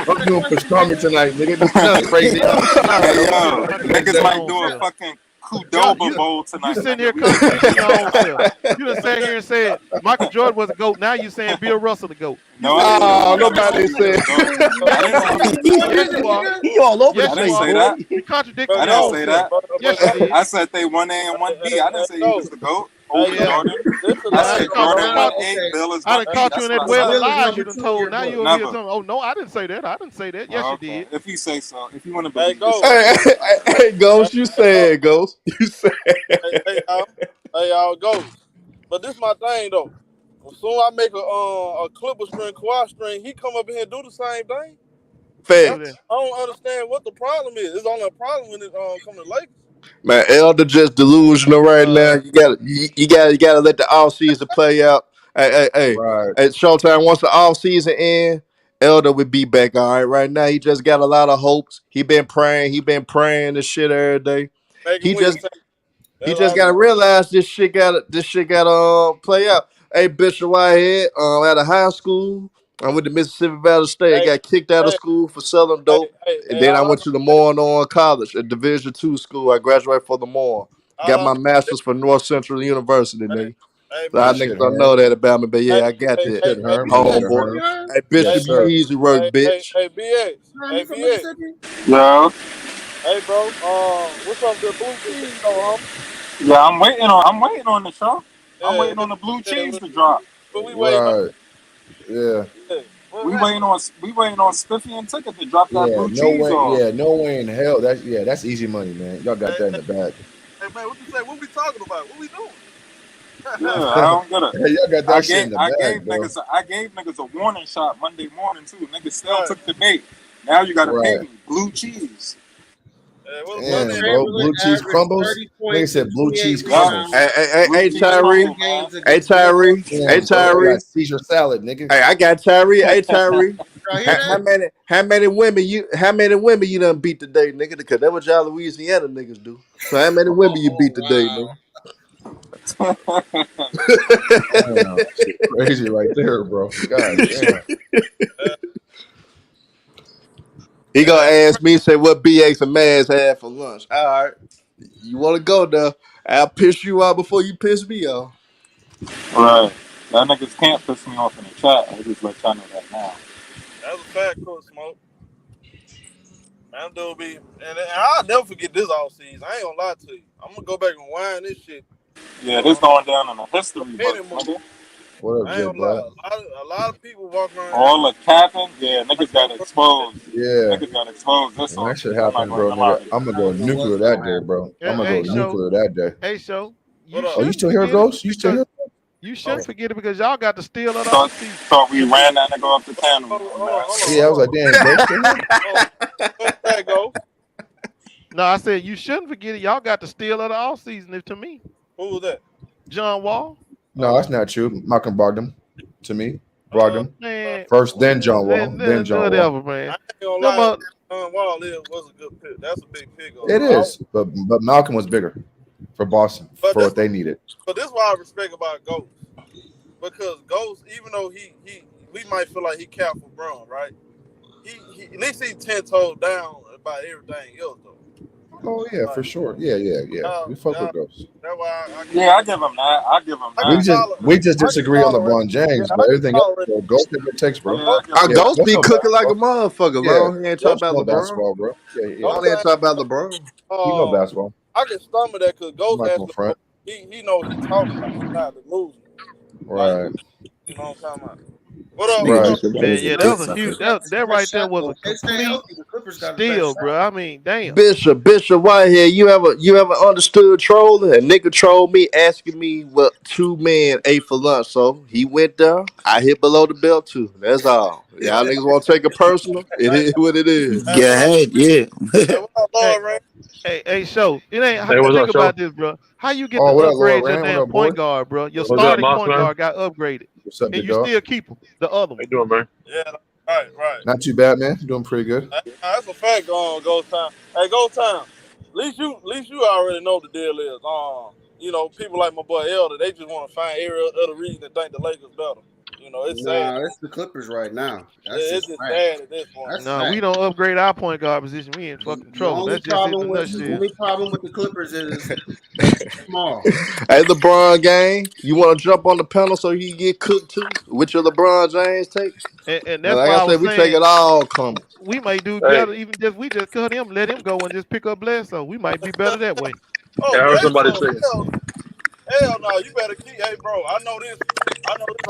I'm doing pastrami tonight, nigga. Nothing crazy. Hey, yo, niggas might do a fucking Qdoba bowl tonight. You sitting here contradicting your own self. You done sat here and said Michael Jordan was a GOAT. Now you saying Bill Russell the GOAT. No, nobody said. Yes, you are. He all over I didn't say that. You contradicted I your own didn't say that. self. Yes, you did. I said they 1A and 1B. I didn't say he was the GOAT. Jordan. I said Jordan 1A, Bill is 1B. I done caught you in that That's well what of I lies said. you done told. Now you over here telling me, oh, no, I didn't say that. I didn't say that. Yes, you did. If you say so. If you want to believe Hey, Ghost, you said, Ghost. You said. Hey, y'all, Ghost. But this my thing, though. As soon as I make a Clipper string, Kawhi string, he come up in here and do the same thing. Facts. I don't understand what the problem is. It's only a problem when it come to Lakers. Man, Elder just delusional right now. You gotta let the off season play out. Hey, Right. at ShowTyme, once the off season end, Elder would be back. All right, right now he just got a lot of hopes. He been praying this shit every day. He just gotta realize this shit gotta play out. Hey, Bishop Whitehead, out of high school, I went to Mississippi Valley State. Got kicked out of school for selling dope, and then I went to the Moore College, a Division II school. I graduated from the Moore. Got my master's from North Central University, nigga. So I niggas don't know that about me, but yeah, I got that. Homeboy. Hey, Bishop, you easy work, bitch. Hey, BX. Yeah. Hey, bro. What's up with the blue cheese, though, Yeah, I'm waiting on the show. I'm waiting on the blue cheese to drop. But we waiting on. Yeah. We waiting on Spiffy and Ticket to drop that blue cheese off. Yeah, no way in hell. That's easy money, man. Y'all got that in the bag. Hey, man, what you say? What we talking about? What we doing? Yeah, I don't get it. Hey, y'all got that shit in the bag, I gave niggas a warning shot Monday morning too. Niggas still took the bait. Now you gotta pay me blue cheese. Damn, bro. Blue cheese crumbles. They said blue cheese crumbles. Hey, Tyree. Hey, Tyree. Caesar salad, nigga. Hey, I got Tyree. Hey, Tyree. How many women you done beat today, nigga? Because that's what y'all Louisiana niggas do. So how many women you beat today, nigga? Crazy right there, bro. God damn. He gonna ask me, say what BX and Maz had for lunch. All right, you want to go there? I'll piss you off before you piss me off. Right, that niggas can't piss me off in the chat. I just let y'all know that now. That's a fact, Coach Smoke. Man, dude be, and I'll never forget this off season. I ain't gonna lie to you. I'm gonna go back and wind this shit. Yeah, this going down in the history book, nigga. What up, I J ain't gonna lie. Black? A lot of people walk around. All the capping, yeah, niggas got exposed. Yeah. Niggas got exposed this When that shit offseason. I'm not happened, going bro, to nigga, lie. I'm gonna go nuclear that day, bro. I'm gonna go nuclear that day. Hey, Show. You Oh, you still here, Ghost? You still here? You shouldn't forget it because y'all got the steal of the Thought offseason. we ran that nigga off the channel. Yeah, I was like, damn, Ghost still here? That go. No, I said you shouldn't forget it. Y'all got the steal of the offseason to me. Who was that? John Wall. No, that's not true. Malcolm Brogdon, to me, Brogdon. Man, First, then John Wall, then John whatever, Wall. man. I ain't gonna lie. John Wall was a good pick. That's a big pick. It is, but Malcolm was bigger for Boston for what they needed. But this is what I respect about Ghost. Because Ghost, even though we might feel like he capped for Brown, right? He at least he 10 toes down about everything else though. Oh yeah, for sure. Yeah. We fuck with Ghost. That's why I give him that. We just disagree on LeBron James, but everything else, bro, Ghost never takes, bro. Ghost be cooking like a basketball. motherfucker, Yeah, bro. He ain't talking about LeBron. Basketball, bro. Yeah. He ain't talking about LeBron. You know basketball. I can stomach that because Ghost I'm not has gonna front. he know what he talking about. He's not losing. Right. You know what I'm talking about? What up? Right. Man, yeah, that was a huge. That right there was a complete steal, bro. I mean, damn. Bishop Whitehead, you ever understood trolling? A nigga trolled me asking me what two men ate for lunch. So he went there. I hit below the belt too. That's all. Y'all niggas want to take it personal? It is what it is. Hey, Show. It ain't. Hey, what's Think up, about Show? this, bro. How you get Oh, to what up, upgrade Lord your Rand? damn What up, point boy? guard, bro? Your What's up, starting Moss, point man? guard got upgraded, What's up, and big you dog? still keep him, the other How one. you doing, man? Yeah, right. Not too bad, man. Doing pretty good. That's a fact on Ghost Time. Hey, Ghost Time. At least you already know the deal is. You know, people like my boy Elder, they just want to find every other reason to think the Lakers better. You know, it's sad. Nah, it's the Clippers right now. It's just sad at this point. No, we don't upgrade our point guard position. We in fucking trouble. That's just it in a nutshell. The only problem with the Clippers is small. Hey, LeBron gang, you want to jump on the panel so you get cooked too with your LeBron James take? And that's like why I I was said, we saying take it all coming. we may do better. Even just we just cut him, let him go, and just pick up Bledsoe. We might be better that way. I heard somebody say. Hell no, you better keep. Hey, bro, I know this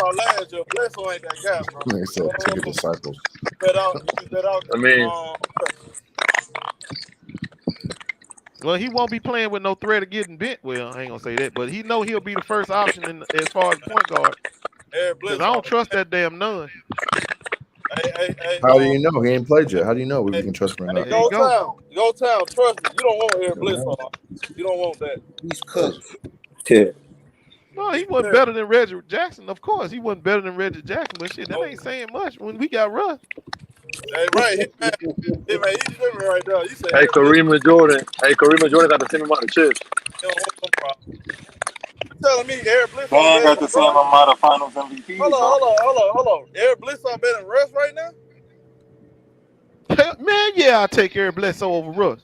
our last year. Bledsoe ain't that guy, bro. They said take your disciples. I mean, well, he won't be playing with no threat of getting bent. Well, I ain't gonna say that, but he know he'll be the first option as far as point guard. Because I don't trust that damn none. Hey, how do you know he ain't played yet? How do you know we can trust him or not? Go town. Trust me, you don't want Eric Bledsoe. You don't want that. He's cooked. No, he wasn't better than Reggie Jackson. Of course, he wasn't better than Reggie Jackson, but shit, that ain't saying much when we got Russ. Hey, right, man, he's tripping right there. You said, hey, Kareem Jordan got the same amount of chips. You telling me Eric Bledsoe They got the same amount of Finals MVP. Hold on. Eric Bledsoe better than Russ right now? Man, yeah, I'll take Eric Bledsoe over Russ.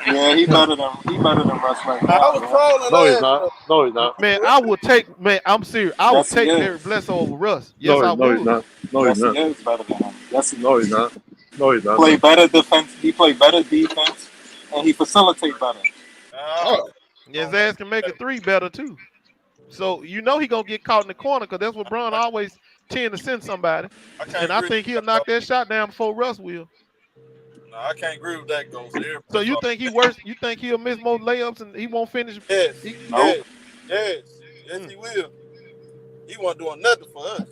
Yeah, he better than Russ right now. I was trolling. No, he's not. Man, I would take. Man, I'm serious. I would take Eric Bledsoe over Russ. Yes, I would. No, he's not. No, he's not. He is better than him. No, he's not. No, he's not. Play better defense. He play better defense, and he facilitate better. His ass can make a three better too. So you know he gonna get caught in the corner because that's what Bron always tend to send somebody. And I think he'll knock that shot down before Russ will. No, I can't agree with that, Ghost. So you think he worse? You think he'll miss more layups and he won't finish? Yes. Nope. Yes, he will. He wasn't doing nothing for us.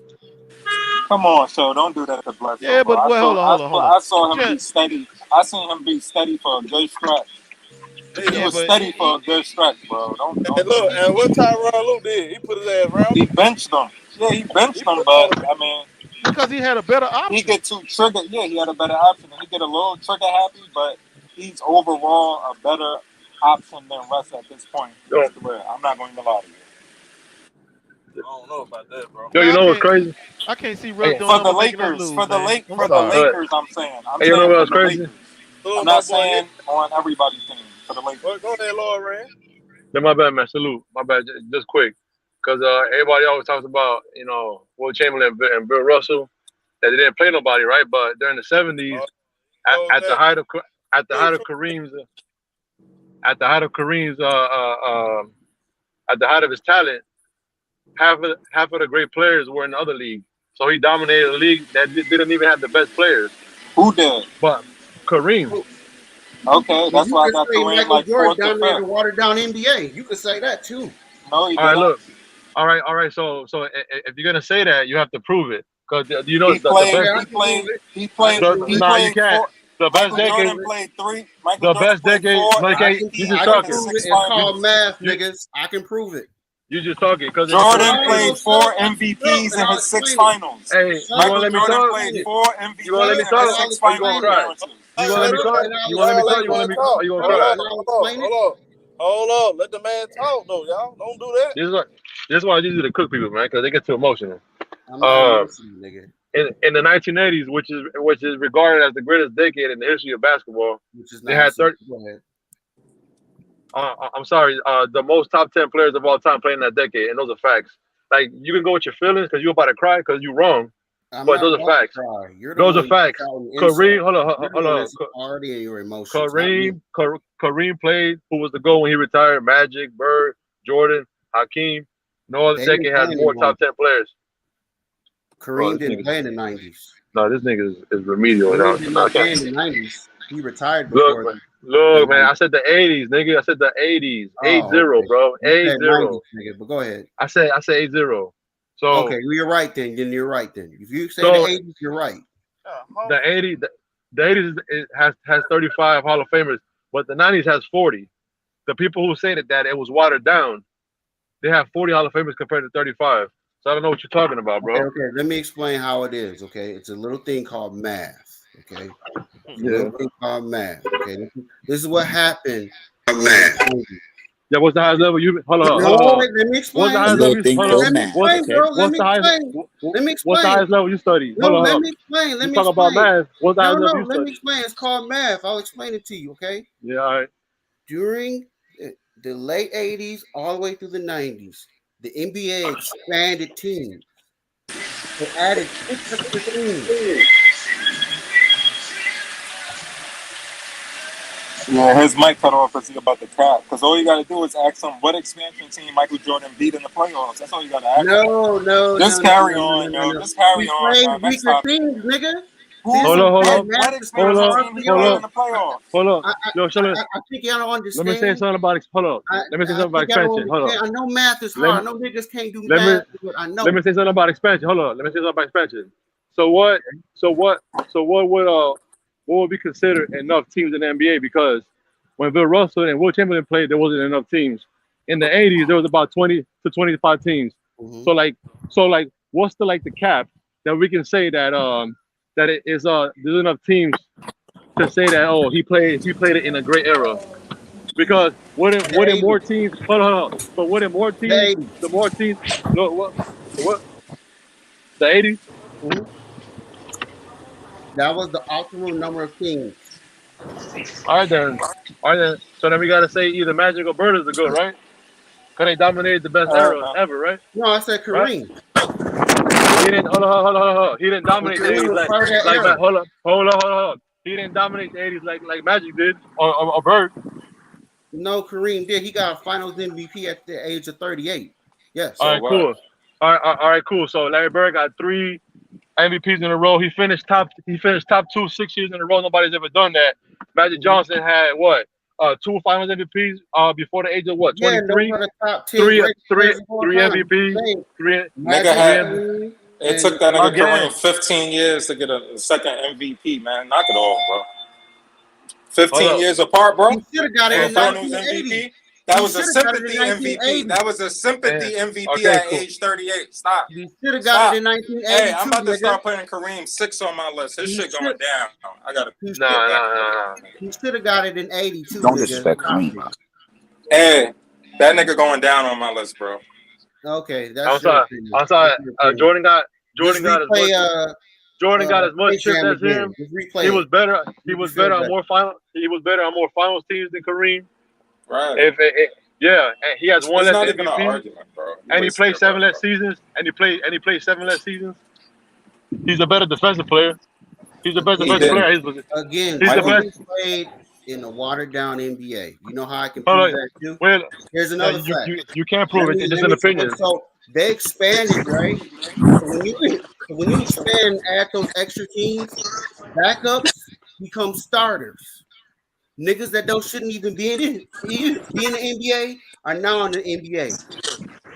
Come on, so don't do that to Bledsoe. Yeah, but hold on. I saw him be steady. I seen him be steady for a good stretch. He was steady for a good stretch, bro. Don't look, and what Tyronn Lue did, he put his ass around. He benched him. Yeah, he benched him, but I mean, because he had a better option. He get too triggered. Yeah, he had a better option. He get a little trigger happy, but he's overall a better option than Russ at this point. I'm not going to lie to you. I don't know about that, bro. Yo, you know what's crazy? I can't see Russ doing for the Lakers. For the Lakers, I'm saying. Hey, you know what's crazy? I'm not saying on everybody's team. For the Lakers. Go ahead, Lord Rand. Yeah, my bad, man. Salute. My bad. Just quick. Because everybody always talks about, Will Chamberlain and Bill Russell, that they didn't play nobody, right? But during the 70s, at the height of his talent, half of the great players were in the other league. So he dominated a league that didn't even have the best players. Who did? But Kareem. Okay, that's why I got say Kareem Michael like Jordan fourth or dominated the fifth. watered down NBA. You could say that too. No, he All right, didn't. look. All right. So if you're gonna say that, you have to prove it, because you know He the played. best. He played. He Nah, you played can't. four. The best Michael decade. Jordan played three. Michael The Jordan best played decade. four Like, MVPs you just and talking. Prove it. six It's finals. called math, niggas. I can prove it. You just talking because Jordan played 4 MVPs in his 6 finals. Hey, you Michael gonna let me Jordan talk? played 4 MVPs You gonna let me in talk? his 6 Or you gonna final cry? appearances. You gonna let me talk? You gonna let me talk? You gonna let me talk? Or you gonna cry? Hold on. Let the man talk, though, y'all. Don't do that. This is why I usually to cook people, man, because they get too emotional. I'm not listening, nigga. In the 1980s, which is regarded as the greatest decade in the history of basketball, they had 30. I'm sorry, the most top 10 players of all time playing that decade, and those are facts. Like, you can go with your feelings because you're about to cry because you're wrong, but those are facts. Those are facts. Kareem, hold on. Already in your emotions. Kareem played. Who was the GOAT when he retired? Magic, Bird, Jordan, Hakeem. No other decade has more top 10 players. Kareem didn't play in the 90s. No, this nigga is remedial. Kareem did not play in the 90s. He retired before. Look, man. I said the 80s, nigga. I said the 80s. 80, bro. 80. Nigga, but go ahead. I said 80. So okay, well, you're right then. You're right then. If you say the 80s, you're right. The 80s has 35 Hall of Famers, but the 90s has 40. The people who say that it was watered down, they have 40 Hall of Famers compared to 35. So I don't know what you're talking about, bro. Okay. Let me explain how it is. Okay, it's a little thing called math. Okay, yeah. Thing called math. Okay, this is what happened. Math. Yeah, what's the highest level you? Hold on. Let me explain. What's the highest level you? Hold on. Let me explain, bro. Let me explain. What's the highest level you study? No, hold on. Let me explain. Let me talk explain. about math. What's the highest level you let study? me explain. It's called math. I'll explain it to you. Okay. Yeah. All right. During the late 80s, all the way through the 90s, the NBA expanded teams. They added 6 extra teams. Yeah, his mic cut off because he about to cry. Because all you got to do is ask him what expansion team Michael Jordan beat in the playoffs. That's all you got to ask him. Just carry on, yo. Just carry on. Next topic. Teams, nigga. Hold on. What expansion team did you win in the playoffs? Hold on. Yo, I think y'all don't understand. Let me say something about expansion. Hold on. I know math is hard. I know niggas can't do math, but I know. Let me say something about expansion. Hold on. Let me say something about expansion. So what would be considered enough teams in the NBA? Because when Bill Russell and Will Chamberlain played, there wasn't enough teams. In the 80s, there was about 20 to 25 teams. Mm-hmm. So what's the cap that we can say that that it is there's enough teams to say that he played it in a great era? Because wouldn't more teams hold on. But wouldn't more teams the more teams what the 80s? Mm-hmm. That was the optimal number of teams. All right then. So then we gotta say either Magic or Bird is the GOAT, right? Because they dominated the best era ever, right? No, I said Kareem. Right? He didn't. Hold on. He didn't dominate the 80s hold on. He didn't dominate the 80s like Magic did or Bird. No, Kareem did. He got a Finals MVP at the age of 38. Yes. All right, cool. All right, cool. So Larry Bird got 3 MVPs in a row. He finished top 2 6 years in a row. Nobody's ever done that. Magic Johnson had 2 Finals MVPs before the age of 23. Yeah, three MVPs. Nigga had. It took that nigga Kareem 15 years to get a second MVP, man. Knock it off, bro. 15 years apart, bro. He should have got it in 1980. That was a sympathy MVP. That was a sympathy MVP at age 38. Stop. You should have got it in 1980. Hey, I'm about to start putting Kareem 6 on my list. His shit going down. I gotta. Nah. He should have got it in 82. Don't disrespect Kareem. Hey, that nigga going down on my list, bro. Okay, that's. I'm sorry. Jordan got as much chips as him. He was better on more finals teams than Kareem. Right. And he has one less not even MVP. an argument, bro. And he played 7 less seasons. He's a better defensive player. He's the best defensive player. Again, he's the best. Played in a watered down NBA. You know how I can prove that too? Well, here's another fact. You can't prove it. It's just an opinion. they expanded, right? So when you expand, add those extra teams, backups become starters. Niggas that shouldn't even be in the NBA are now in the NBA.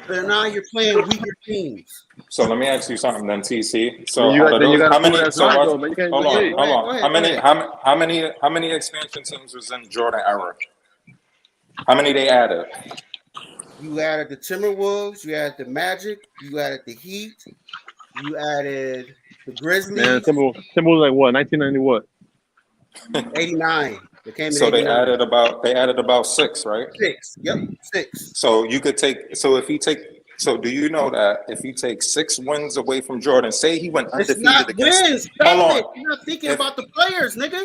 So now you're playing weaker teams. So let me ask you something then, TC. So Then you out of got those, to how prove many? that's So right, what? though, man. You can't Hold go on, ahead. hold on. How many expansion teams was in Jordan era? How many they added? You added the Timberwolves, you added the Magic, you added the Heat, you added the Grizzlies. Man, Timberwolves like what? 1990 what? 89. They came in So 89. they added about 6, right? 6. Yep, 6. So you could take. So if you take. So do you know that if you take 6 wins away from Jordan, say he went It's undefeated not against. wins. Hold on. You're not thinking about the players, nigga.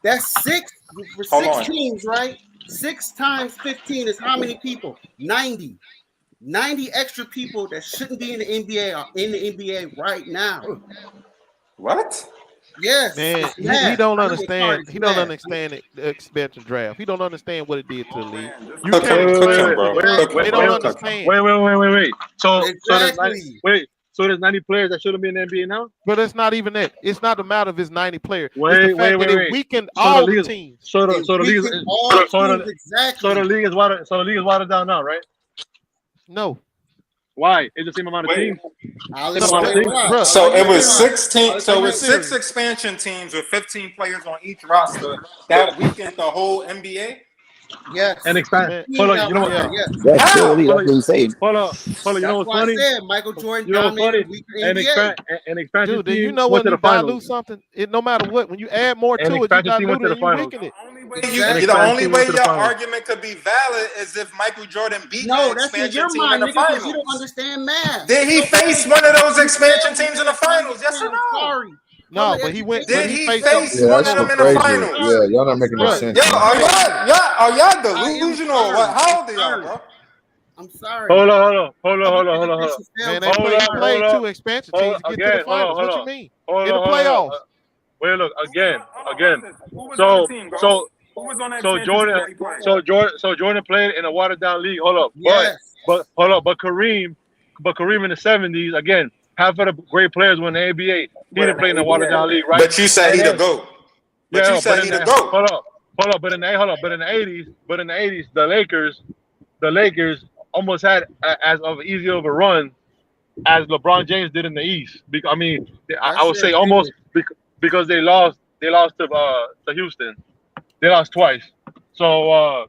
That's 6 for Hold 6 on. teams, right? 6 times 15 is how many people? 90. 90 extra people that shouldn't be in the NBA are in the NBA right now. What? Yes. Man, he don't understand. He don't understand the expansion draft. He don't understand what it did to the league. You Cook can't him, explain bro. it. They don't understand. Wait. So Exactly. so there's 90 players that shouldn't be in the NBA now? But it's not even that. It's not a matter of his 90 players. Wait. It's the fact that it weakened all the teams. So the league is watered down now, right? No. Why? It's the same amount of teams. So it was 16. So it was 6 expansion teams with 15 players on each roster that weakened the whole NBA. Yes. And expand. Hold on, you know what? That's silly. That's what he's saying. Hold on. You know what's funny? I said Michael Jordan You know what's funny? NBA. An expansion Dude, do team you know went when to you the finals. dilute something? No matter what, when you add more to it, you expansion team dilute went to it the and you finals. weaken it. The only way your argument could be valid is if Michael Jordan beat the that's in expansion your team in mind, the nigga, because finals. you don't understand math. Did he face one of those expansion teams in the finals? Yes or no? Sorry. No, but he went. Did he faced face Yeah, one that's of them for in the crazy. finals? Yeah, y'all not making no sense. Yo, man. are y'all delusional or what? How old are y'all, bro? I'm sorry. Hold on. Man, they played 2 expansion teams to get to the finals. What you mean? In the playoffs. Wait, look again. So Jordan played in a watered down league. Hold up, but Kareem in the 70s again. Half of the great players were in the NBA. He didn't play in the watered down league, right? But you said he the GOAT. But you said he the GOAT. Hold up. But in the 80s, the Lakers almost had as of easy of a run as LeBron James did in the East. I mean, I would say almost because they lost to Houston. They lost twice. So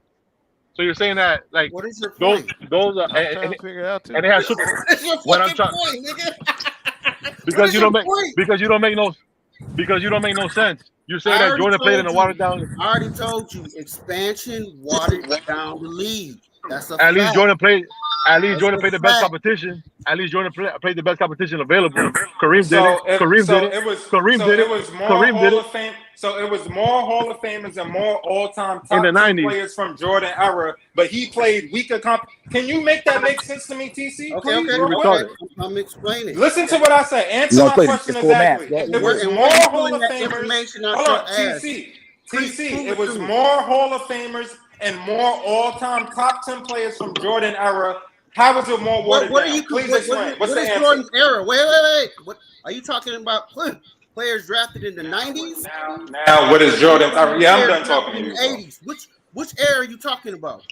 you're saying that like what is your point? those are and they have super. What I'm trying point, nigga. because you don't make no sense. You say that Jordan played in a watered down. I already told you, expansion watered down the league. That's a At least fact. Jordan played the best competition. At least Jordan played the best competition available. Kareem did it. Kareem did it. So it was more Hall of Famers and more all-time top in the 90s players from Jordan era, but he played weaker Can you make that make sense to me, TC? Okay. I'm explaining. Listen to what I said. Answer my question exactly. It was more Hall of Famers. Hold on, TC. It was more Hall of Famers and more all-time top 10 players from Jordan era. How was it more watered down? Please explain. What's the answer? Jordan's era? Wait. What are you talking about? Players drafted in the 90s? Now, what is Jordan? Yeah, I'm done talking to you. 80s. Which era are you talking about?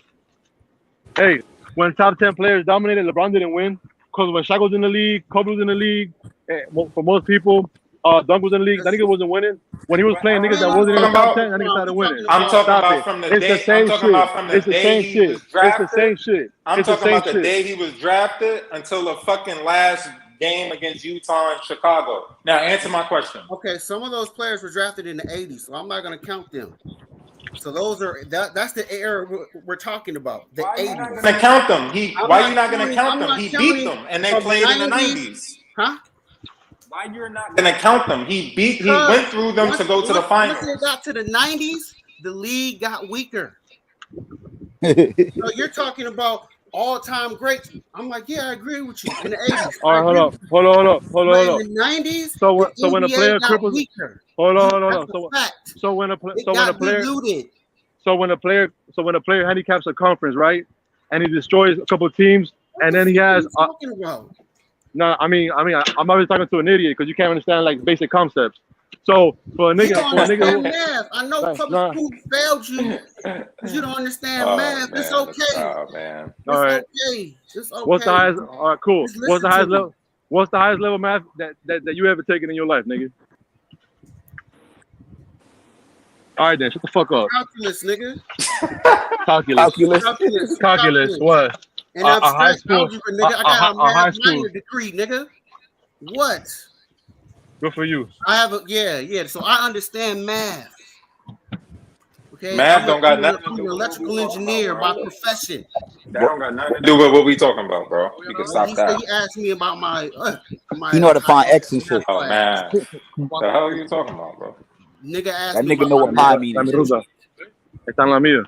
Hey, when top 10 players dominated, LeBron didn't win. Because when Shaq was in the league, Kobe was in the league, for most people, Dunk was in the league. That nigga wasn't winning. When he was playing niggas that wasn't in the top 10, that nigga started winning. I'm talking about from the day. It's the same shit. It's the same shit. I'm talking about the day he was drafted until the fucking last game against Utah and Chicago. Now answer my question. Okay, some of those players were drafted in the 80s, so I'm not going to count them. So those are that's the era we're talking about. The 80s. Then count them. Why are you not going to count them? He beat them, and they played in the 90s. Huh? Why you're not going to count them? He went through them to go to the finals. Once they got to the 90s, the league got weaker. So you're talking about all-time greats. I'm like, yeah, I agree with you. In the 80s. All right, hold up. In the 90s, so when a player cripples, weaker. Hold on. So when a player handicaps a conference, right, and he destroys a couple of teams, and then he has. What are you talking about? No, I'm always talking to an idiot because you can't understand like basic concepts. So for a You nigga, don't for a nigga understand who, math. I know like, public school failed you because you don't understand math. It's okay. Man. all right. Okay. It's okay. What's the highest? All right, cool. Just What's the listen highest to me. level? What's the highest level of math that you ever taken in your life, nigga? All right, then, shut the fuck up. Calculus, nigga. Calculus. What? And a high abstract school. algebra, nigga. I got a high math school. minor degree, nigga. What? Good for you. I have a yeah. So I understand math. Okay. Math I'm don't got nothing to I'm do an with electrical engineer by profession. That don't got nothing to do with what we talking about, bro. You can stop He that. asked me about my You know how to find X and shit. Oh man, the hell are you talking about, bro? Nigga asked That me nigga about know what my pi math. means. Está en la mía.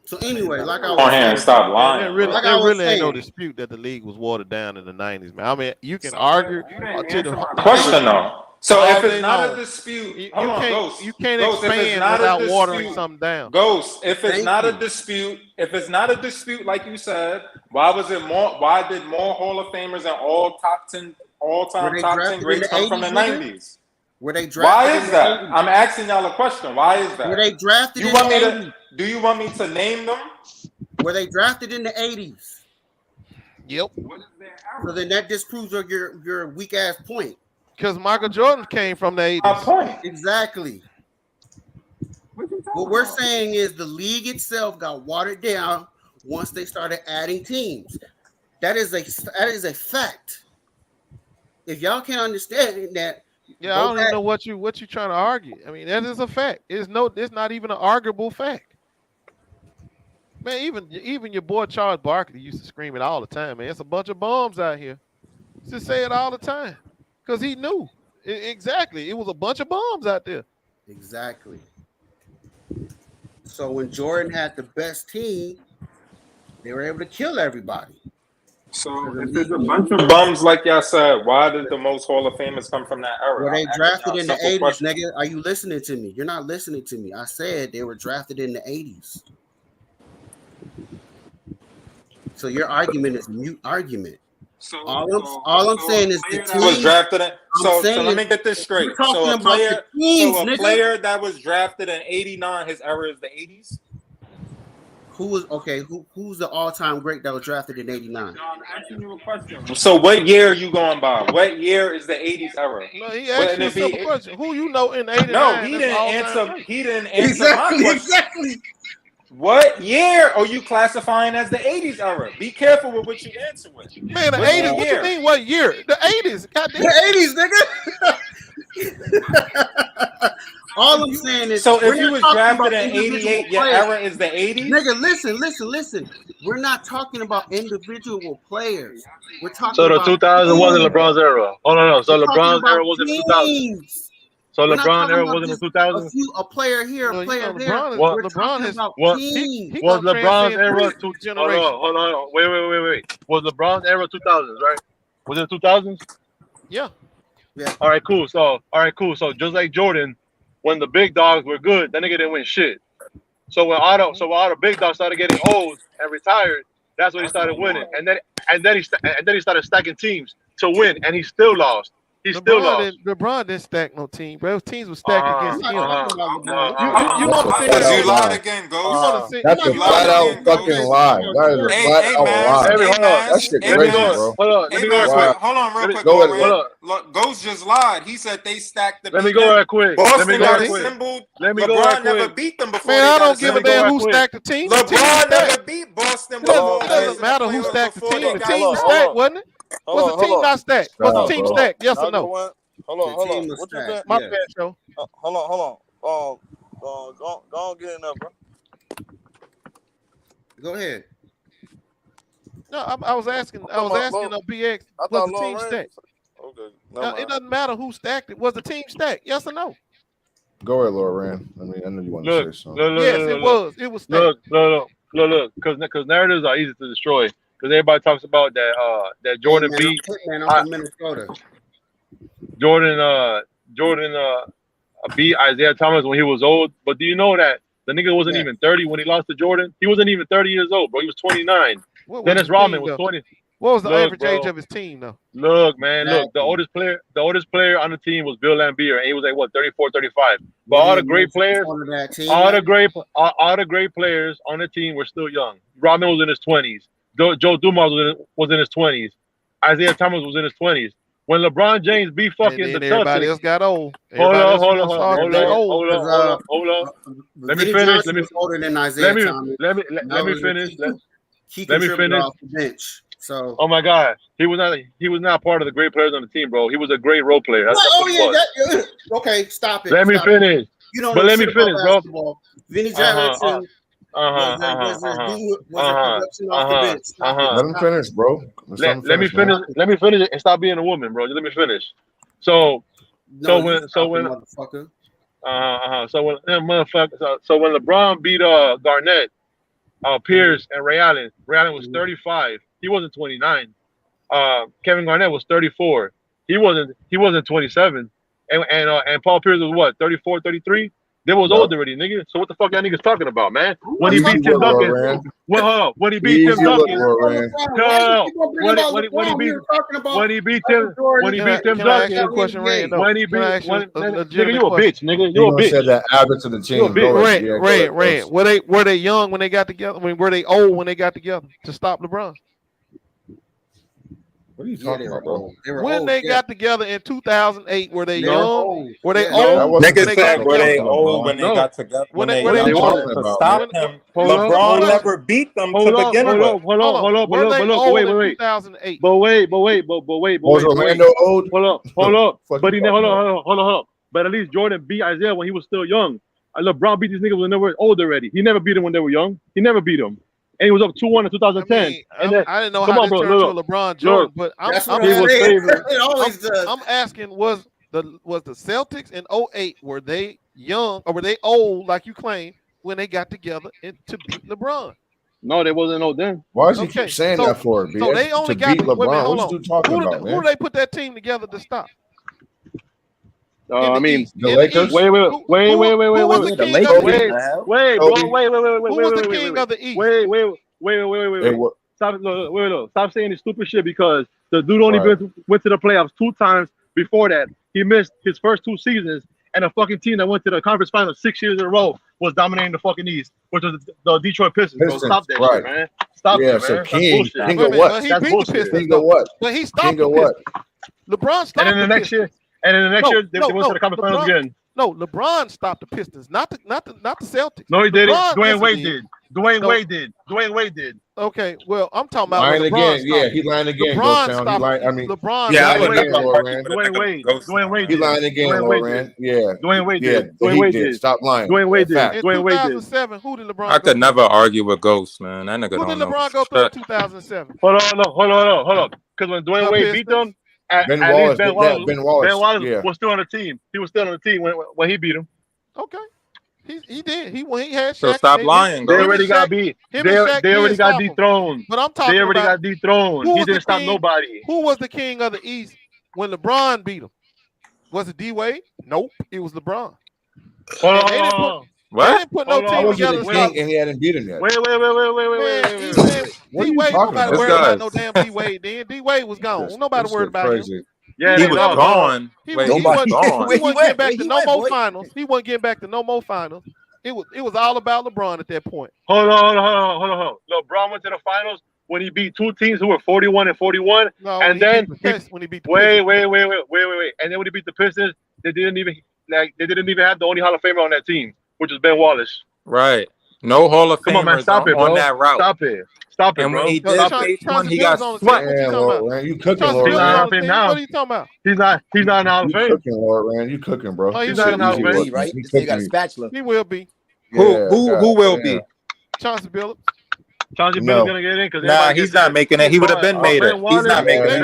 So anyway, like I Go was ahead and saying, stop lying. There really, like I there was really ain't no saying, dispute that the league was watered down in the 90s, man. I mean, you can argue to the Question though. So all if it's day not long. a dispute, You hold on, can't Ghost. you can't Ghost, if it's expand not a without watering dispute, something down. Ghost, if it's Thank not you. a dispute, if it's not a dispute, like you said, why did more Hall of Famers and all all-time Were they top 10 drafted in greats the come from the 80s, nigga? 90s? Were they drafted Why in is the that? 80s? I'm asking y'all a question. Why is that? Were they drafted You in want the me 80s? to? Do you want me to name them? Were they drafted in the 80s? Yep. So then that disproves your weak ass point. Because Michael Jordan came from the 80s. My point. Exactly. What we're saying is the league itself got watered down once they started adding teams. That is a fact. If y'all can't understand that, Yeah, I don't even know what you trying to argue. I mean, that is a fact. It's not even an arguable fact. Man, even your boy Charles Barkley used to scream it all the time, man. It's a bunch of bums out here. Just say it all the time. Because he knew. Exactly. It was a bunch of bums out there. Exactly. So when Jordan had the best team, they were able to kill everybody. So if there's a bunch of bums, like y'all said, why did the most Hall of Famers come from that era? Were they I'm drafted asking in y'all the a 80s, simple question. nigga? Are you listening to me? You're not listening to me. I said they were drafted in the 80s. So your argument is a mute argument. All I'm saying is the team was drafted in. So let me get this straight. We're talking So a about player, the teams, so a nigga. player that was drafted in '89, his era is the '80s. Who's the all-time great that was drafted in '89? I'm asking you a question. So what year are you going by? What year is the '80s era? No, he asked you a simple question. Who you know in '89? No, he didn't answer. He didn't answer my question. Exactly. What year are you classifying as the '80s era? Be careful with what you answer with. Man, the What's 80s. What you mean? What year? The 80s. Goddamn. The 80s, nigga. All I'm saying is, so if we're you not was talking drafted about in individual '88, your players. era is the '80s. Nigga, listen. We're not talking about individual players. We're talking So the about 2000 wasn't teams. LeBron's era. Oh no. So We're talking LeBron's about era wasn't the 2000s. teams. So We're not LeBron talking era about wasn't the just 2000s. a player here, a player there. What? We're talking about What? teams. Was LeBron's era? Hold on. Wait. Was LeBron's era 2000s, right? Was it 2000s? Yeah. All right, cool. So just like Jordan, when the big dogs were good, that nigga didn't win shit. So when all the big dogs started getting old and retired, that's when he started winning. And then he started stacking teams to win, and he still lost. LeBron didn't stack no team, bro. Teams were stacked against him. You want to say Because you lied again, Ghost. That's a flat out fucking lie. That is a flat out lie. That shit crazy, bro. Hold on, let me go real quick. Hold on, real quick. Go ahead. Look, Ghost just lied. He said they stacked the. Let me go right quick. Boston got assembled. LeBron never beat them before. Man, I don't give a damn who stacked the team. LeBron never beat Boston. It doesn't matter who stacked the team. The team was stacked, wasn't it? Was the team not stacked? Was the team stacked? Yes or no? Hold on. What you saying? My bad, show. Hold on. Go on, get in there, bro. Go ahead. No, I was asking BX, was the team stacked? Okay. It doesn't matter who stacked it. Was the team stacked? Yes or no? Go ahead, Loran. I know you want to say something. It was. It was stacked. Look. Because narratives are easy to destroy. Because everybody talks about that Jordan beat. I'm from Minnesota. Jordan beat Isaiah Thomas when he was old. But do you know that the nigga wasn't even 30 when he lost to Jordan? He wasn't even 30 years old, bro. He was 29. Dennis Rodman was 20. What was the Look, average age of his team, though? Look, man, look. The oldest player on the team was Bill Laimbeer, and he was like what 34, 35. But all the great players, all the great players on the team were still young. Rodman was in his 20s. Joe Dumars was in his 20s. Isaiah Thomas was in his 20s. When LeBron James beat fucking the Celtics, everybody else got old. Hold up. Let me finish. Older than Isaiah Thomas. Let me finish. He Let me finish. off the bench. So. Oh my God, he was not part of the great players on the team, bro. He was a great role player. Okay, stop it. Let me finish. You don't. But let me finish, bro. Vinny Johnson. Let him finish, bro. Let me finish. Let me finish and stop being a woman, bro. Just let me finish. So when LeBron beat Garnett, Pierce, and Ray Allen was 35. He wasn't 29. Kevin Garnett was 34. He wasn't 27. And Paul Pierce was what, 34, 33? They was old already, nigga. So what the fuck y'all niggas talking about, man? When he beat Tim Duncan, when he beat Tim Duncan, nigga, you a bitch, nigga. You a bitch. Said that average to the team. Rant. Were they young when they got together? Were they old when they got together to stop LeBron? What are you talking about, bro? When they got together in 2008, were they young? Were they old? Niggas said were they old when they got together? When they young to stop him. LeBron never beat them to begin with. Hold on. Wait. 2008. But wait. Was Orlando old? Hold up. But hold up. But at least Jordan beat Isaiah when he was still young. LeBron beat these niggas when they were old already. He never beat them when they were young. He never beat them. And he was up 2-1 in 2010. I didn't know how to turn to LeBron Jordan, but I'm asking, was the Celtics in 2008, were they young or were they old like you claim when they got together to beat LeBron? No, they wasn't old then. Why does he keep saying that for? So they only got beat LeBron. What's you talking about, man? Who they put that team together to stop? I mean, the Lakers. Wait. Who was the king of the East? Wait. Who was the king of the East? Wait. Stop saying this stupid shit because the dude only went to the playoffs 2 times before that. He missed his first 2 seasons, and a fucking team that went to the conference finals 6 years in a row was dominating the fucking East, which was the Detroit Pistons. So stop that shit, man. Stop that, man. King of what? That's bullshit. King of what? But he stopped King of what? LeBron stopped. And then the next year, they went to the conference finals again. No, LeBron stopped the Pistons, not the Celtics. No, he didn't. LeBron, Dwayne Wade did. Okay, well, I'm talking about lying LeBron again. Yeah, he lying again. LeBron. Dwayne Wade. He lying again, Loran. Yeah. Dwayne Wade did. Dwayne Wade did. Stop lying. Dwayne Wade did. In 2007, who did LeBron? I could never argue with Ghost, man. That nigga Who don't did know. LeBron go through in 2007? Hold on. Because when Dwayne Wade beat them, Ben Wallace was still on the team. He was still on the team when he beat him. Okay. He did. He had Shaq. So stop lying. They already got beat. They already got dethroned. But I'm talking They already about got dethroned. He didn't stop nobody. Who was the king of the East when LeBron beat him? Was it D Wade? Nope. It was LeBron. What? They didn't put no team together. And he hadn't beat him yet. Wait. D Wade, nobody worried about no damn D Wade. Then D Wade was gone. Nobody worried about him. Yeah, he was gone. He wasn't getting back to no more finals. He wasn't getting back to no more finals. It was all about LeBron at that point. Hold on. LeBron went to the finals when he beat 2 teams who were 41 and 41. No, and then when he beat the Pistons. Wait. And then when he beat the Pistons, they didn't even have the only Hall of Famer on that team, which was Ben Wallace. Right. No Hall of Famers. Come on, man, stop it, bro. On that route. Stop it, and bro. When he did one, he got what? You cooking, Lord. He's not What are you talking about? He's not in the Hall of Fame. Cooking, Lord, man. You cooking, bro. He's not in the Hall of Fame, right? He got a spatula. He will be. Who will be? Chauncey Billups. Chauncey Billups gonna get in because he's not making it. He would have been made it. He's not making it.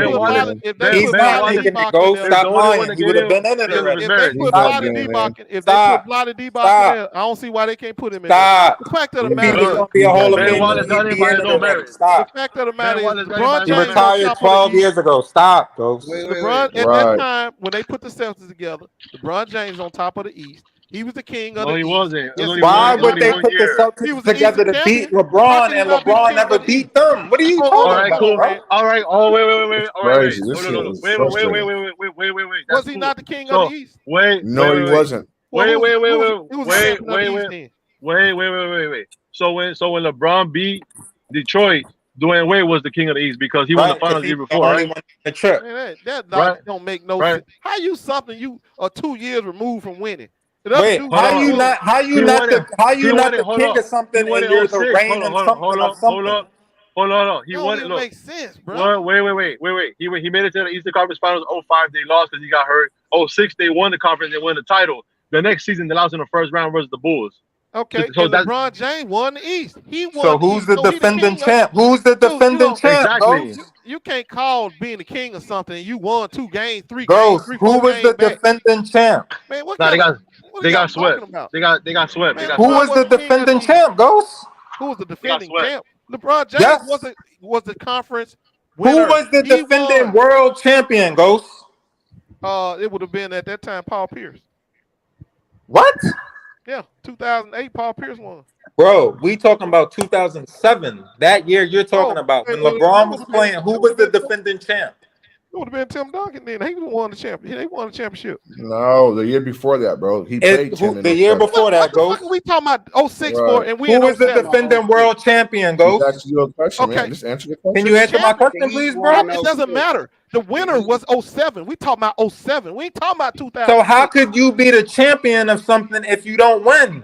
He's not making it. Go stop lying. He would have been in it already. If they put Bloody Divac there, I don't see why they can't put him in. Stop. The fact of the matter is, be a Hall of Famer. Stop. The fact of the matter is, LeBron He James retired 12 years ago. Stop, Ghost. LeBron at that time when they put the Celtics together, LeBron James on top of the East. He was the king of No, the he East. wasn't. It was Yes, only he Why was. one would they year. put the He Celtics was the together Eastern to beat champion. How LeBron can you and not be the LeBron king never of the East? beat them? What are you Hold All talking on, right, about, cool. bro. bro? All right. Oh, wait. It's All right, wait. crazy. This No. shit is Wait. frustrating. Was That's he cool. not the king of the So East? No, he wasn't. Well, who was the Wait. champion of the East then? Wait. So when LeBron beat Detroit, Dwayne Wade was the king of the East because he won the Right? Because finals the he's year the before, only right? one in the trip. Man, that Right? don't make no Right? sense. How you something you are 2 years removed from winning? The other Wait, dude Hold how got you on. good. not He won it. the Hold king up. of He something won and it you're the 06. reigning something of something? Hold on. He That won don't it. even Look. make sense, bro. Wait. He made it to the Eastern Conference Finals. 05 they lost because he got hurt. 06 they won the conference and won the title. The next season they lost in the first round versus the Bulls. Okay, So and that's LeBron James won the East. He So won the who's East. the So he the defending king of. champ? Who's the You defending don't champ, exactly. Ghost? you can't call being the king of something. You won 2 games, 3 games, Ghost, 3, who 4 was the games back. defending champ? Man, what Nah, kind of what are they y'all got swept. talking about? They got swept. Man, Who LeBron was the wasn't the king of the defending East. champ, Ghost? Who was the They got defending swept. champ? LeBron James Yes. was the conference Who winner. was the He defending won. world champion, Ghost? It would have been at that time Paul Pierce. What? Yeah, 2008 Paul Pierce won. Bro, we talking about 2007. That year you're talking about. When LeBron was playing, who was the defending champ? It would have been Tim Duncan then. He won the champion. They won the championship. No, the year before that, bro. He played Tim in The year 07. before that, What the fuck Ghost? are we talking about 06 for and we Who in was the 07? defending world champion, He's Ghost? asking you a question, Okay. man. Just answer the question. Can you answer my champion- question, please, bro? It doesn't matter. The winner was 07. We talking about 07. We ain't talking about 2000. So how could you be the champion of something if you don't win?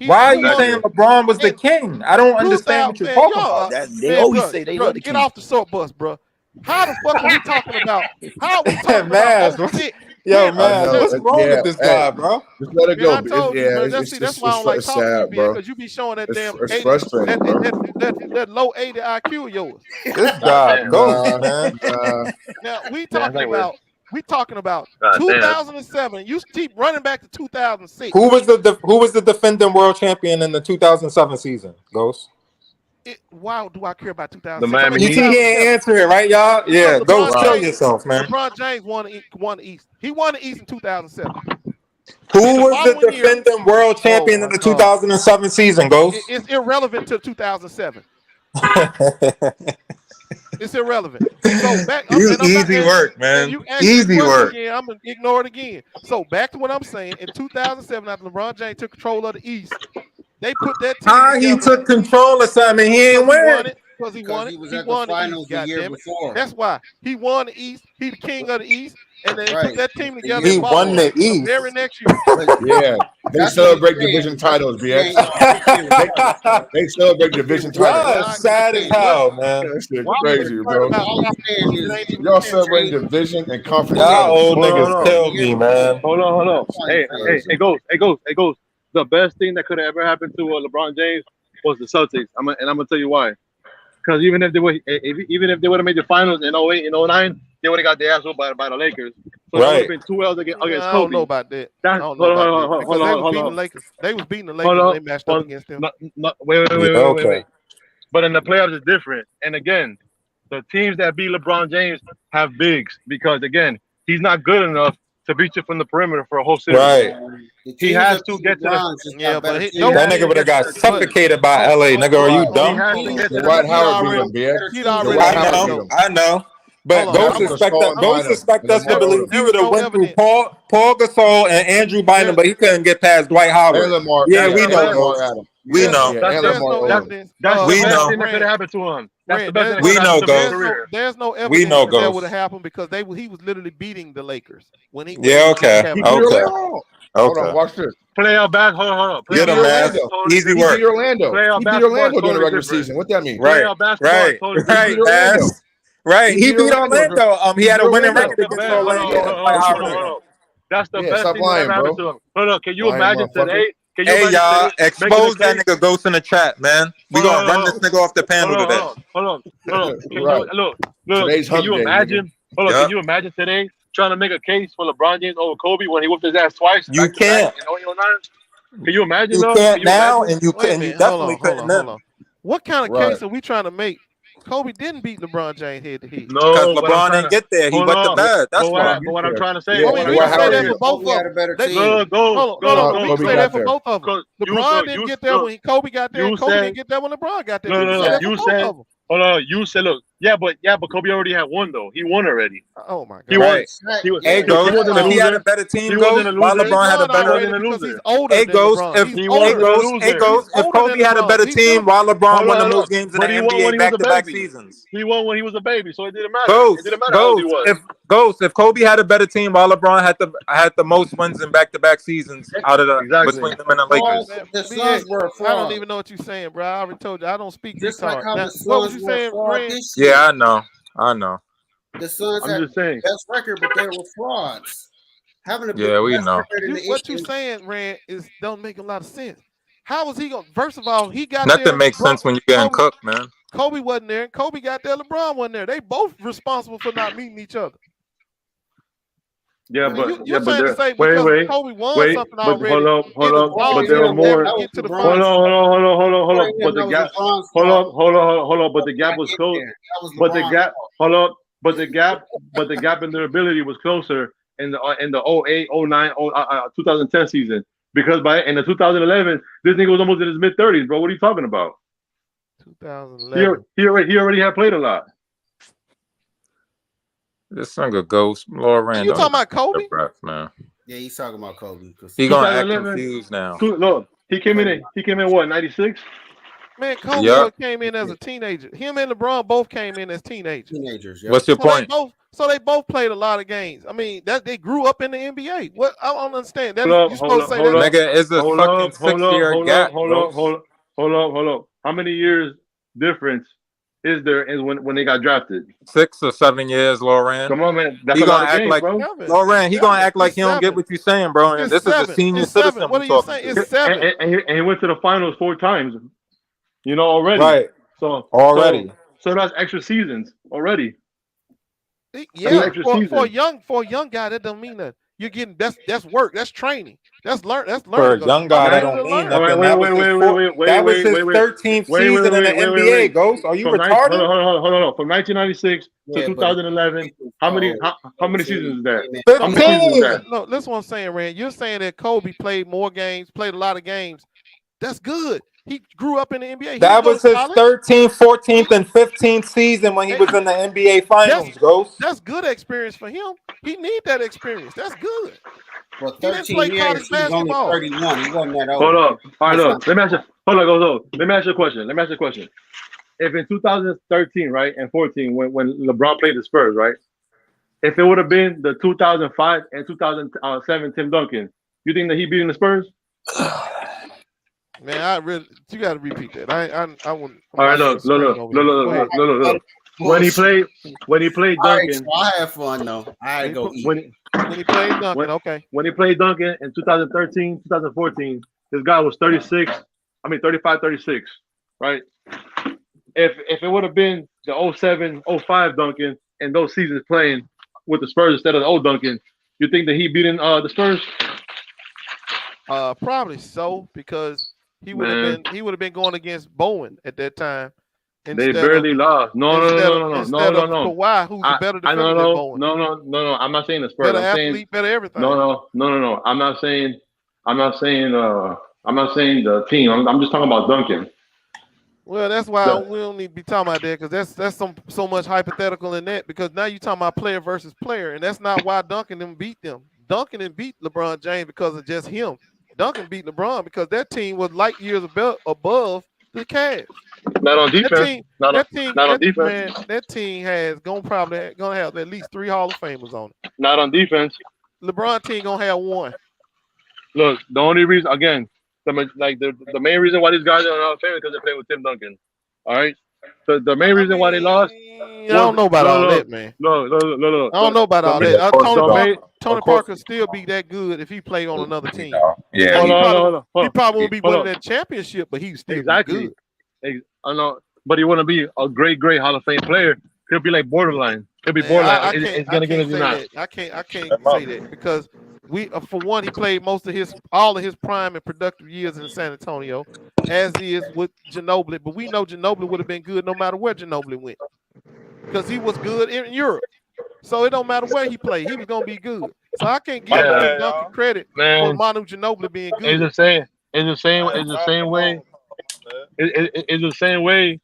Why are you saying LeBron was the king? I don't understand what you're talking about. They always say they love the get king. off the soap bus, bro. How the fuck are we talking about? How are we talking Maz, about 06? Yo, man, what's wrong with this guy, bro? Just let it Man, go. I told you, bro. It's That's why I don't like talking to you, sad, bro. because you be showing that damn It's 80, frustrating, bro. that low 80 IQ of yours. This guy, Ghost, man. Now we talking about God damn. 2007. You keep running back to 2006. Who was the defending world champion in the 2007 season, Ghost? Why do I care about 2006? The Miami You Heat. see, he ain't answering, right, y'all? Yeah, LeBron Ghost, kill James- yourself, man. LeBron James won the East. He won the East in 2007. Who And the was the following year- defending world champion in the 2007 season, Ghost? It's irrelevant to 2007. It's irrelevant. So back. Easy work, man. You ask me Easy a question work. Again, I'm gonna ignore it again. So back to what I'm saying. In 2007, after LeBron James took control of the East, they put that team How he together. took control of something? He ain't win. Because he won it. was He at the won the finals East. the year Goddamn it. before. That's why he won the East. He the king of the East, and they put that team together. He in won the Boston East. very next year. Yeah, they celebrate division titles, BX. They celebrate division Y'all titles. is sad as hell, man. That shit crazy, bro. All I'm saying is Y'all celebrate division and conference Y'all titles. old Hold on, niggas hold killed me, man. Hold on. Hey, Ghost. The best thing that could have ever happened to LeBron James was the Celtics. I'm gonna tell you why. Because even if they would have made the finals in 08 and 09, they would have got their ass whooped by the Lakers. So it would have been 2 L's against Kobe. I don't know about that. I don't know about that. Because they was beating the Lakers. They was beating the Lakers when they matched up against them. Wait. But in the playoffs, it's different. And again, the teams that beat LeBron James have bigs because again, he's not good enough to beat you from the perimeter for a whole series. Right. He has to get to the. Yeah, but That nigga would have got suffocated by LA. Nigga, are you dumb? Dwight Howard beat him, BX. I know. But Ghost expect us to believe he would have went through Paul Gasol and Andrew Bynum, but he couldn't get past Dwight Howard. Yeah, we know. We know. That's the best thing that could have happened to him. That's the best thing we that know, could have happened to his Ghost. career. There's no evidence We know, that Ghost. would have happened because he was literally beating the Lakers when he. Yeah, okay. Hold on, watch this. Playoff back, hold on. Get him, man. Easy work. He beat Orlando. Playoff He beat basketball Orlando is during the totally regular different. season. What that mean? Right, Playoff basketball is right, totally right, different. Ass. Right. He beat Orlando. He had a winning record That's the against best. Orlando. Hold on. That's the best stop thing lying, that ever happened bro. to him. Hold on, can you Lying imagine motherfucker. today? Can you Hey, imagine y'all, today expose that making a nigga Ghost in the chat, man. We Hold gonna on, run this nigga off the panel today. Hold on. Can Right. Look. Today's Can hump you day, imagine? Hold on. Yup. Can you imagine today trying to make a case for LeBron James over Kobe when he whooped his ass twice? You back to back can't. in 2009? Can you imagine? You though? can't Can you now, imagine? and you Wait a couldn't. You minute, hold definitely on. couldn't then. What kind of Right. case are we trying to make Kobe didn't beat LeBron James head to head. Because No, what I'm LeBron trying didn't to get there. He hold went to on. bed. That's why. But what I'm trying to say, Yeah, I what mean, I'm we can trying say to that say for is, both Kobe of had a them. better Let- team. Hold on. We can Kobe say got that for there. both of them. Because LeBron didn't get there when Kobe got there, and Kobe didn't get there when LeBron got there. We can say that for You both said, of them. hold on, you said, look, but Kobe already had one though. He won already. Oh my He God. won. Right. He was. Hey, He Ghost, wasn't a if he had a loser. better team, He Ghost, wasn't a while loser. LeBron had a He won better. already He wasn't a because he's loser. older Hey, than Ghost, LeBron. if He's He older. wasn't a Ghost, loser. if Older Kobe than had a LeBron. better He's team, still while LeBron won the Hold on. most games in the But he won when NBA he was a back-to-back baby. seasons. He won when he was a baby, so it didn't matter. It didn't matter how old he was. If Kobe had a better team, while LeBron had the most wins in back-to-back seasons out of between them and the Lakers. Man, The BX, Suns were a I don't fraud. even know what you're saying, bro. I already told you I don't speak Just like retard. how Now, the what was Suns you were a saying, fraud Rand? this year. Yeah, I know. The Suns I'm had just saying. the best record, but they were frauds. Having a Yeah, we best know. record in What the you saying, Rand, don't make a lot of sense. How was he going? First of all, he got Nothing there. makes sense when you're getting cooked, man. Kobe wasn't there. Kobe got there. LeBron wasn't there. They both responsible for not meeting each other. Yeah, I mean, but you're trying to say wait, because Kobe won something but already, hold it was up. wrong But for there were him more. to get to the Hold finals. on. But the gap. Hold on. But the gap was close. But the gap. Hold up. But the gap in their ability was closer in the 08, 09, 2010 season. Because in the 2011, this nigga was almost in his mid-30s, bro. What are you talking about? 2011. He already had played a lot. This nigga Ghost, Laura Rand. You talking about Kobe? Breath, man. Yeah, he's talking about Kobe. He gonna act confused now. Look, he came in what, 96? Man, Kobe came in as a teenager. Him and LeBron both came in as teenagers. What's your point? They both played a lot of games. I mean, that they grew up in the NBA. What I don't understand. Nigga, it's a fucking 6-year gap. Hold up. How many years difference is there when they got drafted? 6 or 7 years, Lauren. Come on, man. That's he a lot gonna of act games, like bro. Lauren. He gonna act like he don't get what you're saying, bro. And this is a senior citizen. What are you saying? It's 7. And he went to the finals 4 times. You know already. Right. So that's extra seasons already. Yeah. For a young guy, that don't mean that you're getting. That's work. That's training. That's learning. For a young guy, that don't mean nothing. That was his 13th season in the NBA. Ghost, are you retarded? Hold on. From 1996 to 2011, how many seasons is that? 15. No, that's what I'm saying, Rand. You're saying that Kobe played more games, played a lot of games. That's good. He grew up in the NBA. That was his 13th, 14th, and 15th season when he was in the NBA Finals, Ghost. That's good experience for him. He need that experience. That's good. For 13 years, he was only 31. He wasn't that old. Hold up. All right, look. Let me ask you a question. If in 2013, right, and 14, when LeBron played the Spurs, right, if it would have been the 2005 and 2007 Tim Duncan, you think that he beating the Spurs? Man, you got to repeat that. I wouldn't. All right, look. When he played Duncan, right, so I had fun though. I go eat. When he played Duncan, okay. When he played Duncan in 2013, 2014, this guy was 35, 36, right? If it would have been the 07, 05 Duncan and those seasons playing with the Spurs instead of the old Duncan, you think that he beating the Spurs? Probably so, because he would have been going against Bowen at that time. They barely lost. No. Kawhi, who's a better defender than Bowen. No. I'm not saying the Spurs. Better athlete, better everything. No. I'm not saying the team. I'm just talking about Duncan. Well, that's why we don't need to be talking about that, because that's so much hypothetical in that, because now you're talking about player versus player, and that's not why Duncan didn't beat them. Duncan didn't beat LeBron James because of just him. Duncan beat LeBron because that team was light years above the Cavs. Not on defense. Not on defense. Man, that team gonna have at least 3 Hall of Famers on it. Not on defense. LeBron team gonna have 1. Look, the only reason, again, the main reason why these guys are Hall of Fame is because they play with Tim Duncan. All right. So the main reason why they lost. I don't know about all that, man. No. I don't know about all that. Tony Parker still be that good if he played on another team. Yeah. He probably won't be winning that championship, but he's still good. I know, but he wouldn't be a great Hall of Fame player. He'll be like borderline. He'll be borderline. It's gonna get if you're not. I can't say that, because For one, he played all of his prime and productive years in San Antonio, as is with Ginobili. But we know Ginobili would have been good no matter where Ginobili went, because he was good in Europe. So it don't matter where he played, he was gonna be good. So I can't give Tim Duncan credit for Manu Ginobili being good. It's the same. It's the same way. It's the same way.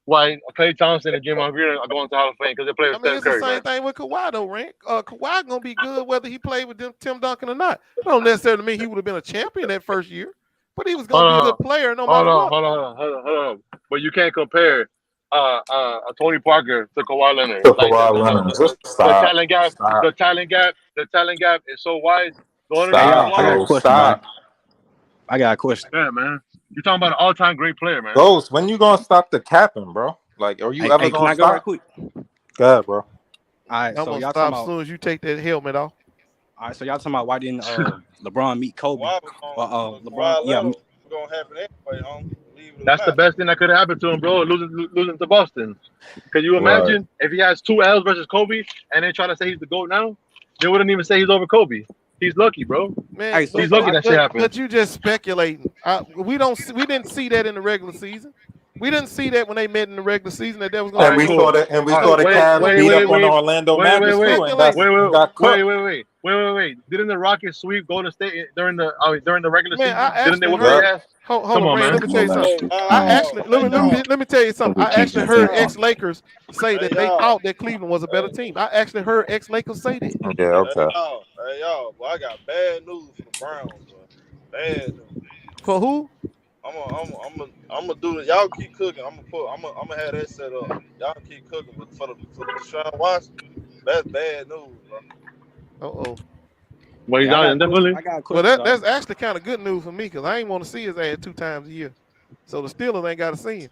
Why Klay Thompson and Draymond Green are going to Hall of Fame because they play with Steph Curry. It's the same thing with Kawhi though, Rank. Kawhi gonna be good whether he played with Tim Duncan or not. It don't necessarily mean he would have been a champion that first year, but he was gonna be a good player no matter what. Hold on. But you can't compare a Tony Parker to Kawhi Leonard. The talent gap. The talent gap is so wide. I got a question. Yeah, man. You're talking about an all-time great player, man. Ghost, when you gonna stop the capping, bro? Like, are you ever gonna stop? Right quick? Go ahead, bro. All right, I'm so gonna stop as soon as you take that helmet off. All right, so y'all talking about why didn't LeBron meet Kobe? LeBron, yeah, gonna happen anyway. That's the best thing that could happen to him, bro. Losing to Boston. Can you imagine if he has 2 L's versus Kobe and then try to say he's the GOAT now? They wouldn't even say he's over Kobe. He's lucky, bro. Man, he's lucky that shit happened. But you just speculating. We didn't see that in the regular season. We didn't see that when they met in the regular season that was going to. And we saw the Cavs beat up on the Orlando Magic. Wait. Didn't the Rockets sweep Golden State during the regular season? Didn't they whoop their ass? Hold on, man. Let me tell you something. Let me tell you something. I actually heard ex-Lakers say that they thought that Cleveland was a better team. I actually heard ex-Lakers say that. Yeah, okay. Hey, y'all, well, I got bad news for the Browns. Bad news. For who? I'm gonna do it. Y'all keep cooking. I'm gonna have that set up. Y'all keep cooking, but for the Sean Watson, that's bad news, bro. Well, definitely. Well, that's actually kind of good news for me because I ain't want to see his ass 2 times a year. So the Steelers ain't got to see him.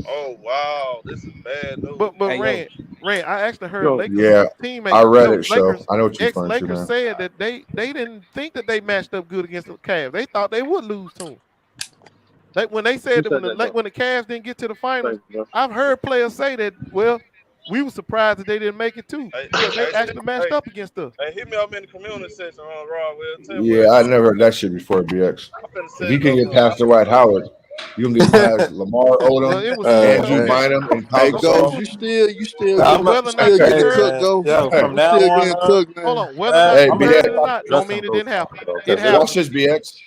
Oh wow, this is bad news. But Rand, I actually heard Lakers teammate. I read it, so I know what you're referring to. Lakers said that they didn't think that they matched up good against the Cavs. They thought they would lose to them. When they said that when the Cavs didn't get to the finals, I've heard players say that. Well, we were surprised that they didn't make it too because they actually matched up against us. Hey, hit me up in the community section on Raw. Yeah, I never heard that shit before, BX. If you can get past Dwight Howard, you can get past Lamar Odom, Andrew Bynum, and Hey, Ghost, you still getting cooked, Ghost. Yeah, from now on, cooked, man. Hold on, whether or not don't mean it didn't happen. It happened. Watch this, BX.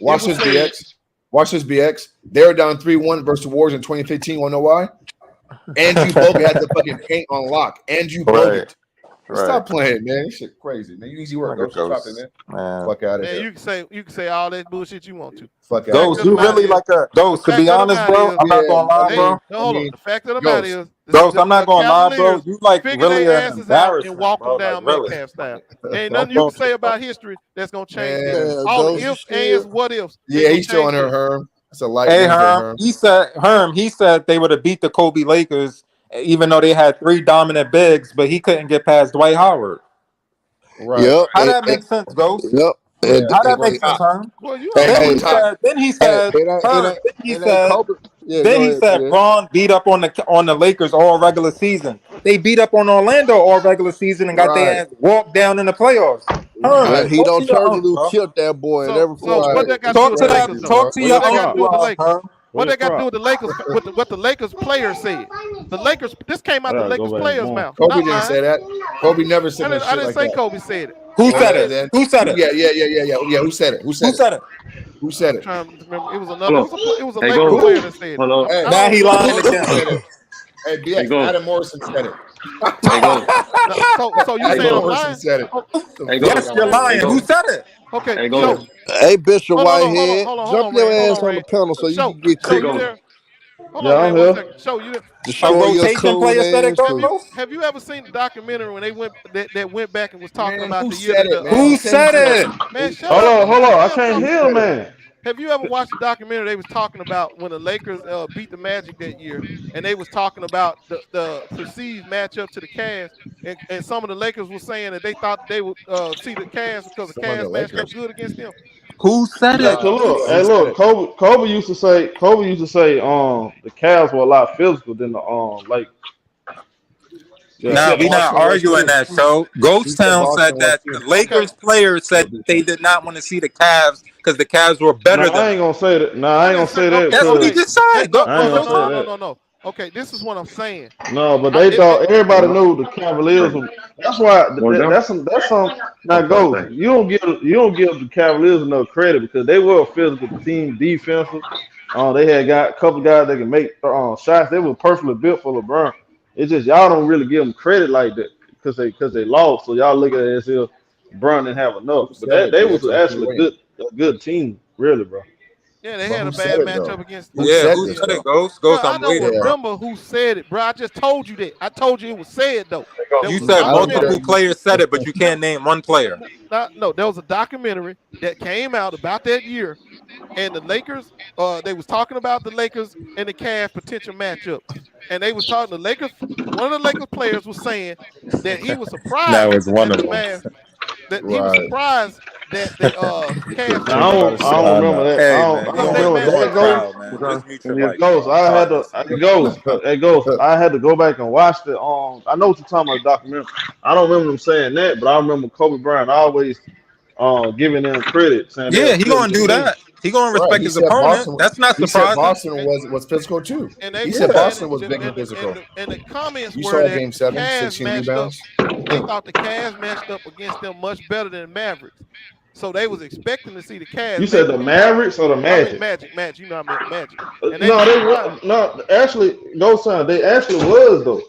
Watch this, BX. They were down 3-1 versus the Warriors in 2015. Want to know why? Andrew Bogut had the fucking paint on lock. Andrew Bogut. Stop playing, man. This shit crazy, man. You easy work. Stop it, man. Fuck out of here. You can say all that bullshit you want to. Fuck out. Those you really like a those. To be honest, bro, I'm not gonna lie, bro. Hold on. The fact of the matter is, those I'm not gonna lie, bro. You like really an embarrassment, and walk them down Metcalf style. Ain't nothing you can say about history that's gonna change. All the ifs, ands, what ifs. Yeah, he's showing her Herm. That's a light. Hey, Herm. He said they would have beat the Kobe Lakers, even though they had 3 dominant bigs, but he couldn't get past Dwight Howard. Right. Yep. How that make sense, Ghost? Yep. How that make sense, Herm? Well, Then he said Braun beat up on the Lakers all regular season. They beat up on Orlando all regular season and got their ass walked down in the playoffs. Right. He don't turn loose, killed that boy and every what that got talk to your uncle. What they got to do with the Lakers? What the Lakers players said? The Lakers. This came out the Lakers players' mouth. Kobe didn't say that. Kobe never said that. I didn't say Kobe said it. Who said it? Who said it? Yeah. Who said it? Who said it? Who said it? I'm trying to remember. It was another. It was a Lakers player that said it. Hey, now he lying again. Hey, BX, Adam Morrison said it. So you saying I'm lying? Said it. Yes, you're lying. Who said it? Okay. Hey, Bishop Whitehead, jump your ass on the panel so you can get cooked. Hold on, man. 1 second. Show you have you ever seen the documentary when they went back and was talking about the year? Who said it? Man, hold on. I can't hear, man. Have you ever watched the documentary they was talking about when the Lakers beat the Magic that year, and they was talking about the perceived matchup to the Cavs, and some of the Lakers were saying that they thought they would see the Cavs because the Cavs matched up good against them. Who said it? So look, Kobe used to say the Cavs were a lot physical than the Lakers. Nah, we not arguing that. So Ghost Town said that the Lakers players said they did not want to see the Cavs because the Cavs were better than. I ain't gonna say that. No, I ain't gonna say that. That's what he just said. No. Okay, this is what I'm saying. No, but they thought everybody knew the Cavaliers. That's why that's some. Now goes. You don't give the Cavaliers enough credit because they were a physical team, defensive. They had got a couple guys that can make shots. They were perfectly built for LeBron. It's just y'all don't really give them credit like that because they lost. So y'all look at it as if LeBron didn't have enough. But they was actually a good team, really, bro. Yeah, they had a bad matchup against. Who said it, Ghost? I don't remember who said it, bro. I just told you that. I told you it was said though. You said multiple players said it, but you can't name one player. No, there was a documentary that came out about that year, and the Lakers. They was talking about the Lakers and the Cavs potential matchup, and they was talking the Lakers. One of the Lakers players was saying that he was surprised. That was one of them. That he was surprised that the Cavs. I don't remember that. Hey, I don't remember that. Ghost. I had to go back and watch the. I know what you're talking about, the documentary. I don't remember them saying that, but I remember Kobe Bryant always giving them credit. Saying he gonna do that. He gonna respect his opponent. That's not surprising. Boston was physical too. He said Boston was big and physical. And the comments you were saw that Game 7, Cavs 16 matched rebounds. They thought the Cavs matched up against them much better than Mavericks. So they was expecting to see the Cavs. You said the Mavericks or the Magic? Magic. You know what I meant, Magic. Actually, no son. They actually was though.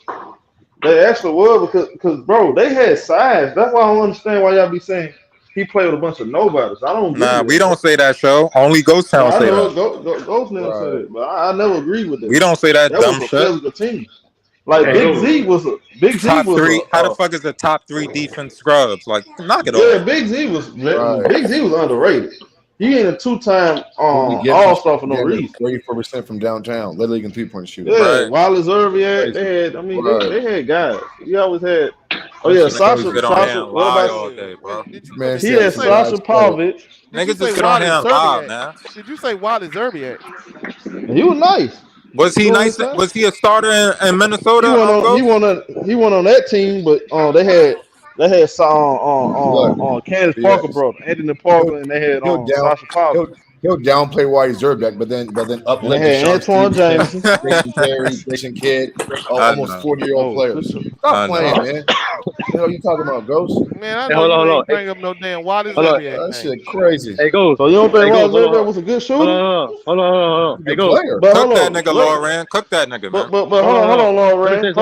They actually was because bro, they had size. That's why I don't understand why y'all be saying he played with a bunch of nobodies. I don't. Nah, we don't say that, show. Only Ghost Town say that. Ghost never said it, but I never agreed with that. We don't say that dumb was shit. A team. Like Big Z was a top three. How the fuck is the top 3 defense scrubs? Like, knock it off. Yeah, Big Z was underrated. He ain't a 2-time All-Star for no reason. 34% from downtown, literally can 3-point shooter. Yeah, right. Wallace Irving, they had. I mean, they had guys. He always had. Oh yeah, Sasha. What about? Man, he had Sasha Pavlovich. Niggas just get on here and lie, man. Did you say Wallace Irving? He was nice. Was he nice? Was he a starter in Minnesota? He won on that team, but they had Candace Parker brother, Anthony Parker, and they had Sasha Pavlovich. He'll downplay why he deserved that, but then uplift. They had Antoine Jameson, Jason Kidd, almost 40-year-old players. Stop playing, man. You know you talking about, Ghost? Man, I know you ain't bring up no damn Wallace Irving. That shit crazy. Hey, Ghost. So you don't think Wallace Irving was a good shooter? Hold on. Hey, Ghost. Cook that nigga, Lauren. Cook that nigga, man. But hold on, Lauren.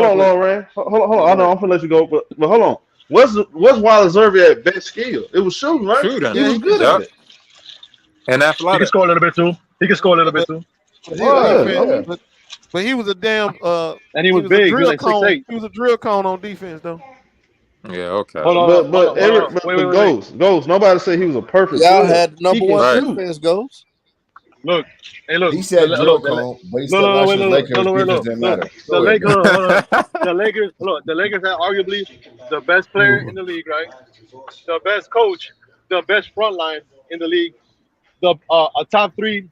Hold on. I know I'm gonna let you go, but hold on. What's Wallace Irving at best skill? It was shooting, right? Shooting. He was good at it. He And can score a little bit too. But he was a damn and he was big. He was like 6'8". He was a drill cone on defense though. Yeah, okay. But Ghost. Nobody said he was a perfect. Y'all had number one defense, Ghost. Look. He said drill cone, but he said Lakers didn't matter. The Lakers had arguably the best player in the league, right? The best coach, the best front line in the league, a top three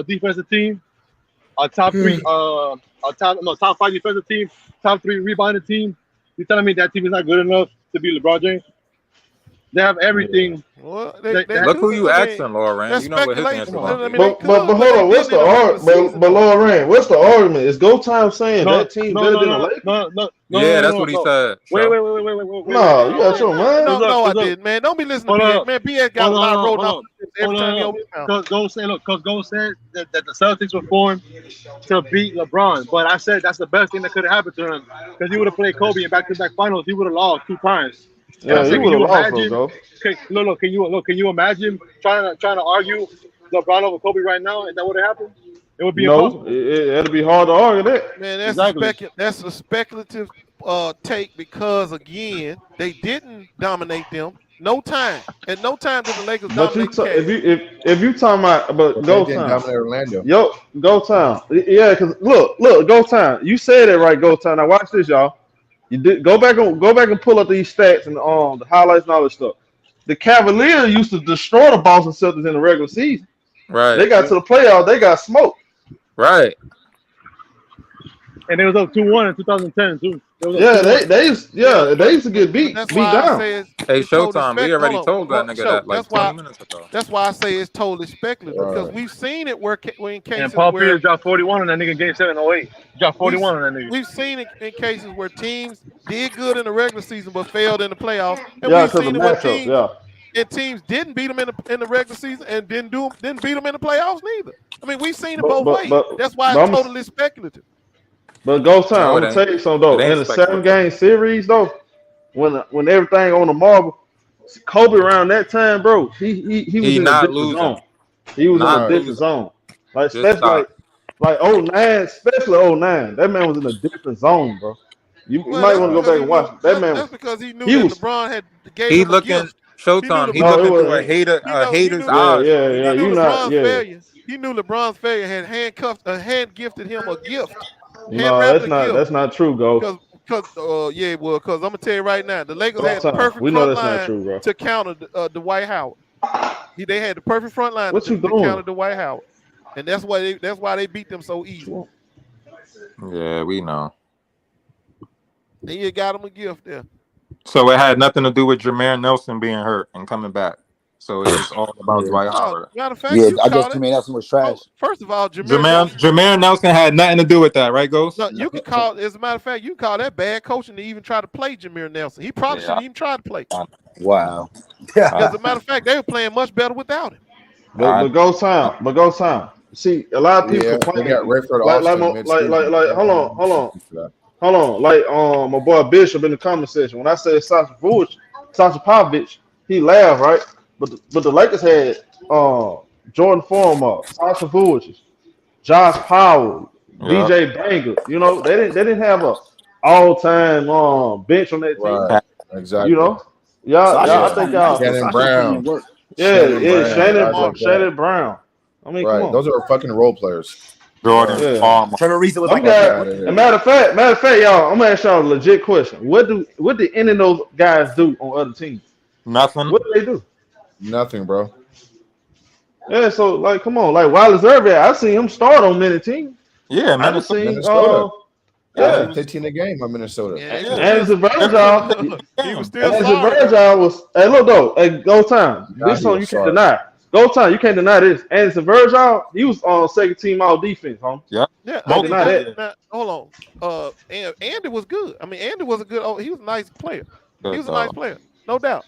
defensive team, top 5 defensive team, top 3 rebounding team. You telling me that team is not good enough to beat LeBron James? They have everything. Well, look who you asking, Lauren. You know what his answer was. But hold on, what's the argument? But Lauren, what's the argument? Is Go Time saying that team better than the Lakers? Yeah, that's what he said. Wait. No, you got your mind. No, I did, man. Don't be listening to BS. Man, BS got a lot of rolled up every time he opens his mouth. Because Go said that the Celtics were formed to beat LeBron. But I said that's the best thing that could have happened to him. Because he would have played Kobe in back-to-back finals. He would have lost 2 times. Yeah, he would have lost those, though. Can you imagine trying to argue LeBron over Kobe right now? If that would have happened, it would be impossible. It'd be hard to argue that. Man, that's a speculative take because again, they didn't dominate them. No time. At no time did the Lakers dominate. If you talking about Go Time, Orlando. Go Time. Yeah, because look, Go Time. You said it right, Go Time. Now watch this, y'all. You did go back and pull up these stats and the highlights and all this stuff. The Cavaliers used to destroy the Boston Celtics in the regular season. Right. They got to the playoffs, they got smoked. Right. And they was up 2-1 in 2010 too. They used to get beat down. Hey, Showtime, we already told that nigga that like 20 minutes ago. That's why I say it's totally speculative because we've seen it where in cases and Paul where Pierce dropped 41 on that nigga in Game 7 08. Dropped 41 on that nigga. We've seen it in cases where teams did good in the regular season but failed in the playoffs, and Yeah, we've seen it where matchup, teams didn't beat them in the regular season and didn't beat them in the playoffs neither. I mean, we've seen it both ways. That's why it's totally speculative. But Ghost Time, I'm gonna tell you something though. In a 7-game series though, when everything on the marble, Kobe around that time, bro, he was in a different zone. He was in a different zone. Like especially like 09, especially 09. That man was in a different zone, bro. You might want to go back and watch it. That man. That's because he knew that LeBron had gave him a gift. Showtime. He looking through a hater's eyes. Yeah. You not. Yeah. He knew LeBron's failure had hand gifted him a gift. No, that's not true, Ghost. Because I'm gonna tell you right now, the Lakers had the perfect front line to counter Dwight Howard. They had the perfect front line to counter Dwight Howard, and that's why they beat them so easy. Yeah, we know. Then you got him a gift there. So it had nothing to do with Jameer Nelson being hurt and coming back. So it's all about Dwight Howard. I guess Jameer Nelson was trash. First of all, Jameer Nelson had nothing to do with that, right, Ghost? No, you can call. As a matter of fact, you can call that bad coaching to even try to play Jameer Nelson. He probably shouldn't even try to play. Wow. As a matter of fact, they were playing much better without him. But go time. See, a lot of people complain. They got Rayford Hold on. Like my boy Bishop in the comment section. When I said Sasha Pavlovich, he laughed, right? But the Lakers had Jordan Foreman, Sasha Vujic, Josh Powell, DJ Banger. You know, they didn't have a all-time bench on that team. Right. Exactly. You know? I think y'all Shannon Brown. Shannon Brown. I mean, come on. Those are fucking role players. Jordan, Trevor Reese was like a matter of fact, y'all, I'm gonna ask y'all a legit question. What did any of those guys do on other teams? Nothing. What did they do? Nothing, bro. Yeah, so like, come on, like Wallace Irving, I seen him start on many teams. Yeah, I seen Minnesota. 15 a game on Minnesota. Anderson Virgil. He was still Virgil. Hey, look though, go time. This one you can't deny. Go time, you can't deny this. Anderson Virgil, he was on second team all defense, huh? Yeah. Don't deny that. Now, hold on. Andy was good. I mean, Andy was he was a nice player. He was a nice player, no doubt.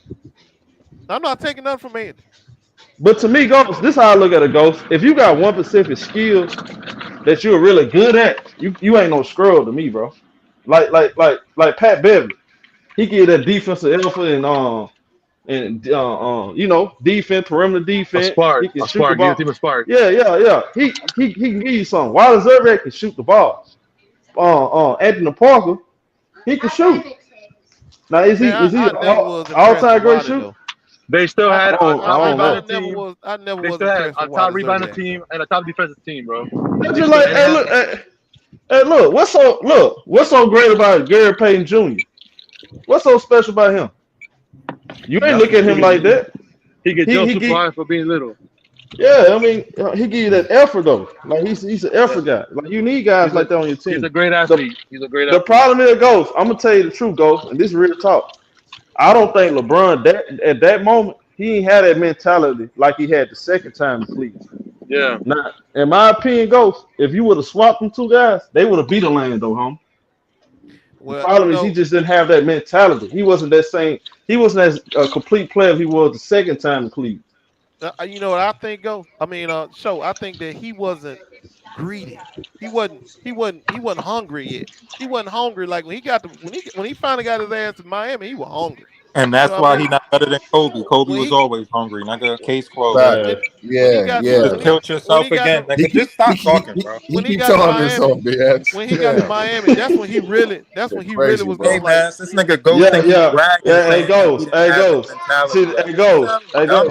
I'm not taking nothing from Andy. But to me, Ghost, this is how I look at it, Ghost. If you got one specific skill that you're really good at, you ain't no scrub to me, bro. Like Pat Beverly, he give that defensive effort and you know, defense, perimeter defense. A spark. He can shoot Give the ball. the team a spark. Yeah. He can give you something. Wallace Irving can shoot the ball. Anthony Parker, he can shoot. Now is he all-time great shooter? They still had a top rebounding team. Team and a top defensive team, bro. It's just like, look, what's so great about Gary Payton Jr.? What's so special about him? You ain't look at him like that. He gets super high for being little. Yeah, I mean, he give you that effort though. Like he's an effort guy. Like you need guys like that on your team. He's a great athlete. The problem is, Ghost, I'm gonna tell you the truth, Ghost, and this is real talk. I don't think LeBron at that moment he ain't had that mentality like he had the second time in Cleveland. Yeah. Now, in my opinion, Ghost, if you would have swapped them two guys, they would have beat Orlando, home. Well, the problem is he just didn't have that mentality. He wasn't that same. He wasn't as a complete player as he was the second time in Cleveland. You know what I think, Ghost? I mean, I think that he wasn't greedy. He wasn't hungry yet. He wasn't hungry like when he finally got his ass to Miami. He was hungry. And that's why he's not better than Kobe. Kobe was always hungry. Nigga, case closed. Just tilt yourself again. Nigga, just stop talking, bro. When he got to Miami, that's when he really was going like, this nigga goes. Hey, goes.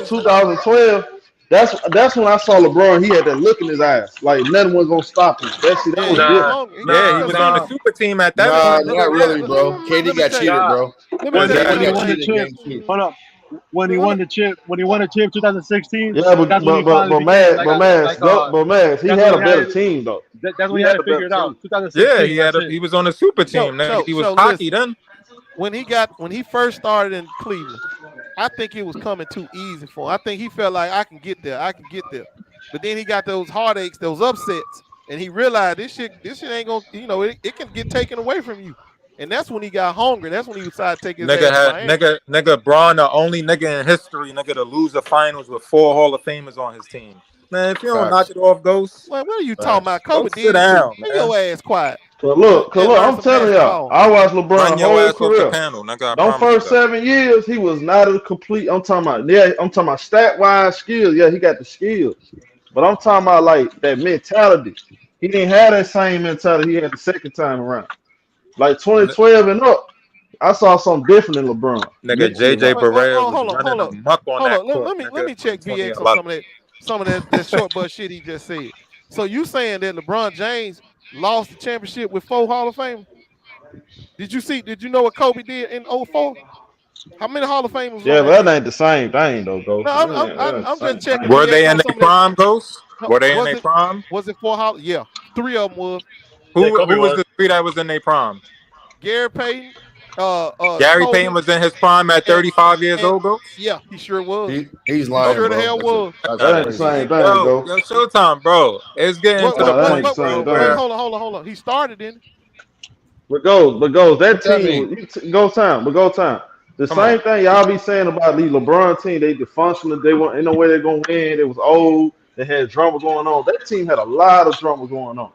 2012. That's when I saw LeBron. He had that look in his eyes, like nothing was gonna stop him. That was different. He was on the super team at that time. Not really, bro. KD got cheated, bro. Hold up. when he won the chip 2016. Yeah, That's when he finally became Max, he had a better team though. That's when he had to figure it out. 2016. Yeah, he was on a super team. He was cocky then. When he first started in Cleveland, I think it was coming too easy for him. I think he felt like I can get there. But then he got those heartaches, those upsets, and he realized this shit ain't gonna, it can get taken away from you. And that's when he got hungry. That's when he decided to take his nigga Braun, the only nigga in history, to lose the finals with 4 Hall of Famers on his team. Man, if you don't knock it off, Ghost. What are you talking about? Kobe did sit down, man. Your ass quiet. Cause look, I'm telling y'all, I watched LeBron whole career. Them first 7 years, he was not a complete. I'm talking about stat wise skills. Yeah, he got the skills, but I'm talking about like that mentality. He didn't have that same mentality he had the second time around. Like 2012 and up, I saw something different in LeBron. Nigga, JJ Barea was running amok on that court. Let me check BX on some of that short butt shit he just said. So you saying that LeBron James lost the championship with 4 Hall of Famers? Did you know what Kobe did in 2004? How many Hall of Famers? Yeah, but that ain't the same thing though, Ghost. No, I'm just checking. Were they in their prime, Ghost? Were they in their prime? Was it 4 Hall? Yeah, 3 of them was. Who was the 3 that was in their prime? Gary Payton. Gary Payton was in his prime at 35 years old, Ghost? Yeah, he sure was. He's lying. Sure the hell was. That ain't the same thing, Yo, Showtime, bro. It's getting to the point, bro. Hold on. He started in. But goes that team. Go time. The same thing y'all be saying about the LeBron team. They dysfunctional. They ain't no way they're gonna win. It was old. They had drama going on. That team had a lot of drama going on.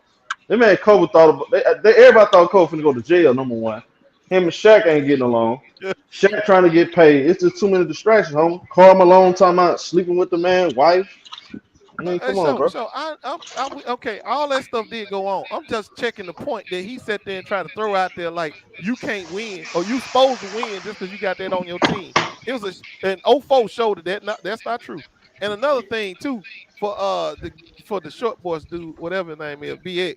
They man Kobe thought about. Everybody thought Kobe finna go to jail. Number one. Him and Shaq ain't getting along. Shaq trying to get paid. It's just too many distractions, homie. Karl Malone talking about sleeping with the man, wife. I mean, come on, bro. So okay, all that stuff did go on. I'm just checking the point that he sat there and tried to throw out there like you can't win or you supposed to win just because you got that on your team. It was an 04 showed that's not true. And another thing too, for the short boys dude, whatever his name is, BX.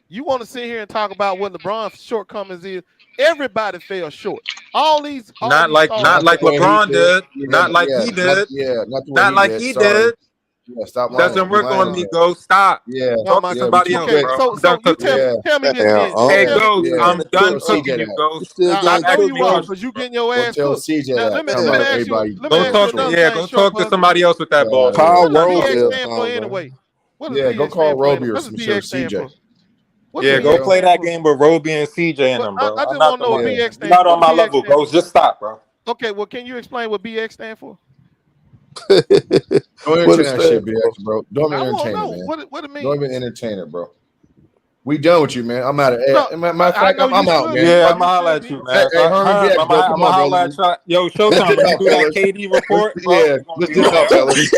You want to sit here and talk about what LeBron's shortcomings is? Everybody fell short. Not like LeBron did. Not like he did. Yeah, not like he did. Yeah, stop lying. Doesn't work on me, Ghost. Stop. Yeah. Talk to somebody else, bro. So you tell me this. Hey, Ghost, I'm done cooking you, Ghost. I know you are, because you getting your ass cooked. Let me ask you. Go talk to somebody else with that ball. Call Roby anyway. Yeah, go call Roby or some CJ. Yeah, go play that game with Roby and CJ in them, bro. I just want to know what BX stands for. Not on my level, Ghost. Just stop, bro. Okay, well, can you explain what BX stands for? Don't entertain that shit, BX, bro. Don't even entertain it, man. What it mean? Don't even entertain it, bro. We done with you, man. I'm out of here. Matter of fact, I'm out, man. Yeah, I'm gonna holler at you, man. I'm gonna holler at you. Yo, Showtime, when you do that KD report, bro. Yeah, let's do that, fellas.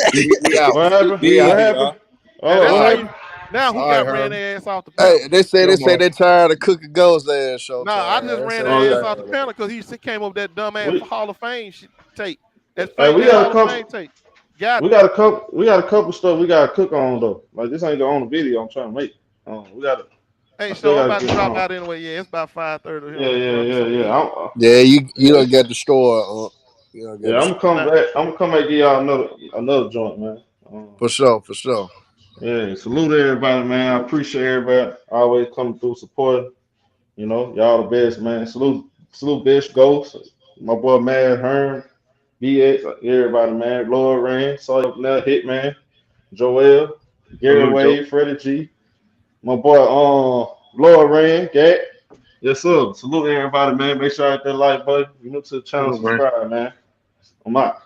We out. What happened? Oh, now who got ran their ass off the panel? Hey, they say they tired of cooking Ghost ass show. Nah, I just ran their ass off the panel because he came up with that dumb ass Hall of Fame tape. We got a couple stuff we gotta cook on though. Like this ain't the only video I'm trying to make. We gotta. Hey, so I'm about to drop out anyway. Yeah, it's about 5:30. Yeah. You don't get the store. I'm gonna come back and give y'all another joint, man. For sure. Yeah, salute everybody, man. I appreciate everybody always coming through supporting. You know, y'all the best, man. Salute Bish Ghost, my boy Mad Hearn, BX, everybody, man. Lord Rain, saw you up there, Hitman, Joel, Gary Wade, Freddie G, my boy Lord Rain, Gat. Yes, sir. Salute everybody, man. Make sure I hit that like button. You new to the channel, subscribe, man. I'm out.